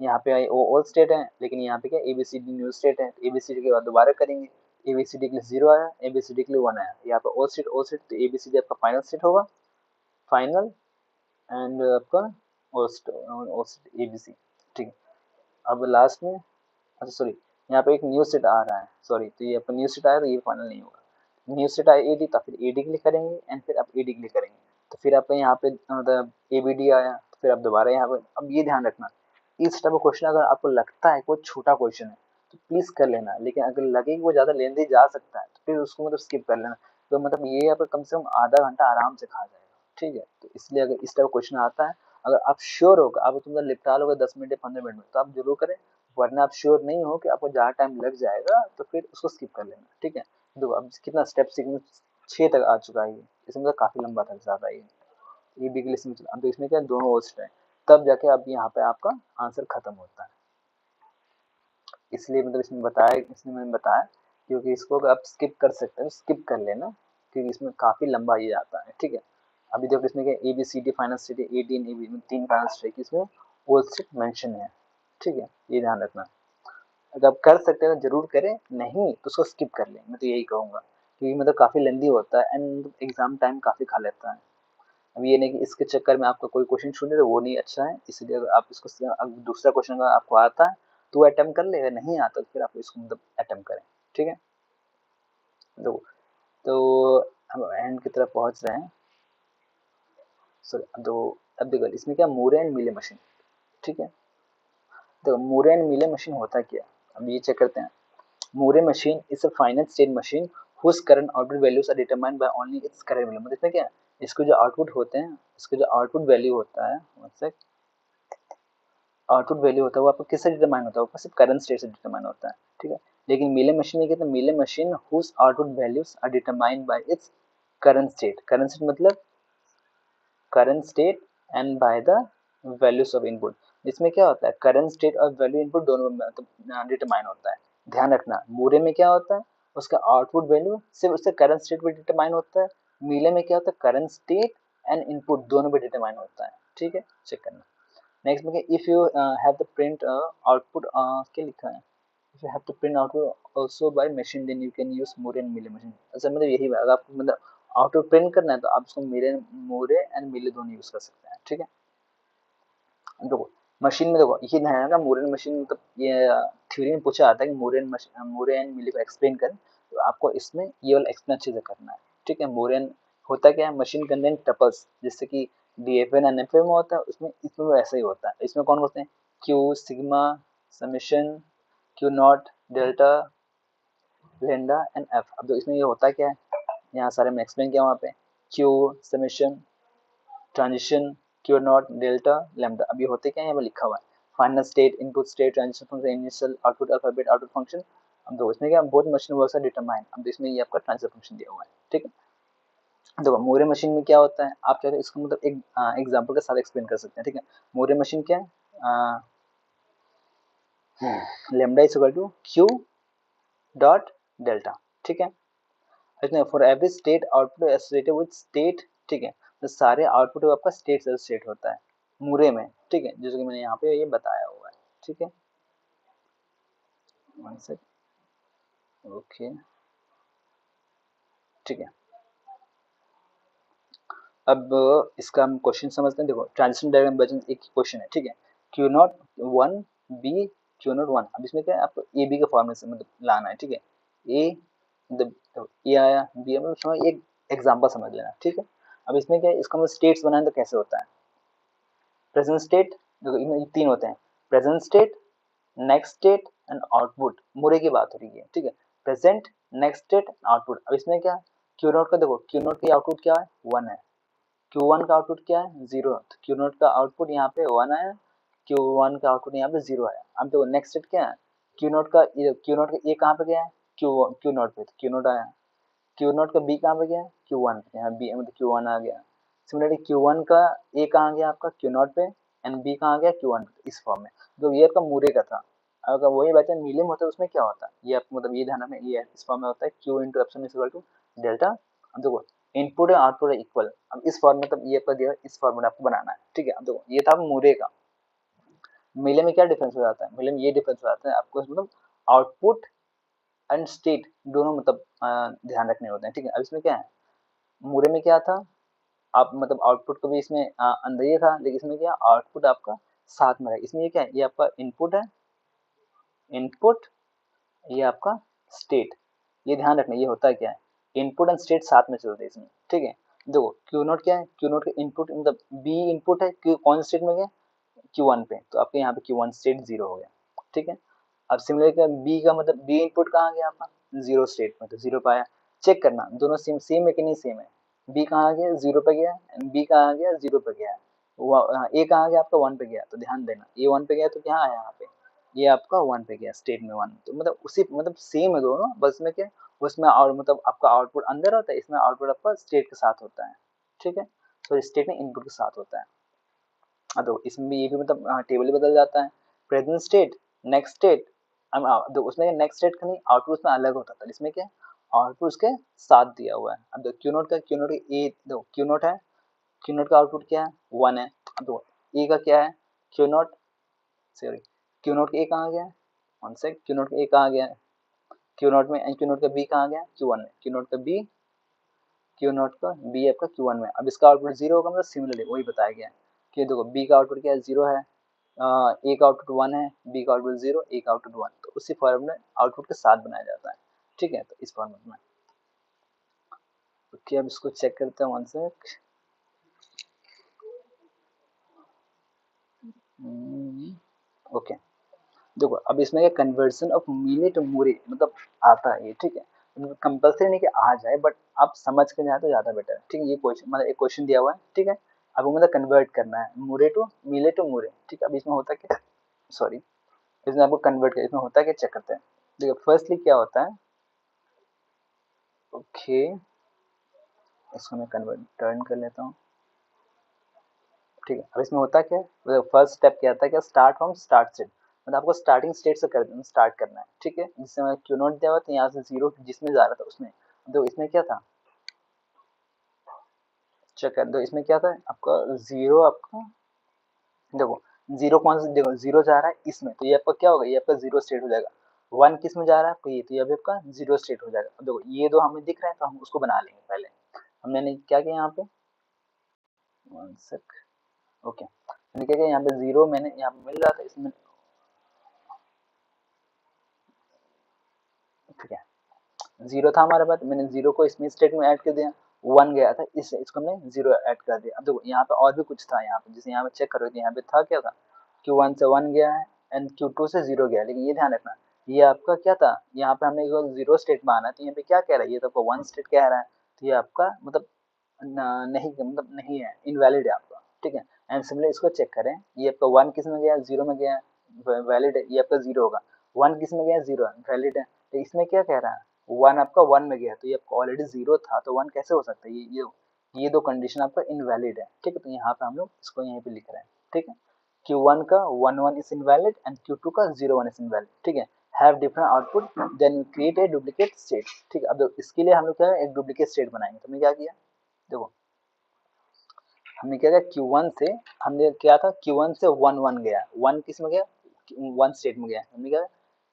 S1: यहाँ पे वो ओल्ड स्टेट है, लेकिन यहाँ पे क्या ABCD न्यू स्टेट है, ABCD के बाद दोबारा करेंगे, ABCD के लिए 0 आया, ABCD के लिए 1 आया, यहाँ पे ओल्ड स्टेट तो ABCD आपका फाइनल स्टेट होगा, फाइनल एंड आपका ओल्ड स्टेट ABC। ठीक है, अब लास्ट में, अच्छा सॉरी, यहाँ पे एक न्यू स्टेट आ रहा है, सॉरी, तो ये आपका न्यू स्टेट आया तो ये फाइनल नहीं होगा, न्यू स्टेट आया AD, तो फिर AD के लिए करेंगे एंड फिर आप AD के लिए करेंगे, तो फिर आपका यहाँ पे मतलब ABD आया, तो फिर आप दोबारा यहाँ पे, अब ये ध्यान रखना इस टाइप का क्वेश्चन अगर आपको लगता है कोई छोटा क्वेश्चन है तो प्लीज कर लेना, लेकिन अगर लगे कि वो ज्यादा लेंदी जा सकता है तो फिर उसको मतलब स्किप कर लेना, तो मतलब ये आपको कम से कम आधा घंटा आराम से खा जाएगा। ठीक है, तो इसलिए अगर इस टाइप का क्वेश्चन आता है, अगर आप श्योर हो आप तुम निपटा लोगे 10 मिनट या 15 मिनट में तो आप जरूर करें, वरना आप श्योर नहीं हो कि आपको ज्यादा टाइम लग जाएगा तो फिर उसको स्किप कर लेना। ठीक है, देखो अब कितना स्टेप सीखने 6 तक आ चुका है ये, इसमें तो काफी लंबा था ज्यादा ये बिग लिस्ट में चला, तो इसमें क्या दोनों होस्ट है, तब जाके अब यहाँ पे आपका आंसर खत्म होता है। इसलिए मतलब इसमें बताया, इसमें मैंने बताया क्योंकि इसको अगर आप स्किप कर सकते हैं तो स्किप कर लेना, क्योंकि इसमें काफी लंबा ये आता है। ठीक है, अभी देखो इसमें क्या ABCD final state AD and AB में 3 फाइनल स्टेट इसमें ओल्ड स्टेट मेंशन है। ठीक है, ये ध्यान रखना, अगर आप कर सकते हैं तो जरूर करें, नहीं तो उसको स्किप कर लें, मैं तो यही कहूंगा, क्योंकि मतलब काफी लेंदी होता है एंड एग्जाम टाइम काफी खा लेता है। अब ये नहीं कि इसके चक्कर में आपका कोई क्वेश्चन छूट तो वो नहीं अच्छा है, इसलिए अगर आप इसको अब दूसरा क्वेश्चन अगर आपको आता है तो अटेम्प्ट कर ले, अगर नहीं आता तो फिर आप इसको मतलब अटेम्प्ट करें। ठीक है, दो, तो हम एंड की तरफ पहुंच रहे हैं। सॉरी, तो अब देखो इसमें क्या मूरे एंड मिले मशीन। ठीक है, तो मूरे एंड मिले मशीन होता क्या, अब ये चेक करते हैं। Moore machine is a finite state machine whose current output values are determined by only its current value। मतलब इसमें क्या है, इसको जो आउटपुट होते हैं, इसको जो आउटपुट वैल्यू होता है, मतलब आउटपुट वैल्यू होता है वो आपको किससे डिटरमाइन होता है, वो सिर्फ करंट स्टेट से डिटरमाइन होता है। ठीक है, लेकिन मिले मशीन में क्या, Mealy machine whose output values are determined by its current state। Current state मतलब current state and by the values of input. इसमें क्या होता है, करंट स्टेट और वैल्यू इनपुट दोनों मतलब डिटरमाइन होता है। ध्यान रखना, मूरे में क्या होता है, उसका आउटपुट वैल्यू सिर्फ उससे करंट स्टेट पे डिटरमाइन होता है, मिले में क्या होता है, करंट स्टेट एंड इनपुट दोनों पे डिटरमाइन होता है। ठीक है, चेक करना। नेक्स्ट में if you have the print output क्या लिखा है, if you have to print output also by machine then you can use Moore and Mealy machine। अच्छा मतलब यही बात, आपको मतलब आउटपुट प्रिंट करना है तो आप उसको मोरे एंड मिले दोनों यूज कर सकते हैं, ठीक है। देखो मशीन में देखो ये ध्यान रखना, मोरे एंड मशीन मतलब ये थ्योरी में पूछा आता है कि मोरे एंड मिले को एक्सप्लेन करें, तो आपको इसमें ये वाला एक्सप्लेन अच्छे से करना है, ठीक है। मोरे एंड होता क्या है, मशीन कंटेन टपल्स, जैसे कि डीएफएन एंड एफएन में होता है, उसमें इसमें वैसा ही होता है। इसमें कौन होते हैं, q sigma summation q not delta lambda and f. अब तो इसमें ये होता क्या है, यहाँ सारे में एक्सप्लेन किया वहाँ पे, Q summation transition Q not delta lambda. अब ये होते क्या है, यहाँ पे लिखा हुआ है final state input state transition function initial output alphabet output function. अब देखो इसमें क्या both machine works are determine, अब इसमें ये आपका ट्रांसफर फंक्शन दिया हुआ है, ठीक है। देखो मोरे मशीन में क्या होता है, आप चाहे तो इसको मतलब एक एग्जांपल के साथ एक्सप्लेन कर सकते हैं, ठीक है। मोरे मशीन क्या है, lambda is equal to Q dot delta, ठीक है। इसमें for every state output associated with state, ठीक है, तो सारे आउटपुट आपका स्टेट से एसोसिएट होता है मूरे में, ठीक है, जैसे कि मैंने यहाँ पे ये बताया हुआ है, ठीक है। वन सेक, ओके, ठीक है। अब इसका हम क्वेश्चन समझते हैं। देखो ट्रांजिशन डायग्राम बचन एक क्वेश्चन है, ठीक है, Q naught one B Q naught one. अब इसमें क्या है, आपको ए बी के फॉर्मेट से मतलब लाना है, ठीक है। ए मतलब ए आया बी आया, मतलब एक एग्जांपल समझ लेना, ठीक है। अब इसमें क्या है, इसका मतलब स्टेट्स बनाए तो कैसे होता है, प्रेजेंट स्टेट, देखो इनमें तीन होते हैं, present state next state and output. मुरे की बात हो रही है, ठीक है, प्रेजेंट नेक्स्ट स्टेट आउटपुट। अब इसमें क्या, क्यू नोट का देखो, क्यू नोट की आउटपुट क्या है, वन है, क्यू वन का आउटपुट क्या है, जीरो, तो क्यू नोट का आउटपुट यहाँ पे वन आया, क्यू वन का आउटपुट यहाँ पे जीरो आया। अब देखो नेक्स्ट स्टेट क्या है, क्यू नोट का ए कहाँ पे गया है, क्यू नोट पे, क्यू नोट आया, क्यू नोट का बी कहाँ पे गया, क्यू वन पे, यहाँ बी मतलब क्यू वन आ गया। सिमिलरली क्यू वन का ए कहाँ गया आपका, क्यू नोट पे, एंड बी कहाँ गया, क्यू वन पे, इस फॉर्म में। तो ये आपका मूरे का था। अगर वही बात है मीलियम होता है उसमें क्या होता है, ये आपको मतलब ये ध्यान में, ये इस फॉर्म में होता है Q into epsilon is equal to delta. अब देखो इनपुट है आउटपुट है इक्वल, अब इस फॉर्म में मतलब ये आपका दिया, इस फॉर्म में आपको बनाना है, ठीक है। अब देखो ये था मूरे का। मीले में क्या डिफरेंस हो जाता है, मीले में ये डिफरेंस हो जाता है आपको मतलब आउटपुट एंड स्टेट दोनों मतलब ध्यान रखने होते हैं, ठीक है। अब इसमें क्या है, मूरे में क्या था, आप मतलब आउटपुट को भी इसमें अंदर ही था, लेकिन इसमें क्या आउटपुट आपका साथ में है। इसमें ये क्या है, ये आपका इनपुट है, इनपुट, ये आपका स्टेट, ये ध्यान रखना, ये होता है क्या है, इनपुट एंड स्टेट साथ में चलते हैं इसमें, ठीक है। देखो क्यू नोट क्या है, क्यू नोट का इनपुट मतलब बी इनपुट है, क्यू कौन स्टेट में गया, क्यू वन पे, तो आपके यहाँ पे क्यू वन स्टेट जीरो हो गया, ठीक है। अब सिमिलर का बी का मतलब बी इनपुट कहाँ गया आपका, जीरो स्टेट में, तो जीरो पाया। चेक करना दोनों सेम सेम है कि नहीं सेम है, बी कहाँ गया, जीरो पे गया, बी कहाँ गया, जीरो पे गया, ए कहाँ गया आपका, वन पे गया, तो ध्यान देना ए वन पे गया तो क्या आया यहाँ पे, ये आपका वन पे गया, स्टेट में वन, तो मतलब उसी मतलब सेम है दोनों, बस में क्या, उसमें और मतलब आपका आउटपुट अंदर होता है, इसमें आउटपुट आपका स्टेट के साथ होता है, ठीक है। तो स्टेट में इनपुट के साथ होता है। तो इसमें भी ये भी मतलब टेबल ही बदल जाता है, प्रेजेंट स्टेट नेक्स्ट स्टेट। तो उसमें नेक्स्ट स्टेट का नहीं आउटपुट उसमें अलग होता था, इसमें क्या आउटपुट उसके साथ दिया हुआ है। अब देखो क्यू नोट ए, देखो क्यू नोट है, क्यू नोट का आउटपुट क्या है, वन है। अब देखो ए का क्या है, Q note, sorry Q note का ए कहाँ गया है, वन सेक, क्यू नोट का ए कहाँ गया है, क्यू नोट में, एंड क्यू नोट का बी कहाँ गया, क्यू वन में, क्यू नोट का बी, क्यू नोट का बी आपका क्यू वन में। अब इसका आउटपुट जीरो होगा, मतलब सिमिलरली वही बताया गया है कि देखो बी का आउटपुट क्या है, जीरो है, ए का आउटपुट वन है, बी का आउटपुट जीरो, ए का आउटपुट वन, तो उसी फॉर्म में आउटपुट के साथ बनाया जाता है, ठीक है। तो इस फॉर्मेट में ओके, अब इसको चेक करते हैं वन सेक। ओके देखो अब इसमें क्या कन्वर्जन ऑफ मीले टू मूरे मतलब आता है ये, ठीक है। कंपल्सरी नहीं कि आ जाए, बट आप समझ के जाए तो ज्यादा बेटर है, ठीक है। ये क्वेश्चन मतलब एक क्वेश्चन दिया हुआ है, ठीक है, आपको मतलब कन्वर्ट करना है मूरे टू मीले टू मूरे, ठीक है। अब इसमें होता क्या, सॉरी इसमें आपको कन्वर्ट कर, इसमें होता है क्या चेक करते हैं। देखो फर्स्टली क्या होता है, ओके इसको मैं कन्वर्ट टर्न कर लेता हूँ, ठीक है। अब इसमें होता क्या है, फर्स्ट स्टेप क्या आता है, क्या स्टार्ट फ्रॉम स्टार्ट स्टेट, मतलब आपको स्टार्टिंग स्टेट से कर स्टार्ट करना है, ठीक है। जिससे मैं क्यू नोट दिया हुआ तो यहाँ से जीरो जिसमें जा रहा था उसमें, तो इसमें क्या था चेक कर दो, इसमें क्या था आपका जीरो, आपका देखो जीरो कौन सा, देखो जीरो जा रहा है इसमें, तो ये आपका क्या होगा, ये आपका जीरो स्टेट हो जाएगा। वन किस में जा रहा है आपको, ये तो ये अभी आपका जीरो स्टेट हो जाएगा। अब देखो ये दो हमें दिख रहा है तो हम उसको बना लेंगे पहले। हमने क्या किया यहाँ पे, वन सेक, ओके, मैंने क्या किया यहाँ पे जीरो मैंने यहाँ पे मिल रहा था इसमें, ठीक है, जीरो था हमारे पास, मैंने जीरो को इसमें स्टेट में ऐड कर दिया, वन गया था इसको हमने जीरो ऐड कर दिया। अब देखो यहाँ पे और भी कुछ था यहाँ पे, जैसे यहाँ पे चेक करो यहाँ पे था क्या था, Q1 से 1 गया है एंड Q2 से 0 गया है, लेकिन ये ध्यान रखना ये आपका क्या था, यहाँ पे हमने जीरो स्टेट माना है, तो यहाँ पे क्या कह रहा है, ये तो आपको वन स्टेट कह रहा है, तो ये आपका मतलब नहीं, मतलब नहीं है, इनवैलिड है आपका, ठीक है। एंड सिमिलर इसको चेक करें, ये आपका वन किस में गया, जीरो में गया है, वैलिड है, ये आपका जीरो होगा, वन किस में गया, जीरो है, वैलिड है, तो इसमें क्या कह रहा है, वन आपका वन में गया, तो ये आपका ऑलरेडी जीरो था, तो वन कैसे हो सकता है, ये दो कंडीशन आपका इनवैलिड है, ठीक है, तो यहाँ पे हम लोग इसको यहीं पे लिख रहे हैं, ठीक है। Q1 का 1 1 is invalid and Q2 का 0 1 is invalid, ठीक है। Have different output then create a duplicate state, ठीक है। अब देखो इसके लिए हम लोग क्या है, एक डुप्लीकेट स्टेट बनाएंगे, तो हमने क्या किया, देखो हमने क्या किया, Q1 से हमने क्या था, Q1 से 1 1 गया, वन किस में गया, वन स्टेट में गया, हमने क्या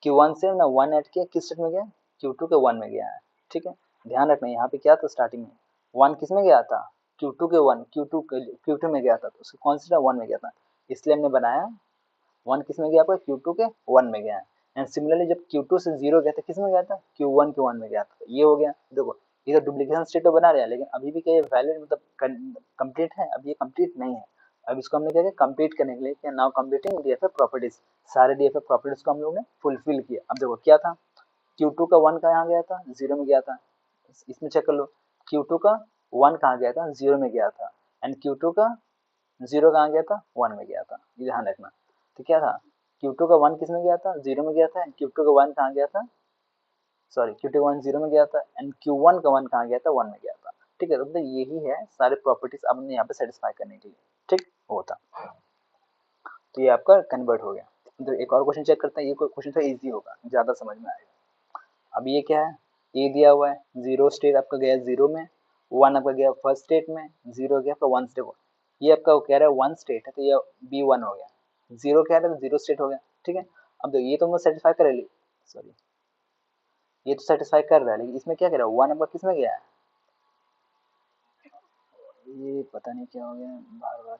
S1: Q1 से ना वन ऐड किया, किस स्टेट में गया, Q2 के वन में गया है, ठीक है। ध्यान रखना यहाँ पे क्या था स्टार्टिंग में, वन किस में गया था, Q2 के वन, Q2 में गया था, तो उसका कौन सा वन में गया था, इसलिए हमने बनाया वन किस में गया आपका, Q2 के वन में गया है। एंड सिमिलरली जब Q2 से 0 गया था किस में गया था, Q1 के वन में गया था, तो ये हो गया। देखो ये तो डुप्लीकेशन स्टेट तो बना रहा है, लेकिन अभी भी क्या ये वैलिड मतलब कंप्लीट है, अब ये कंप्लीट नहीं है। अब इसको हमने क्या किया, कंप्लीट करने के लिए क्या, नाउ कंप्लीटिंग डीएफए प्रॉपर्टीज, सारे डीएफए प्रॉपर्टीज को हम लोग ने फुलफिल किया। अब देखो क्या था, Q2 का वन कहाँ गया था, 0 में गया था, इसमें चेक कर लो, Q2 का वन कहाँ गया था, 0 में गया था, एंड Q2 का 0 कहाँ गया था, 1 में गया था, ये ध्यान रखना। तो क्या था, Q2 का 1 किस में गया था, 0 में गया था, एंड Q2 का 1 कहाँ गया था, सॉरी Q2 का 1 0 में गया था, एंड Q1 का 1 कहाँ गया था, 1 में गया था, ठीक है। तो यही है सारे प्रॉपर्टीज अब हमने यहाँ पे सेटिस्फाई करने के लिए, ठीक होता। तो ये आपका कन्वर्ट हो गया। तो एक और क्वेश्चन चेक करते हैं, ये क्वेश्चन थोड़ा इजी होगा, ज्यादा समझ में आएगा। अब ये क्या है, ए दिया हुआ है, जीरो स्टेट आपका गया जीरो में, वन आपका गया फर्स्ट स्टेट में, जीरो गया आपका वन स्टेट, ये आपका वो कह रहा है वन स्टेट है, तो ये बी वन हो गया, जीरो कह रहा है तो जीरो स्टेट हो गया, ठीक है। अब देखो ये तो मैं सेटिस्फाई कर ली, सॉरी ये तो सेटिस्फाई कर रहा है, लेकिन इसमें क्या कह रहा है, वन आपका किस में गया है, ये पता नहीं क्या हो गया बार बार,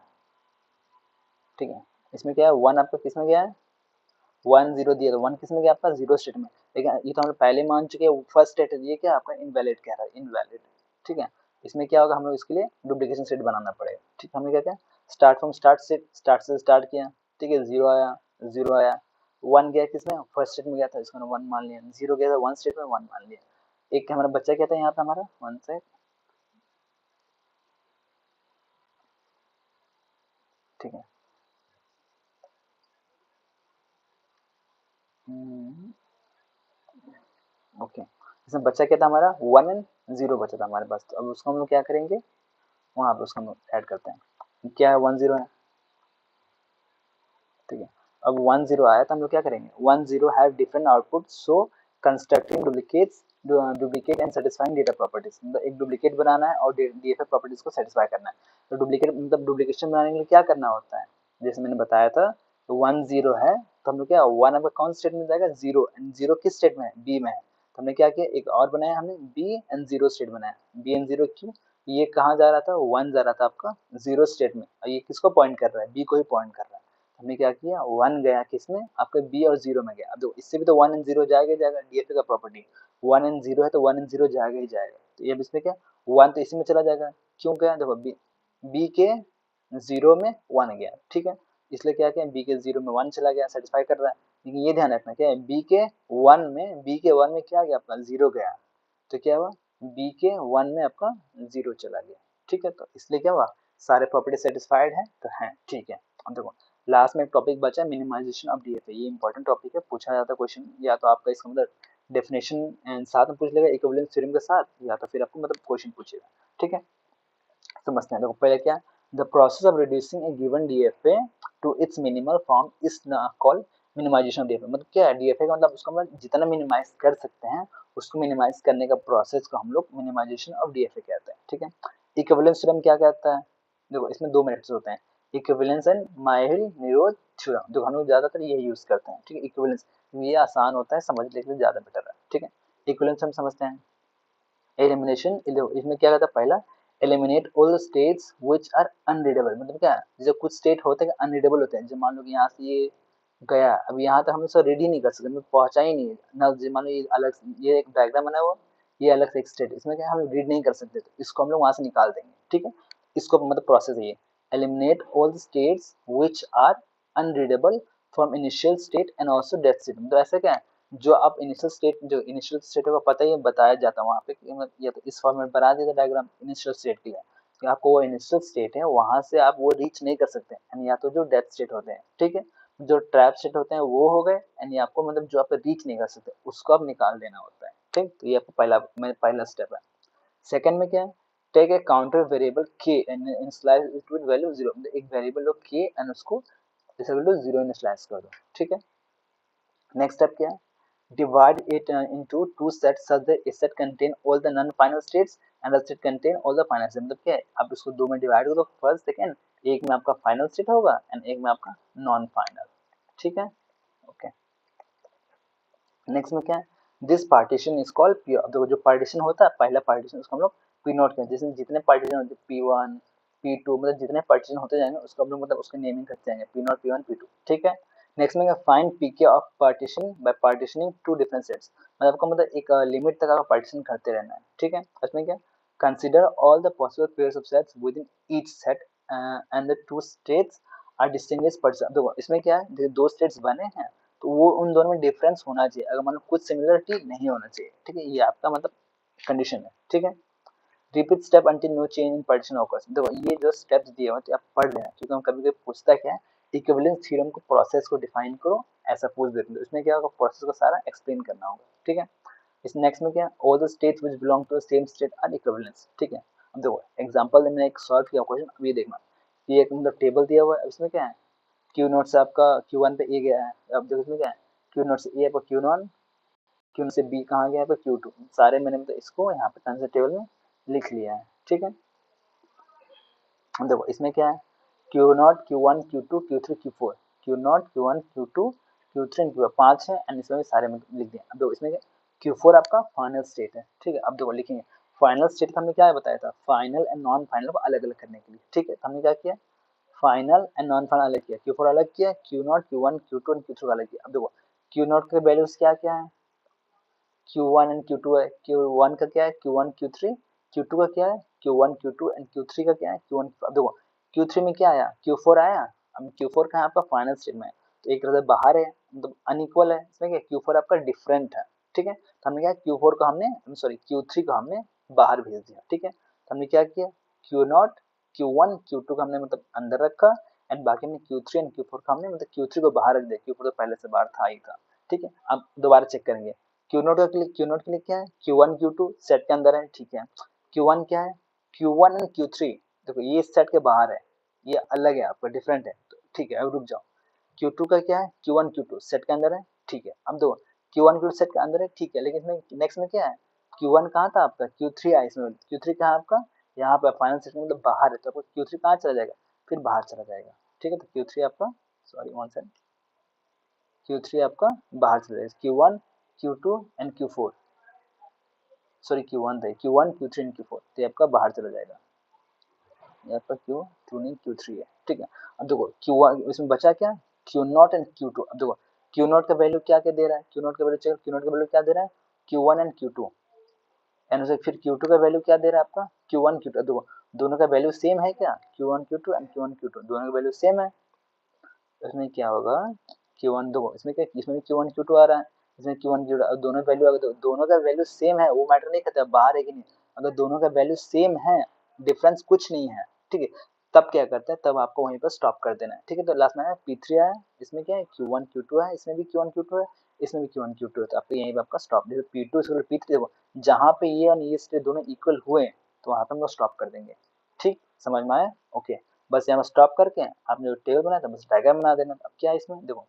S1: ठीक है। इसमें क्या है, वन आपका किस में गया है, वन जीरो दिया, तो वन किस में गया आपका, जीरो स्टेट में, लेकिन ये तो हम पहले मान चुके हैं फर्स्ट स्टेट है, ये क्या आपका इनवैलिड कह रहा है, इनवैलिड, ठीक है। इसमें क्या होगा, हम लोग इसके लिए डुप्लीकेशन स्टेट बनाना पड़ेगा, ठीक है। हमने क्या किया, स्टार्ट फ्रॉम स्टार्ट से, स्टार्ट से स्टार्ट किया, ठीक है, जीरो आया, जीरो आया, वन गया किसमें, फर्स्ट स्टेट में गया था, इसको वन मान लिया, जीरो गया था वन स्टेट में, वन मान लिया। एक हमारा बच्चा क्या था यहाँ पे हमारा, वन से, ठीक है, ओके। इसमें बच्चा क्या था हमारा, वन एंड जीरो बचा था हमारे पास, तो अब उसको हम लोग क्या करेंगे, वहाँ पे उसको हम ऐड करते हैं, क्या है वन जीरो है, ठीक है। अब वन जीरो आया तो हम लोग क्या करेंगे, one zero have different output, so constructing duplicates, duplicate and satisfying data properties, मतलब एक डुप्लीकेट बनाना है और डीएफए प्रॉपर्टीज को सेटिस्फाई करना है। तो डुप्लीकेट मतलब डुप्लीकेशन बनाने के लिए क्या करना होता है, जैसे मैंने बताया था, तो वन जीरो है तो हम लोग क्या, वन आपका कौन स्टेट में जाएगा, जीरो, एंड जीरो किस स्टेट में है, बी में है, तो हमने क्या किया, एक और बनाया हमने, बी एंड जीरो स्टेट बनाया, बी एंड जीरो क्यों, ये कहाँ जा रहा था, वन जा रहा था आपका जीरो स्टेट में, और ये किसको पॉइंट कर रहा है, बी को ही पॉइंट कर रहा है। हमने क्या किया, वन गया किसमें, आपके बी और जीरो में गया। अब देखो इससे भी तो वन एंड जीरो जाएगा ही जाएगा, डीएफए का प्रॉपर्टी, वन एंड जीरो है तो वन एंड जीरो जाएगा ही जाएगा, तो ये अब इसमें क्या, वन तो इसी में चला जाएगा, क्यों गया, देखो बी, बी के जीरो में वन गया, ठीक है, इसलिए क्या किया, बी के जीरो में वन चला गया, सेटिस्फाई कर रहा है। लेकिन ये ध्यान रखना क्या है, बी के वन में क्या गया आपका, जीरो गया, तो क्या हुआ, बी के वन में आपका जीरो चला गया, ठीक है। तो इसलिए क्या हुआ, सारे प्रॉपर्टी सेटिस्फाइड है, तो है, ठीक है। अब देखो लास्ट में एक टॉपिक बचा है, मिनिमाइजेशन ऑफ डीएफए, ये इंपॉर्टेंट टॉपिक है, पूछा जाता है क्वेश्चन, या तो आपका इसका मतलब डेफिनेशन एंड साथ में पूछ लेगा इक्विवेलेंस थ्योरम के साथ, या तो फिर आपको मतलब क्वेश्चन पूछेगा, ठीक है। समझते हैं, देखो पहले क्या, the process of reducing a given DFA to its minimal form is called minimization of DFA, मतलब क्या है, डीएफए का मतलब उसका मतलब जितना मिनिमाइज कर सकते हैं उसको मिनिमाइज करने का प्रोसेस को हम लोग मिनिमाइजेशन ऑफ डीएफए कहते हैं, ठीक है। इक्विवेलेंस थ्योरम क्या कहता है, देखो इसमें दो मेथड्स होते हैं, इक्विवेलेंस एंड माइल निरोध थ्योरम, जो हम लोग ज्यादातर ये यूज करते हैं, ठीक है। इक्विवेलेंस ये आसान होता है समझने के लिए, ज्यादा बेटर है, ठीक है। इक्विवेलेंस हम समझते हैं। एलिमिनेशन, इसमें क्या कहता है, पहला eliminate all the states which are unreachable, मतलब क्या, जो कुछ स्टेट होते हैं अनरीडेबल होते हैं, जो मान लो कि यहाँ से ये गया, अब यहाँ तक हम इसको रीड ही नहीं कर सकते, पहुंचा ही नहीं है ना, मान लो ये अलग, ये एक डायग्राम बना हुआ, ये अलग से एक स्टेट, इसमें क्या हम रीड नहीं कर सकते, तो इसको हम लोग वहां से निकाल देंगे, ठीक है। इसको मतलब प्रोसेस है ये, eliminate all the states which are unreachable from initial state and also death state, मतलब ऐसा क्या है, जो आप इनिशियल स्टेट, जो इनिशियल स्टेट का पता ही बताया जाता है वहाँ पे, ये तो इस फॉर्म में बना दिया था डायग्राम इनिशियल स्टेट के लिए, कि आपको वो इनिशियल स्टेट है वहां से आप वो रीच नहीं कर सकते, एंड या तो जो डेथ स्टेट होते हैं, ठीक है, जो ट्रैप स्टेट होते हैं वो हो गए, एंड ये आपको मतलब जो आप रीच नहीं कर सकते उसको आप निकाल देना होता है, ठीक। तो ये आपका पहला स्टेप है। सेकंड में क्या है, take a counter variable k and initialize it with value 0, एक वेरिएबल लो के एंड उसको इस वैल्यू 0 इनिशियलाइज कर दो, ठीक है। नेक्स्ट स्टेप क्या है, divide it into two sets such that a set contain all the non-final states and the set contain all the final states, मतलब क्या है, आप इसको दो में डिवाइड करो, फर्स्ट सेकंड, एक में आपका फाइनल स्टेट होगा एंड एक में आपका नॉन फाइनल, ठीक है, ओके। नेक्स्ट में क्या है, this partition is called P, अब देखो जो पार्टीशन होता है, पहला पार्टीशन उसको हम लोग पी नोट कहते हैं, जिसमें जितने पार्टीशन होते हैं P1 P2, मतलब जितने पार्टीशन होते जाएंगे उसको हम लोग मतलब उसके नेमिंग करते जाएंगे P0 P1 P2, ठीक है। नेक्स्ट में find PK of partition by partitioning two different sets, मतलब आपको मतलब एक लिमिट तक आपको पार्टीशन करते रहना है, ठीक है। इसमें क्या, consider all the possible pairs of sets within each set and the two states are distinguished partition, देखो इसमें क्या है, दो स्टेट्स बने हैं तो वो उन दोनों में डिफरेंस होना चाहिए, अगर मतलब कुछ सिमिलरिटी नहीं होना चाहिए, ठीक है, ये आपका मतलब कंडीशन है, ठीक है। Repeat step until no change in partition occurs, देखो ये जो स्टेप्स दिए हुए हैं आप पढ़ लेना, क्योंकि हम कभी कभी पूछता क्या है, इक्विवेलेंस थ्योरम को प्रोसेस को डिफाइन करो, ऐसा पूछ देते हैं, इसमें क्या होगा, प्रोसेस को सारा एक्सप्लेन करना होगा, ठीक है। इस नेक्स्ट में क्या, all the states which belong to the same state are equivalence, ठीक है। अब देखो एग्जांपल मैंने एक सॉल्व किया क्वेश्चन, अब ये देखना, ये एक मतलब टेबल दिया हुआ है, इसमें क्या है, क्यू नोट से आपका Q1 पे ए गया है, अब देखो इसमें क्या है, क्यू नोट से ए पर Q1, Q से बी कहाँ गया है, Q2, सारे मैंने मतलब इसको यहाँ पे आंसर टेबल में लिख लिया है, ठीक है। देखो इसमें क्या है, Q0 Q1 Q2 Q3 Q4, Q0 Q1 Q2 Q3 Q4 पांच है, एंड इसमें भी सारे लिख दिए। अब देखो इसमें क्या, Q4 आपका फाइनल स्टेट है, ठीक है। अब देखो लिखेंगे, फाइनल स्टेट का हमने क्या बताया था, फाइनल एंड नॉन फाइनल को अलग अलग करने के लिए, ठीक है। तो हमने क्या किया, फाइनल एंड नॉन फाइनल अलग किया, Q4 अलग किया, Q0 Q1 Q2 and Q3 अलग किया। अब देखो Q0 के वैल्यूज क्या क्या है, Q1 एंड Q2 है, Q1 का क्या है, Q1 Q3, Q2 का क्या है, Q1 Q2 एंड Q3 का क्या है, Q1। अब देखो Q3 में क्या आया, Q4 आया, अब Q4 का है आपका फाइनल स्टेट में है, तो एक तरह से बाहर है, मतलब अनइक्वल है, इसमें क्या Q4 आपका डिफरेंट है, ठीक है। तो हमने क्या, Q4 को हमने सॉरी Q3 को हमने बाहर भेज दिया, ठीक है। तो हमने क्या किया, Q0 Q1 Q2 का हमने मतलब अंदर रखा, एंड बाकी में Q3 एंड Q4 का हमने मतलब Q3 को बाहर रख दिया, Q4 तो पहले से बाहर था ही था, ठीक है। अब दोबारा चेक करेंगे, Q0 के लिए क्या है, Q1 Q2 सेट के अंदर है, ठीक है। Q1 क्या है, Q1 एंड Q3, देखो ये सेट के बाहर है, ये अलग है आपका डिफरेंट है, तो ठीक है, अब रुक जाओ। Q2 का क्या है, Q1 Q2 सेट के अंदर है, ठीक है। अब दो Q1 Q2 सेट के अंदर है, ठीक है, लेकिन इसमें नेक्स्ट में क्या है, Q1 कहाँ था आपका, Q3 आया इसमें, Q3 कहाँ है आपका, यहाँ पे फाइनल सेट में मतलब बाहर है, तो आपका Q3 कहाँ चला जाएगा, फिर बाहर चला जाएगा, ठीक है। तो Q3 आपका, सॉरी वन सेकंड, Q3 आपका बाहर चला जाएगा, Q1 Q2 and Q4, sorry Q1 था, Q1 Q3 एंड Q4, तो ये आपका बाहर चला जाएगा, ये आपका Q2 नहीं Q3 है, ठीक है। अब देखो Q1 इसमें बचा क्या, Q0 एंड Q2, अब देखो Q0 का वैल्यू क्या क्या दे रहा है, Q0 का वैल्यू चेक, Q0 का वैल्यू क्या दे रहा है, Q1 एंड Q2, एंड उसे फिर Q2 का वैल्यू क्या दे रहा है आपका, Q1 Q2, देखो दोनों का वैल्यू सेम है क्या, Q1 Q2 and Q1 Q2 दोनों का वैल्यू सेम है, इसमें क्या होगा, Q1 देखो इसमें क्या, इसमें भी Q1 Q2 आ रहा है, इसमें Q1 Q2, दोनों वैल्यू अगर दोनों का वैल्यू सेम है, वो मैटर नहीं करता बाहर है कि नहीं, अगर दोनों का वैल्यू सेम है, डिफरेंस कुछ नहीं है, ठीक है, तब क्या करता है, तब आपको वहीं पर स्टॉप कर देना है, ठीक है। तो लास्ट में P3 आया, इसमें क्या है Q1 Q2 है, इसमें भी Q1 Q2 है, इसमें भी Q1 Q2 है, तो आपको यहीं पर आपका स्टॉप, जैसे P2 से P3 देखो जहाँ पे ये और ये स्टेट दोनों इक्वल हुए तो वहां पर हम लोग स्टॉप कर देंगे, ठीक, समझ में आया, ओके। बस यहाँ स्टॉप करके आपने जो टेबल बनाया था बस डायग्राम बना देना। अब क्या है इसमें देखो,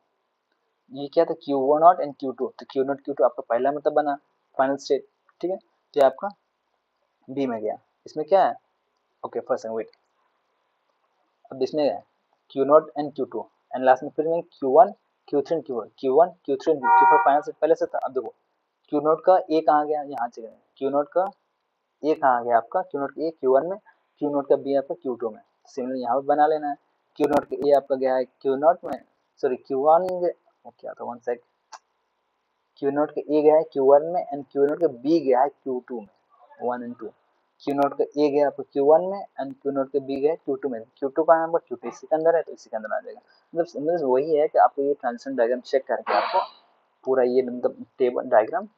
S1: ये क्या था Q1 एंड Q2, तो Q0 Q2 आपका पहला मतलब बना फाइनल स्टेट, ठीक है। तो ये आपका बी में गया, इसमें क्या है, ओके फर्स्ट सेकंड वेट, अब इसमें क्या है, Q naught and Q two, and last में फिर मैं Q one Q three and Q four, Q one Q three and Q four final से पहले से था। अब देखो क्यू नॉट का ए कहाँ गया, यहाँ से गया, क्यू नॉट का ए कहाँ गया आपका, क्यू नॉट का ए क्यू वन में, क्यू नॉट का बी आपका क्यू टू में, सिमिलर यहाँ पे बना लेना है। क्यू नॉट का ए आपका गया है क्यू नॉट में, सॉरी क्यू वन, वो क्या था, वन सेक, क्यू नॉट का ए गया है क्यू वन में एंड क्यू नॉट का बी गया है क्यू टू में, one and two. Q naught का ए गया आपका क्यू वन में एंड क्यू नॉट का बी गया क्यू टू में, क्यू टू कहाँ है आपका, क्यू टू इसी के अंदर है तो इसी के अंदर आ जाएगा। मतलब वही है कि आपको ये ट्रांजिशन डायग्राम चेक करके आपको पूरा ये मतलब टेबल डायग्राम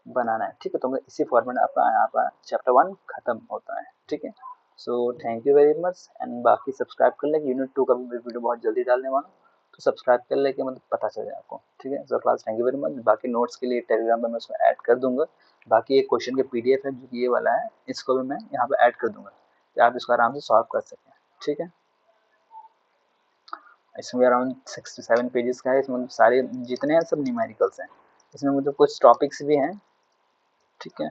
S1: बनाना है, ठीक है। तो मतलब इसी फॉर्मेट में आपका यहाँ पर चैप्टर वन खत्म होता है, ठीक है। So thank you very much, and बाकी सब्सक्राइब कर ले, यूनिट टू का भी वीडियो बहुत जल्दी डालने वाला हूँ, तो सब्सक्राइब कर ले कि मतलब पता चल जाए आपको, ठीक है। So class thank you very much. बाकी नोट्स के लिए टेलीग्राम पर मैं उसमें ऐड कर दूंगा, बाकी एक क्वेश्चन के पीडीएफ है जो ये वाला है, इसको भी मैं यहाँ पे ऐड कर दूंगा कि आप इसको आराम से सॉल्व कर सकें, ठीक है। इसमें अराउंड 67 पेजेस का है, इसमें सारे जितने हैं सब न्यूमेरिकल्स हैं, इसमें मतलब कुछ टॉपिक्स भी हैं, ठीक है।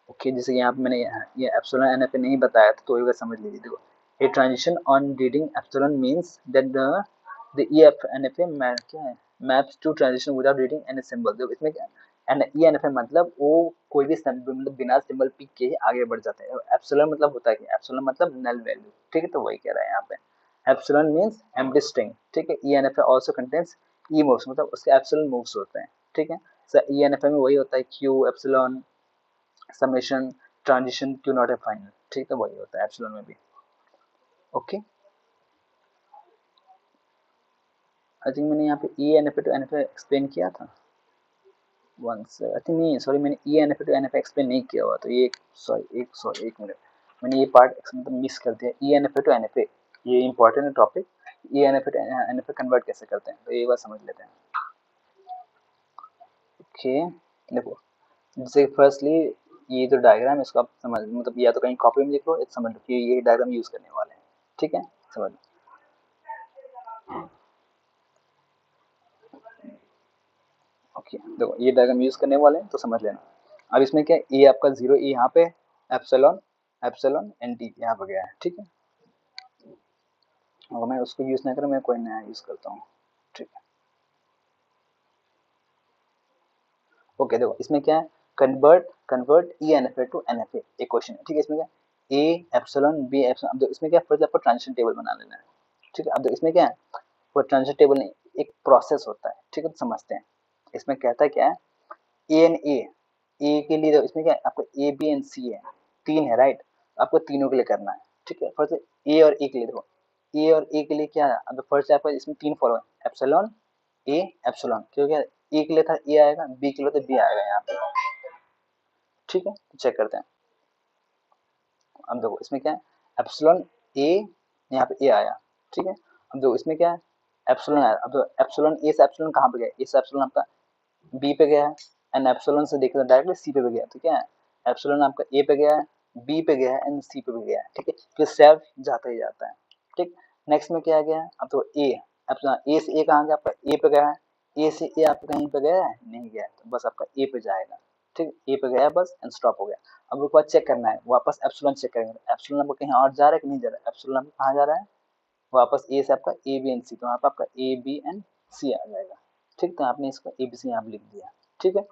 S1: ओके, जैसे यहाँ पे मैंने ये एप्सिलॉन एन एफ ए नहीं बताया था तो एक बार समझ लीजिए। देखो, a transition on reading epsilon means that the E N F F ए क्या है, maps to transition without reading any symbol. देखो इसमें क्या an E N F A मतलब वो कोई भी मतलब बिना सिंबल पिक के ही आगे बढ़ जाता है। एप्सिलॉन मतलब होता है कि एप्सिलॉन मतलब नल वैल्यू, ठीक है। तो वही कह रहा है यहाँ पे, एप्सिलॉन मींस एम्प्टी स्ट्रिंग, ठीक है। E N F A also contains E moves, मतलब उसके एप्सिलॉन मूव्स होते हैं, ठीक है। सो ई एन एफ ए में वही होता है Q epsilon summation transition Q not A final, ठीक है। वही होता है एप्सिलॉन में भी, ओके। आई थिंक मैंने यहाँ पे E N F to N F explain किया था वंस, आई थिंक नहीं, सॉरी मैंने E N F to N F explain नहीं किया हुआ, तो ये सॉरी एक मिनट, मैंने ये पार्ट मतलब मिस कर दिया। E N F to N F ये इंपॉर्टेंट है topic, E N F to N F convert कैसे करते हैं, तो ये बात समझ लेते हैं, ओके। देखो जैसे फर्स्टली ये जो डायग्राम है इसको आप समझ, मतलब या तो कहीं कॉपी में लिख लो, एक समझ लो कि ये डायग्राम यूज करने वाले हैं, ठीक है, समझ लो। ओके देखो ये डायग्राम यूज करने वाले हैं तो समझ लेना। अब इसमें क्या ए आपका जीरो, ए यहाँ पे एप्सिलॉन एप्सिलॉन एन टी यहाँ पे गया है, ठीक है। अगर मैं उसको यूज नहीं करूँ, मैं कोई नया यूज करता हूँ, ठीक है। ओके देखो इसमें क्या है, convert convert E N F A to N F A, एक क्वेश्चन है, ठीक है। इसमें क्या ए एप्सिलॉन बी एप्सिलॉन, अब देखो इसमें क्या फर्स्ट आपको ट्रांजिशन टेबल बना लेना है, ठीक है। अब देखो इसमें क्या है, वो ट्रांजिशन टेबल नहीं, एक प्रोसेस होता है, ठीक है। तो समझते हैं इसमें कहता है क्या है, ए एंड ए के लिए, इसमें क्या है आपको ए बी एंड सी है, तीन है राइट, आपको तीनों के लिए करना है, ठीक है। फर्स्ट ए और ए के लिए देखो, ए और ए के लिए क्या है, अब फर्स्ट आपको इसमें तीन फॉलो है, एप्सिलॉन ए एप्सिलॉन, क्योंकि ए के लिए था ए आएगा, बी के लिए तो बी आएगा यहाँ पे, ठीक है। चेक करते हैं, अब देखो इसमें क्या है, एप्सिलॉन ए, यहाँ पे ए आया, ठीक है। अब देखो इसमें क्या है, एप्सिलॉन आया, अब तो एप्सिलॉन ए से एप्सिलॉन कहाँ पे गया, ए से एप्सिलॉन आपका बी पे गया है, एंड एप्सिलॉन से देखें तो डायरेक्टली सी पे गया, तो क्या है एप्सिलॉन आपका ए पे गया है, बी पे गया है एंड सी पे भी गया है, ठीक है। फिर सेल्फ जाता ही जाता है, ठीक। नेक्स्ट में क्या आ गया, अब तो ए एप्सिलॉन ए से ए कहाँ गया आपका, ए पे गया है, ए से ए आपका कहीं पे गया है, नहीं गया है, तो बस आपका ए पे जाएगा, ठीक। ए पे गया बस एंड स्टॉप हो गया। अब उसके बाद चेक करना है, वापस एप्सिलॉन चेक करेंगे, एप्सिलॉन आपका कहीं और जा रहा है कि नहीं जा रहा है, एप्सिलॉन आपका कहाँ जा रहा है, वापस ए से आपका ए बी एंड सी, तो वहाँ पे आपका ए बी एंड सी आ जाएगा, ठीक। तो आपने इसको ए बी सी यहाँ पे लिख दिया, ठीक है।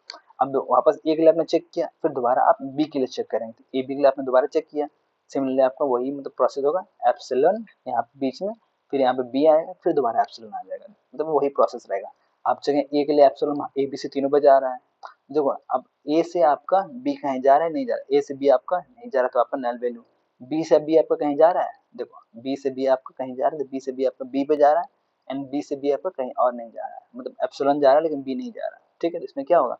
S1: अब वापस ए के लिए आपने चेक किया, फिर दोबारा आप बी के लिए चेक करेंगे, तो ए बी के लिए आपने दोबारा चेक किया, सिमिलरली आपका वही मतलब प्रोसेस होगा, एप्सिलॉन यहाँ पे बीच में, फिर यहाँ पे बी आएगा, फिर दोबारा एप्सिलॉन आ जाएगा, मतलब वही प्रोसेस रहेगा। आप जगह ए के लिए एप्सिलॉन ए बी सी तीनों पे जा रहा है, देखो अब ए से आपका बी कहीं जा रहा है, नहीं जा रहा है, ए से बी आपका नहीं जा रहा, तो आपका नल वैल्यू, बी से बी आपका कहीं जा रहा है, देखो बी से बी आपका कहीं जा रहा है, तो बी से बी आपका बी पे जा रहा है, एंड बी से बी आपका कहीं और नहीं जा रहा है, मतलब एप्सिलॉन जा रहा है लेकिन बी नहीं जा रहा, ठीक है। तो इसमें क्या होगा,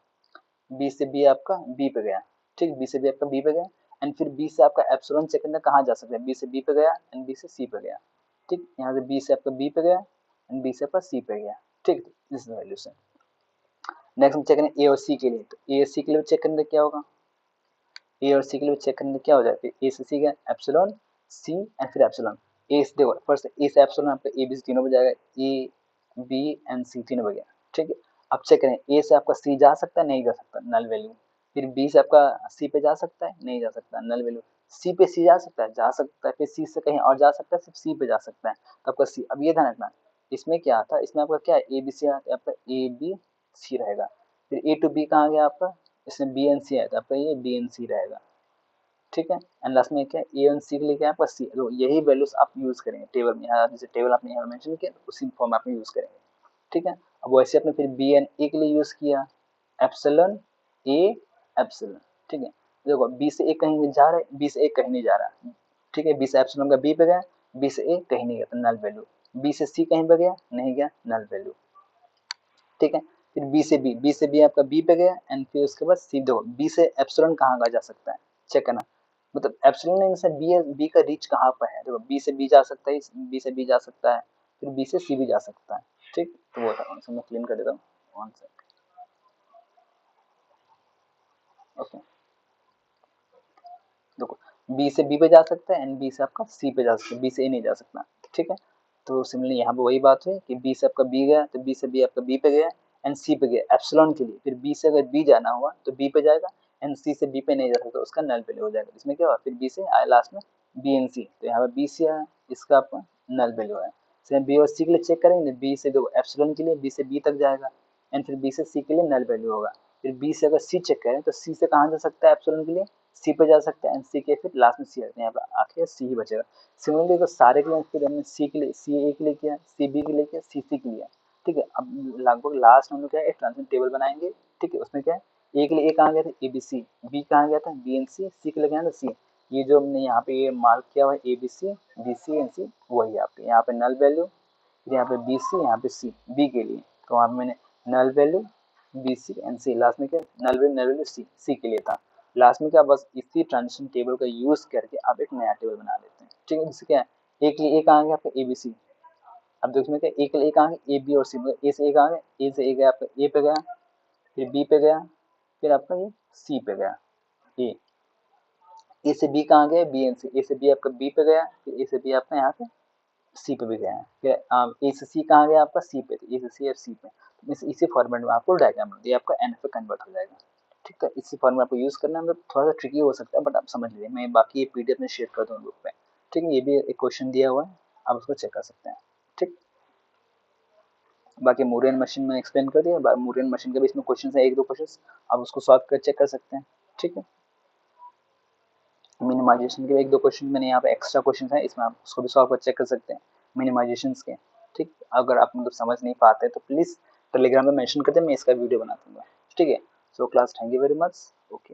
S1: बी से बी आपका बी पे गया, ठीक, बी से बी आपका बी पे गया, एंड फिर बी से आपका एप्सिलॉन चेक करना कहाँ जा सकता है, बी से बी पे गया एंड बी से सी पे गया, ठीक। यहाँ से बी से आपका बी पे गया एंड बी से आपका सी पे गया, ठीक। इस वैल्यू से नेक्स्ट हम चेक करें ए और सी के लिए, तो ए और सी के लिए चेक करने क्या होगा, ए और सी के लिए चेक करने क्या हो जाएगा, ए से सी का एप्सिलॉन सी एंड फिर एप्सिलॉन, ए से देखो फर्स्ट ए से एप्सिलॉन आपका ए बी सी तीनों पे जाएगा, ए बी एंड सी तीनों पे गया, ठीक है। अब चेक करें ए से आपका सी जा सकता है, नहीं जा सकता, नल वैल्यू, फिर बी से आपका सी पे जा सकता है, नहीं जा सकता, नल वैल्यू, सी पे सी जा सकता है, फिर सी से कहीं और जा सकता है, सिर्फ सी पे जा सकता है, तो आपका सी। अब ये ध्यान रखना, इसमें क्या आता है, इसमें आपका क्या है, ए बी सी आता है, आपका ए बी सी रहेगा, फिर ए टू बी कहाँ गया आपका, इसमें बी एन सी आया, तो आपका ये बी एन सी रहेगा, ठीक है। एंड लास्ट में क्या है, ए एन सी के लिए क्या है आपका सी, तो यही वैल्यूज आप यूज करेंगे टेबल में, यहाँ जैसे टेबल आपने यहाँ मेंशन किया उसी फॉर्म आप यूज करेंगे, ठीक है। अब वैसे आपने फिर बी एन ए के लिए यूज किया, एप्सिलॉन ए एप्सिलॉन, ठीक है। देखो बी से ए कहीं जा रहा है, बी से ए कहीं नहीं जा रहा, ठीक है, बी से एप्सिलॉन का बी पे गया, बी से ए कहीं नहीं गया तो नल वैल्यू, बी से सी कहीं पे गया, नहीं गया, नल वैल्यू, ठीक है। फिर बी से बी आपका बी पे गया, एंड फिर उसके बाद सी, दो बी से एप्सिलॉन कहाँ का जा सकता है, चेक करना, मतलब एप्सिलॉन नहीं, बी है, बी का रीच कहाँ पर है, देखो बी से बी जा सकता है, बी से बी जा सकता है, फिर बी से सी भी जा सकता है, ठीक। तो वो था, मैं क्लीन कर देता हूँ, वन सेकंड, ओके। देखो बी से बी पे जा सकता है, एंड बी से आपका सी पे जा सकता है, बी से ए नहीं जा सकता, ठीक है। तो सिमिलरली यहाँ पे वही बात हुई कि बी से आपका बी गया, तो बी से बी आपका बी पे गया, एंड सी पे गया एप्सिलॉन के लिए, फिर बी से अगर बी जाना हुआ तो बी पे जाएगा, एंड सी से बी पे नहीं जा सकता, उसका नल वैल्यू हो जाएगा। इसमें क्या हुआ, फिर बी से आया लास्ट में बी एन सी, तो यहाँ पे बी सी आया, इसका आपका नल वैल्यू आया। सेम बी और सी के लिए चेक करेंगे, बी से देखो एप्सिलॉन के लिए बी से बी तक जाएगा, एंड फिर बी से सी के लिए नल वैल्यू होगा। फिर बी से अगर सी चेक करें तो सी से कहाँ जा सकता है एप्सिलॉन के लिए, सी पे जा सकता है, एंड सी के फिर लास्ट में सी आते हैं, यहाँ पे आखिर सी ही बचेगा। सिमिलरली तो सारे के लिए फिर हमने सी के लिए, सी ए के लिए किया, सी बी के लिए किया, सी सी के लिए, ठीक है। अब लगभग लास्ट हम लोग क्या है, एक ट्रांजिशन टेबल बनाएंगे, ठीक है। उसमें क्या है, ए के लिए ए कहाँ गया था, ए बी सी, बी कहाँ गया था, बी एन सी, सी के लिए गया था सी, ये जो हमने यहाँ पे ये मार्क किया हुआ है ए B C, B C N C, वही आपके यहाँ पे नल वैल्यू, फिर यहाँ पे बी सी, यहाँ पे सी बी के लिए, तो वहाँ पे मैंने null value B C N C, last में क्या नल वैल्यू सी, सी के लिए था। लास्ट में क्या, बस इसी ट्रांजिशन टेबल का यूज करके आप एक नया टेबल बना लेते हैं, ठीक है। जिससे क्या है, ए के लिए ए कहाँ गया आपका ए बी सी, अब देखो इसमें क्या, ए के लिए ए कहाँ गया, ए बी और सी, मतलब ए से ए कहाँ गया, ए से ए गया आपका ए पे गया, फिर बी पे गया, फिर आपका ये सी पे गया, ए से बी कहाँ गया, बी एन सी, ए से बी आपका बी पे गया, फिर ए से बी आपका यहाँ पे सी पे भी गया है, फिर ए से सी कहाँ गया आपका सी पे, ए से सी और सी पे, तो इसी फॉर्मेट में आपको डायग्राम ये आपका एन पे कन्वर्ट हो जाएगा, ठीक है। इसी फॉर्मेट में आपको यूज करना है, मतलब थोड़ा सा ट्रिकी हो सकता है, बट आप समझ लीजिए, मैं बाकी ये पीडीएफ में शेयर कर दूँ ग्रुप पे, ठीक है। ये भी एक क्वेश्चन दिया हुआ है, आप उसको चेक कर सकते हैं, ठीक। बाकी मूरियन मशीन में एक्सप्लेन कर दिया, मूरियन मशीन के भी इसमें क्वेश्चन है, एक दो क्वेश्चन आप उसको सॉल्व कर चेक कर सकते हैं, ठीक है। मिनिमाइजेशन के एक दो क्वेश्चन मैंने यहाँ पे एक्स्ट्रा क्वेश्चन है, इसमें आप उसको भी सॉल्व कर चेक कर सकते हैं मिनिमाइजेशन के, ठीक। अगर आप मतलब समझ नहीं पाते तो प्लीज़ टेलीग्राम में मेंशन कर दें, मैं इसका वीडियो बना दूंगा, ठीक है। So class, thank you very much, okay.